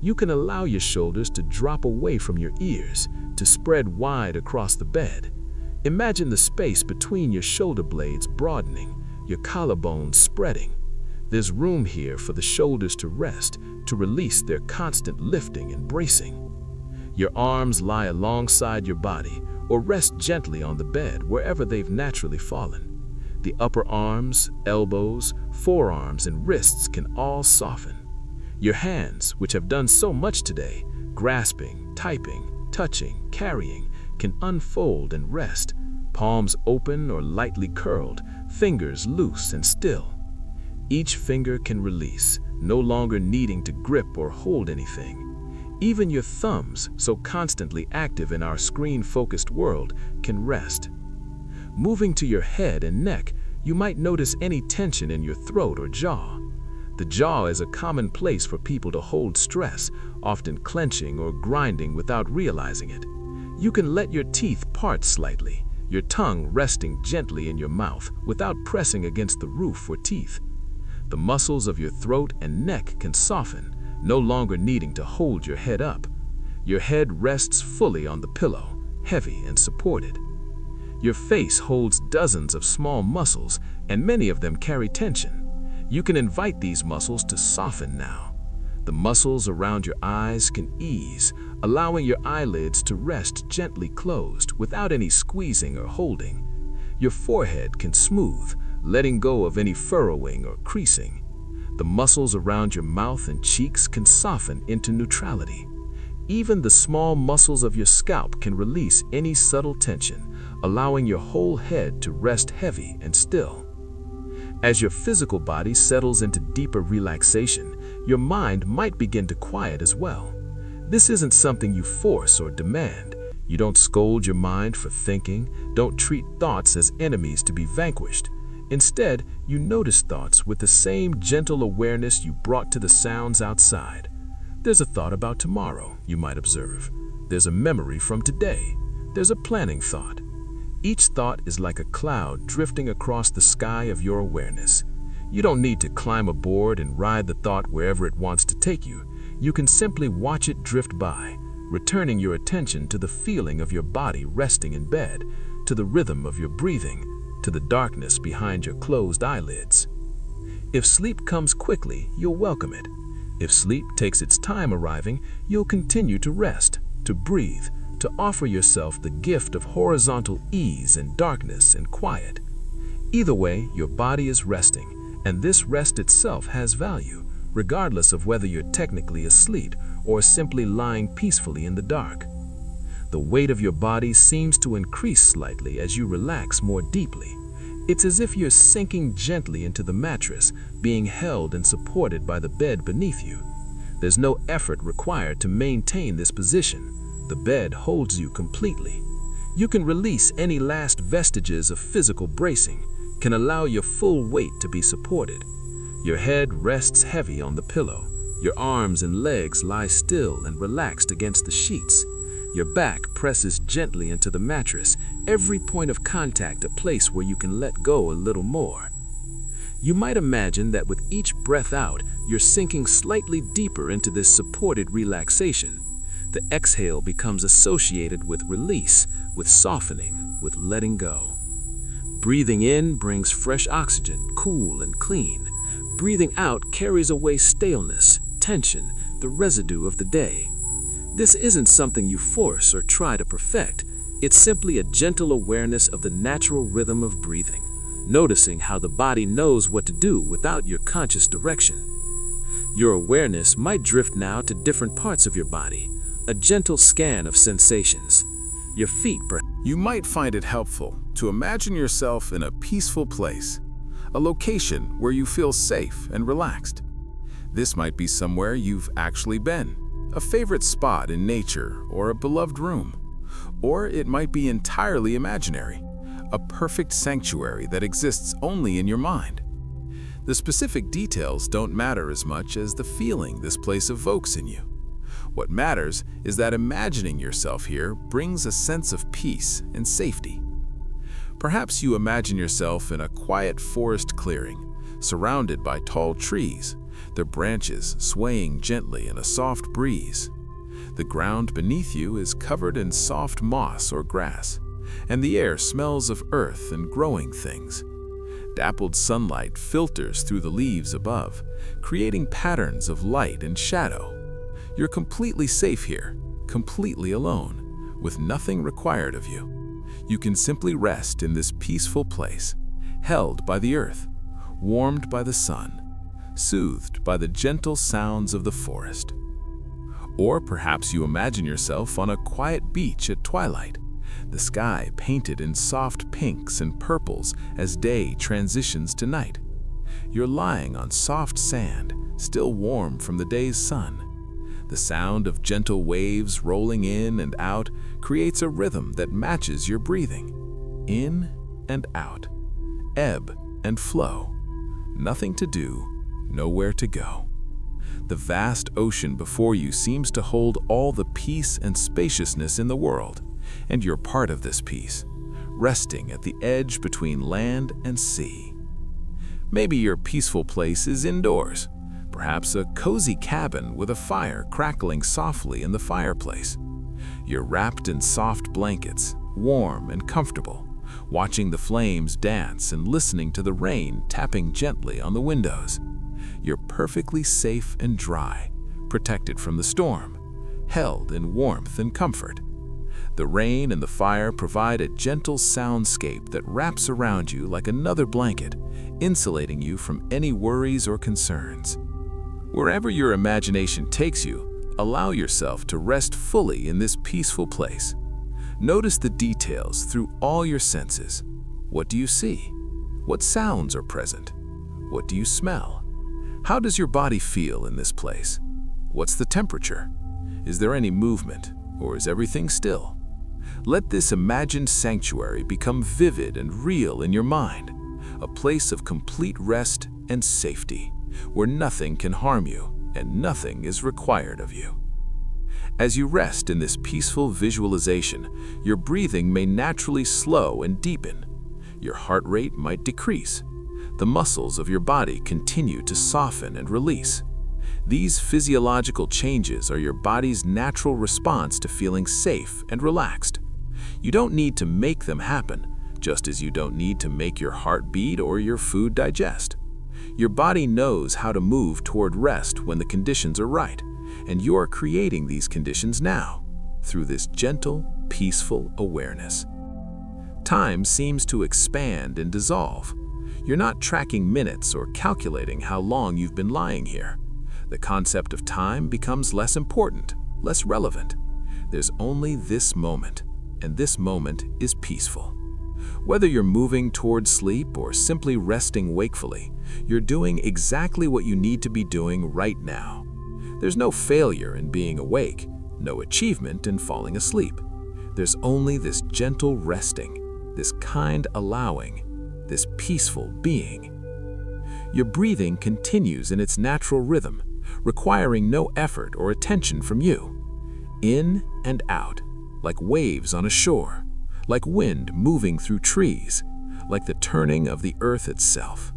You can allow your shoulders to drop away from your ears, to spread wide across the bed. Imagine the space between your shoulder blades broadening, your collarbones spreading. There's room here for the shoulders to rest, to release their constant lifting and bracing. Your arms lie alongside your body or rest gently on the bed wherever they've naturally fallen. The upper arms, elbows, forearms, and wrists can all soften. Your hands, which have done so much today, grasping, typing, touching, carrying, can unfold and rest, palms open or lightly curled, fingers loose and still. Each finger can release, no longer needing to grip or hold anything. Even your thumbs, so constantly active in our screen-focused world, can rest. Moving to your head and neck, you might notice any tension in your throat or jaw. The jaw is a common place for people to hold stress, often clenching or grinding without realizing it. You can let your teeth part slightly, your tongue resting gently in your mouth without pressing against the roof or teeth. The muscles of your throat and neck can soften, no longer needing to hold your head up. Your head rests fully on the pillow, heavy and supported. Your face holds dozens of small muscles, and many of them carry tension. You can invite these muscles to soften now. The muscles around your eyes can ease, allowing your eyelids to rest gently closed without any squeezing or holding. Your forehead can smooth, letting go of any furrowing or creasing. The muscles around your mouth and cheeks can soften into neutrality. Even the small muscles of your scalp can release any subtle tension, allowing your whole head to rest heavy and still. As your physical body settles into deeper relaxation, your mind might begin to quiet as well. This isn't something you force or demand. You don't scold your mind for thinking, don't treat thoughts as enemies to be vanquished. Instead, you notice thoughts with the same gentle awareness you brought to the sounds outside. There's a thought about tomorrow, you might observe. There's a memory from today. There's a planning thought. Each thought is like a cloud drifting across the sky of your awareness. You don't need to climb aboard and ride the thought wherever it wants to take you. You can simply watch it drift by, returning your attention to the feeling of your body resting in bed, to the rhythm of your breathing, to the darkness behind your closed eyelids. If sleep comes quickly, you'll welcome it. If sleep takes its time arriving, you'll continue to rest, to breathe, to offer yourself the gift of horizontal ease and darkness and quiet. Either way, your body is resting, and this rest itself has value, regardless of whether you're technically asleep or simply lying peacefully in the dark. The weight of your body seems to increase slightly as you relax more deeply. It's as if you're sinking gently into the mattress, being held and supported by the bed beneath you. There's no effort required to maintain this position. The bed holds you completely. You can release any last vestiges of physical bracing, can allow your full weight to be supported. Your head rests heavy on the pillow. Your arms and legs lie still and relaxed against the sheets. Your back presses gently into the mattress, every point of contact a place where you can let go a little more. You might imagine that with each breath out, you're sinking slightly deeper into this supported relaxation. The exhale becomes associated with release, with softening, with letting go. Breathing in brings fresh oxygen, cool and clean. Breathing out carries away staleness, tension, the residue of the day. This isn't something you force or try to perfect. It's simply a gentle awareness of the natural rhythm of breathing, noticing how the body knows what to do without your conscious direction. Your awareness might drift now to different parts of your body, a gentle scan of sensations. Your feet, perhaps. You might find it helpful to imagine yourself in a peaceful place, a location where you feel safe and relaxed. This might be somewhere you've actually been, a favorite spot in nature or a beloved room. Or it might be entirely imaginary, a perfect sanctuary that exists only in your mind. The specific details don't matter as much as the feeling this place evokes in you. What matters is that imagining yourself here brings a sense of peace and safety. Perhaps you imagine yourself in a quiet forest clearing, surrounded by tall trees, their branches swaying gently in a soft breeze. The ground beneath you is covered in soft moss or grass, and the air smells of earth and growing things. Dappled sunlight filters through the leaves above, creating patterns of light and shadow. You're completely safe here, completely alone, with nothing required of you. You can simply rest in this peaceful place, held by the earth, warmed by the sun, soothed by the gentle sounds of the forest. Or perhaps you imagine yourself on a quiet beach at twilight, the sky painted in soft pinks and purples as day transitions to night. You're lying on soft sand, still warm from the day's sun. The sound of gentle waves rolling in and out creates a rhythm that matches your breathing. In and out, ebb and flow. Nothing to do, nowhere to go. The vast ocean before you seems to hold all the peace and spaciousness in the world, and you're part of this peace, resting at the edge between land and sea. Maybe your peaceful place is indoors, perhaps a cozy cabin with a fire crackling softly in the fireplace. You're wrapped in soft blankets, warm and comfortable, watching the flames dance and listening to the rain tapping gently on the windows. You're perfectly safe and dry, protected from the storm, held in warmth and comfort. The rain and the fire provide a gentle soundscape that wraps around you like another blanket, insulating you from any worries or concerns. Wherever your imagination takes you, allow yourself to rest fully in this peaceful place. Notice the details through all your senses. What do you see? What sounds are present? What do you smell? How does your body feel in this place? What's the temperature? Is there any movement, or is everything still? Let this imagined sanctuary become vivid and real in your mind, a place of complete rest and safety, where nothing can harm you and nothing is required of you. As you rest in this peaceful visualization, your breathing may naturally slow and deepen. Your heart rate might decrease. The muscles of your body continue to soften and release. These physiological changes are your body's natural response to feeling safe and relaxed. You don't need to make them happen, just as you don't need to make your heart beat or your food digest. Your body knows how to move toward rest when the conditions are right, and you are creating these conditions now, through this gentle, peaceful awareness. Time seems to expand and dissolve. You're not tracking minutes or calculating how long you've been lying here. The concept of time becomes less important, less relevant. There's only this moment, and this moment is peaceful. Whether you're moving toward sleep or simply resting wakefully, you're doing exactly what you need to be doing right now. There's no failure in being awake, no achievement in falling asleep. There's only this gentle resting, this kind allowing, this peaceful being. Your breathing continues in its natural rhythm, requiring no effort or attention from you. In and out, like waves on a shore, like wind moving through trees, like the turning of the earth itself.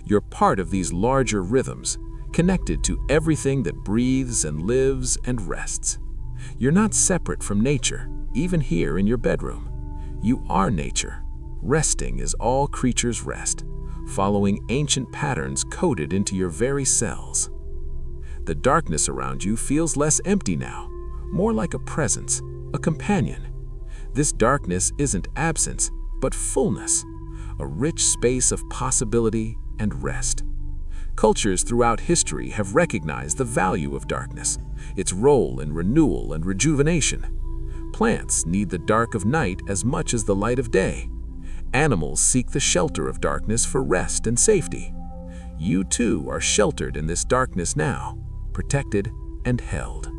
You're part of these larger rhythms, connected to everything that breathes and lives and rests. You're not separate from nature, even here in your bedroom. You are nature, resting as all creatures rest, following ancient patterns coded into your very cells. The darkness around you feels less empty now, more like a presence, a companion. This darkness isn't absence, but fullness, a rich space of possibility and rest. Cultures throughout history have recognized the value of darkness, its role in renewal and rejuvenation. Plants need the dark of night as much as the light of day. Animals seek the shelter of darkness for rest and safety. You too are sheltered in this darkness now, protected and held.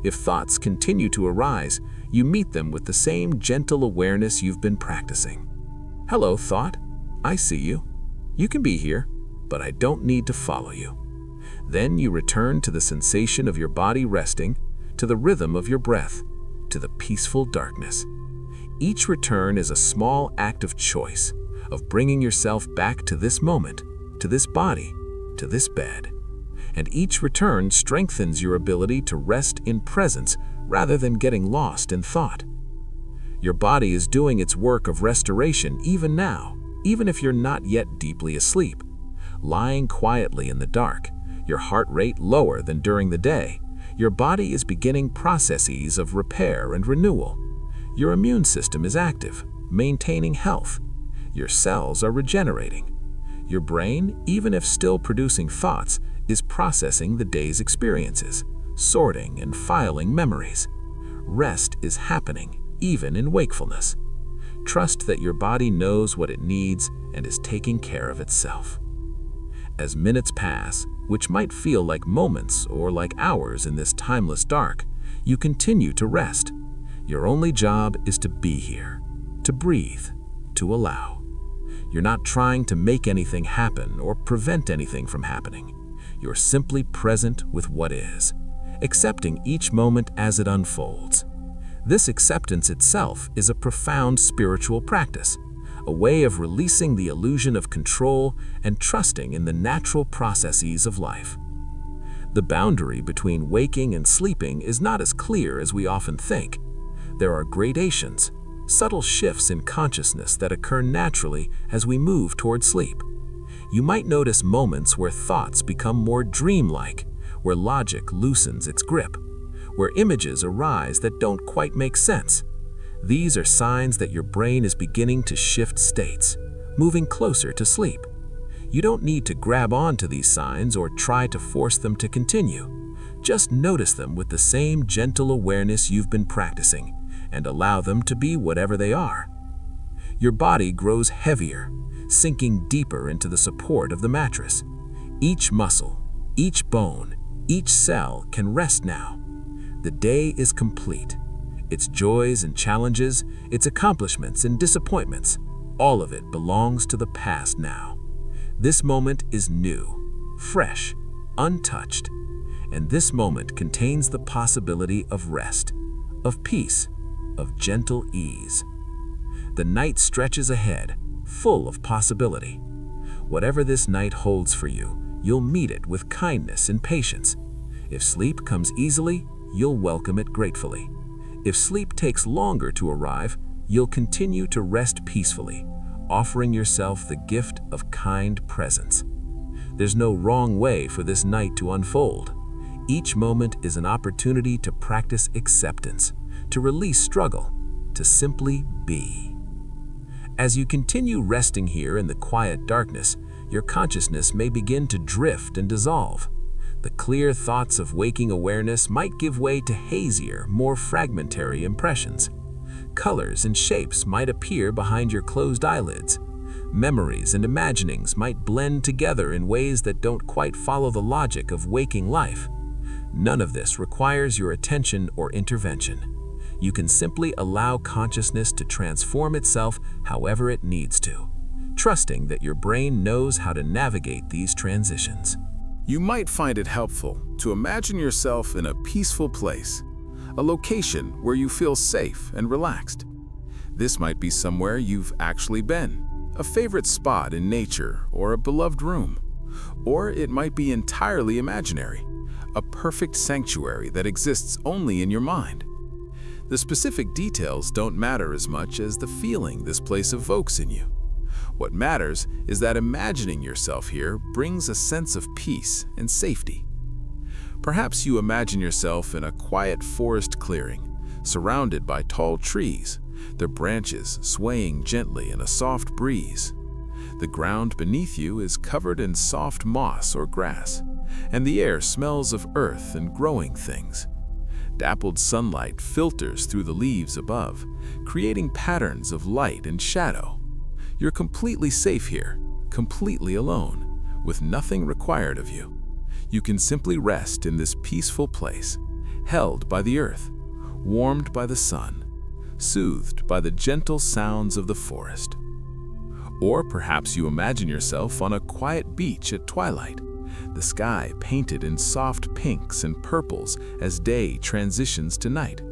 If thoughts continue to arise, you meet them with the same gentle awareness you've been practicing. Hello, thought. I see you. You can be here, but I don't need to follow you. Then you return to the sensation of your body resting, to the rhythm of your breath, to the peaceful darkness. Each return is a small act of choice, of bringing yourself back to this moment, to this body, to this bed. And each return strengthens your ability to rest in presence rather than getting lost in thought. Your body is doing its work of restoration even now, even if you're not yet deeply asleep. Lying quietly in the dark, your heart rate lower than during the day, your body is beginning processes of repair and renewal. Your immune system is active, maintaining health. Your cells are regenerating. Your brain, even if still producing thoughts, is processing the day's experiences, sorting and filing memories. Rest is happening, even in wakefulness. Trust that your body knows what it needs and is taking care of itself. As minutes pass, which might feel like moments or like hours in this timeless dark, you continue to rest. Your only job is to be here, to breathe, to allow. You're not trying to make anything happen or prevent anything from happening. You're simply present with what is, accepting each moment as it unfolds. This acceptance itself is a profound spiritual practice, a way of releasing the illusion of control and trusting in the natural processes of life. The boundary between waking and sleeping is not as clear as we often think. There are gradations, subtle shifts in consciousness that occur naturally as we move toward sleep. You might notice moments where thoughts become more dreamlike, where logic loosens its grip, where images arise that don't quite make sense. These are signs that your brain is beginning to shift states, moving closer to sleep. You don't need to grab onto these signs or try to force them to continue. Just notice them with the same gentle awareness you've been practicing, and allow them to be whatever they are. Your body grows heavier, sinking deeper into the support of the mattress. Each muscle, each bone, each cell can rest now. The day is complete. Its joys and challenges, its accomplishments and disappointments, all of it belongs to the past now. This moment is new, fresh, untouched, and this moment contains the possibility of rest, of peace, of gentle ease. The night stretches ahead, full of possibility. Whatever this night holds for you, you'll meet it with kindness and patience. If sleep comes easily, you'll welcome it gratefully. If sleep takes longer to arrive, you'll continue to rest peacefully, offering yourself the gift of kind presence. There's no wrong way for this night to unfold. Each moment is an opportunity to practice acceptance, to release struggle, to simply be. As you continue resting here in the quiet darkness, your consciousness may begin to drift and dissolve. The clear thoughts of waking awareness might give way to hazier, more fragmentary impressions. Colors and shapes might appear behind your closed eyelids. Memories and imaginings might blend together in ways that don't quite follow the logic of waking life. None of this requires your attention or intervention. You can simply allow consciousness to transform itself however it needs to, trusting that your brain knows how to navigate these transitions. You might find it helpful to imagine yourself in a peaceful place, a location where you feel safe and relaxed. This might be somewhere you've actually been, a favorite spot in nature or a beloved room, Or it might be entirely imaginary, a perfect sanctuary that exists only in your mind. The specific details don't matter as much as the feeling this place evokes in you. What matters is that imagining yourself here brings a sense of peace and safety. Perhaps you imagine yourself in a quiet forest clearing, surrounded by tall trees, their branches swaying gently in a soft breeze. The ground beneath you is covered in soft moss or grass, and the air smells of earth and growing things. Dappled sunlight filters through the leaves above, creating patterns of light and shadow. You're completely safe here, completely alone, with nothing required of you. You can simply rest in this peaceful place, held by the earth, warmed by the sun, soothed by the gentle sounds of the forest. Or perhaps you imagine yourself on a quiet beach at twilight, the sky painted in soft pinks and purples as day transitions to night.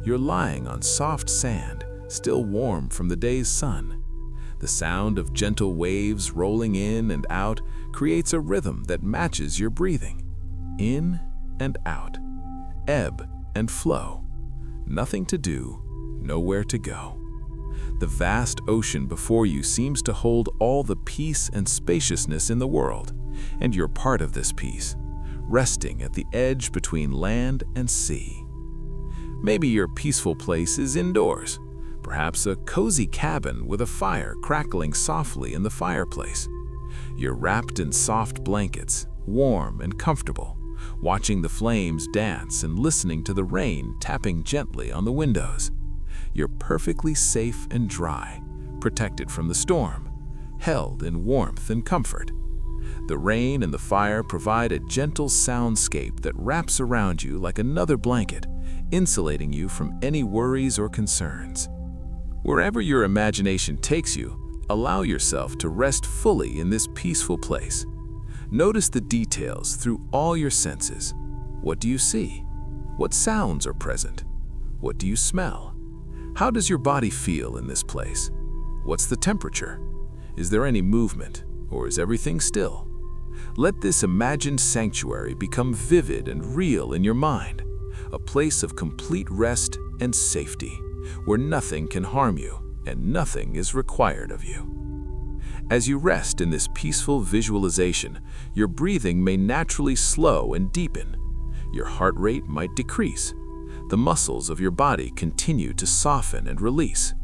You're lying on soft sand, still warm from the day's sun. The sound of gentle waves rolling in and out creates a rhythm that matches your breathing. In and out, ebb and flow. Nothing to do, nowhere to go. The vast ocean before you seems to hold all the peace and spaciousness in the world, and you're part of this peace, resting at the edge between land and sea. Maybe your peaceful place is indoors, perhaps a cozy cabin with a fire crackling softly in the fireplace. You're wrapped in soft blankets, warm and comfortable, watching the flames dance and listening to the rain tapping gently on the windows. You're perfectly safe and dry, protected from the storm, held in warmth and comfort. The rain and the fire provide a gentle soundscape that wraps around you like another blanket, insulating you from any worries or concerns. Wherever your imagination takes you, allow yourself to rest fully in this peaceful place. Notice the details through all your senses. What do you see? What sounds are present? What do you smell? How does your body feel in this place? What's the temperature? Is there any movement, or is everything still? Let this imagined sanctuary become vivid and real in your mind, a place of complete rest and safety, where nothing can harm you and nothing is required of you. As you rest in this peaceful visualization, your breathing may naturally slow and deepen. Your heart rate might decrease. The muscles of your body continue to soften and release.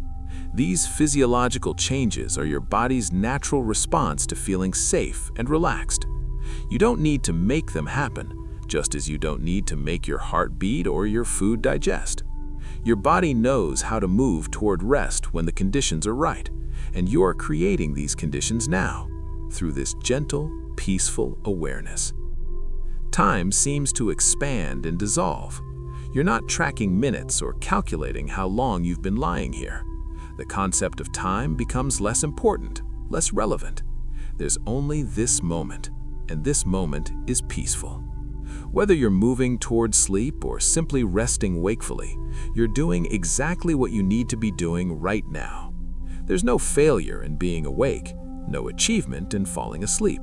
These physiological changes are your body's natural response to feeling safe and relaxed. You don't need to make them happen, just as you don't need to make your heart beat or your food digest. Your body knows how to move toward rest when the conditions are right, and you are creating these conditions now, through this gentle, peaceful awareness. Time seems to expand and dissolve. You're not tracking minutes or calculating how long you've been lying here. The concept of time becomes less important, less relevant. There's only this moment, and this moment is peaceful. Whether you're moving toward sleep or simply resting wakefully, you're doing exactly what you need to be doing right now. There's no failure in being awake, no achievement in falling asleep.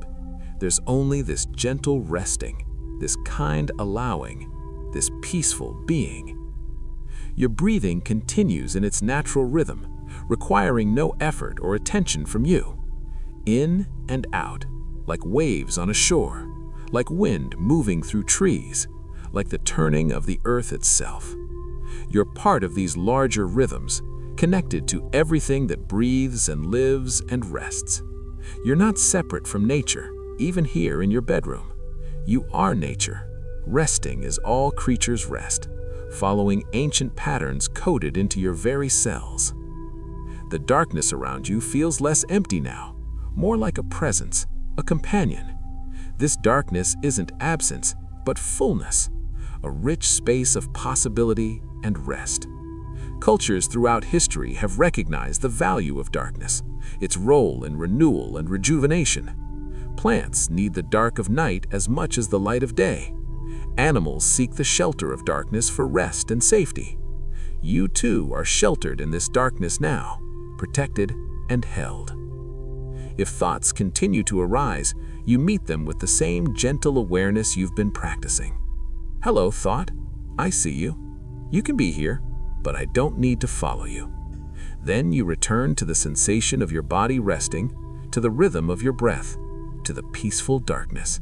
There's only this gentle resting, this kind allowing, this peaceful being. Your breathing continues in its natural rhythm, requiring no effort or attention from you. In and out, like waves on a shore, like wind moving through trees, like the turning of the earth itself. You're part of these larger rhythms, connected to everything that breathes and lives and rests. You're not separate from nature, even here in your bedroom. You are nature, resting as all creatures rest, following ancient patterns coded into your very cells. The darkness around you feels less empty now, more like a presence, a companion. This darkness isn't absence, but fullness, a rich space of possibility and rest. Cultures throughout history have recognized the value of darkness, its role in renewal and rejuvenation. Plants need the dark of night as much as the light of day. Animals seek the shelter of darkness for rest and safety. You too are sheltered in this darkness now, protected and held. If thoughts continue to arise, you meet them with the same gentle awareness you've been practicing. Hello, thought. I see you. You can be here, but I don't need to follow you. Then you return to the sensation of your body resting, to the rhythm of your breath, to the peaceful darkness.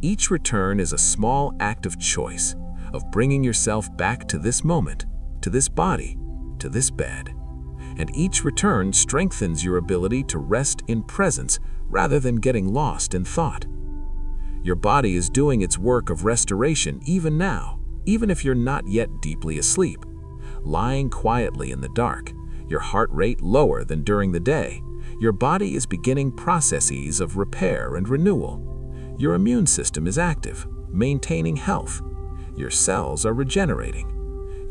Each return is a small act of choice, of bringing yourself back to this moment, to this body, to this bed. And each return strengthens your ability to rest in presence rather than getting lost in thought. Your body is doing its work of restoration even now, even if you're not yet deeply asleep. Lying quietly in the dark, your heart rate lower than during the day, your body is beginning processes of repair and renewal. Your immune system is active, maintaining health. Your cells are regenerating.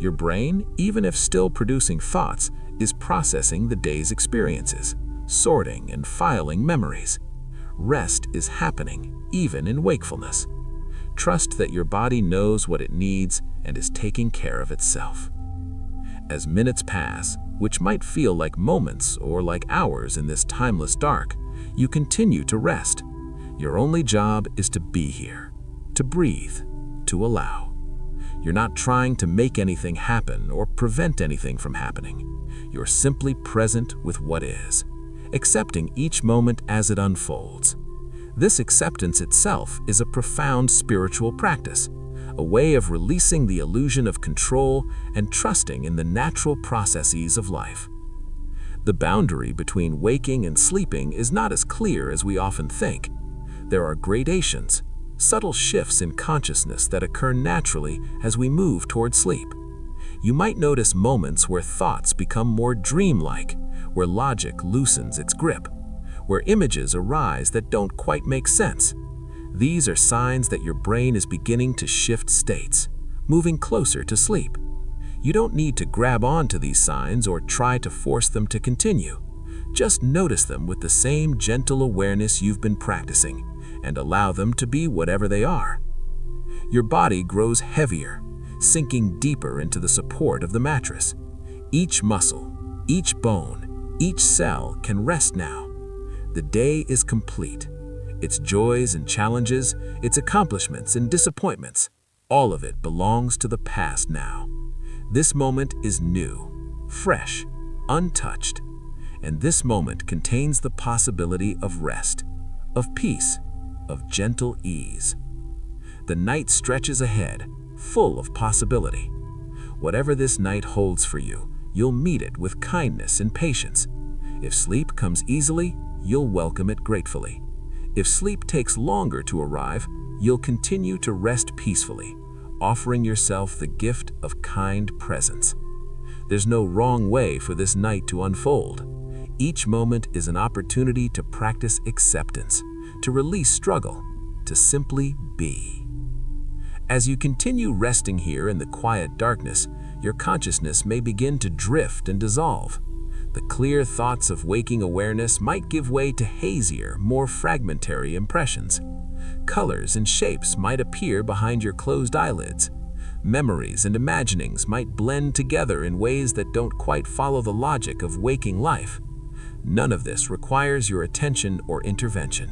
Your brain, even if still producing thoughts, is processing the day's experiences, sorting and filing memories. Rest is happening, even in wakefulness. Trust that your body knows what it needs and is taking care of itself. As minutes pass, which might feel like moments or like hours in this timeless dark, you continue to rest. Your only job is to be here, to breathe, to allow. You're not trying to make anything happen or prevent anything from happening. You're simply present with what is, accepting each moment as it unfolds. This acceptance itself is a profound spiritual practice, a way of releasing the illusion of control and trusting in the natural processes of life. The boundary between waking and sleeping is not as clear as we often think. There are gradations, subtle shifts in consciousness that occur naturally as we move toward sleep. You might notice moments where thoughts become more dreamlike, where logic loosens its grip, where images arise that don't quite make sense. These are signs that your brain is beginning to shift states, moving closer to sleep. You don't need to grab onto these signs or try to force them to continue. Just notice them with the same gentle awareness you've been practicing and allow them to be whatever they are. Your body grows heavier, sinking deeper into the support of the mattress. Each muscle, each bone, each cell can rest now. The day is complete. Its joys and challenges, its accomplishments and disappointments, all of it belongs to the past now. This moment is new, fresh, untouched, and this moment contains the possibility of rest, of peace, of gentle ease. The night stretches ahead, full of possibility. Whatever this night holds for you, you'll meet it with kindness and patience. If sleep comes easily, you'll welcome it gratefully. If sleep takes longer to arrive, you'll continue to rest peacefully, offering yourself the gift of kind presence. There's no wrong way for this night to unfold. Each moment is an opportunity to practice acceptance, to release struggle, to simply be. As you continue resting here in the quiet darkness, your consciousness may begin to drift and dissolve. The clear thoughts of waking awareness might give way to hazier, more fragmentary impressions. Colors and shapes might appear behind your closed eyelids. Memories and imaginings might blend together in ways that don't quite follow the logic of waking life. None of this requires your attention or intervention.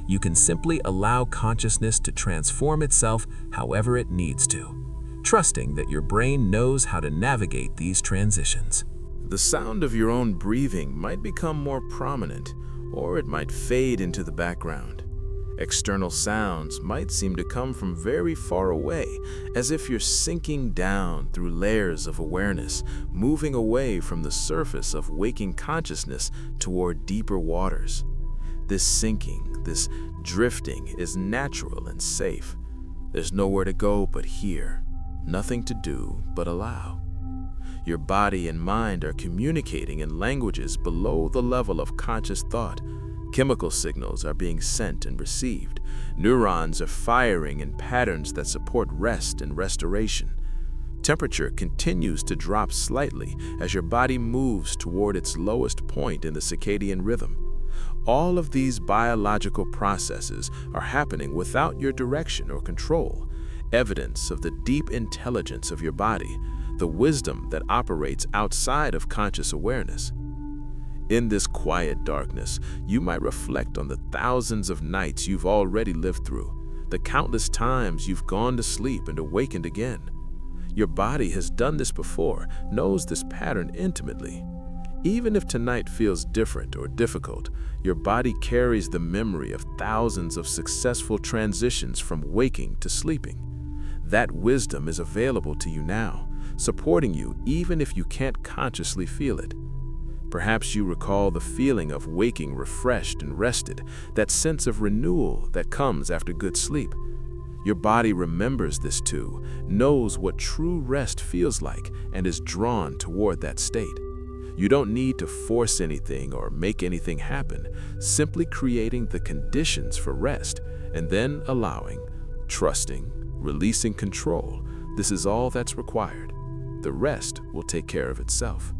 You can simply allow consciousness to transform itself however it needs to, trusting that your brain knows how to navigate these transitions. The sound of your own breathing might become more prominent, or it might fade into the background. External sounds might seem to come from very far away, as if you're sinking down through layers of awareness, moving away from the surface of waking consciousness toward deeper waters. This sinking, this drifting is natural and safe. There's nowhere to go but here, nothing to do but allow. Your body and mind are communicating in languages below the level of conscious thought. Chemical signals are being sent and received. Neurons are firing in patterns that support rest and restoration. Temperature continues to drop slightly as your body moves toward its lowest point in the circadian rhythm. All of these biological processes are happening without your direction or control, evidence of the deep intelligence of your body, the wisdom that operates outside of conscious awareness. In this quiet darkness, you might reflect on the thousands of nights you've already lived through, the countless times you've gone to sleep and awakened again. Your body has done this before, knows this pattern intimately. Even if tonight feels different or difficult, your body carries the memory of thousands of successful transitions from waking to sleeping. That wisdom is available to you now, supporting you even if you can't consciously feel it. Perhaps you recall the feeling of waking refreshed and rested, that sense of renewal that comes after good sleep. Your body remembers this too, knows what true rest feels like, and is drawn toward that state. You don't need to force anything or make anything happen, simply creating the conditions for rest, and then allowing, trusting, releasing control. This is all that's required. The rest will take care of itself.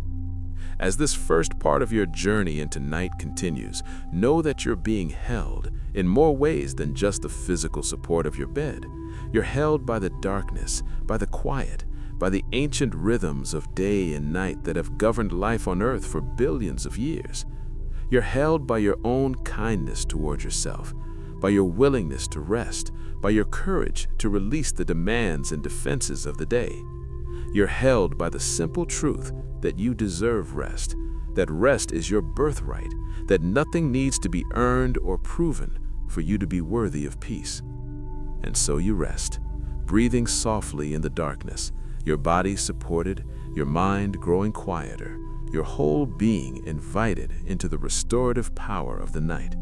As this first part of your journey into night continues, know that you're being held in more ways than just the physical support of your bed. You're held by the darkness, by the quiet, by the ancient rhythms of day and night that have governed life on earth for billions of years. You're held by your own kindness toward yourself, by your willingness to rest, by your courage to release the demands and defenses of the day. You're held by the simple truth that you deserve rest, that rest is your birthright, that nothing needs to be earned or proven for you to be worthy of peace. And so you rest, breathing softly in the darkness, your body supported, your mind growing quieter, your whole being invited into the restorative power of the night.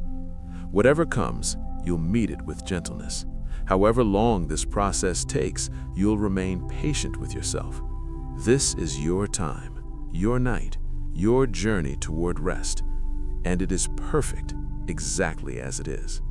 Whatever comes, you'll meet it with gentleness. However long this process takes, you'll remain patient with yourself. This is your time, your night, your journey toward rest, and it is perfect exactly as it is.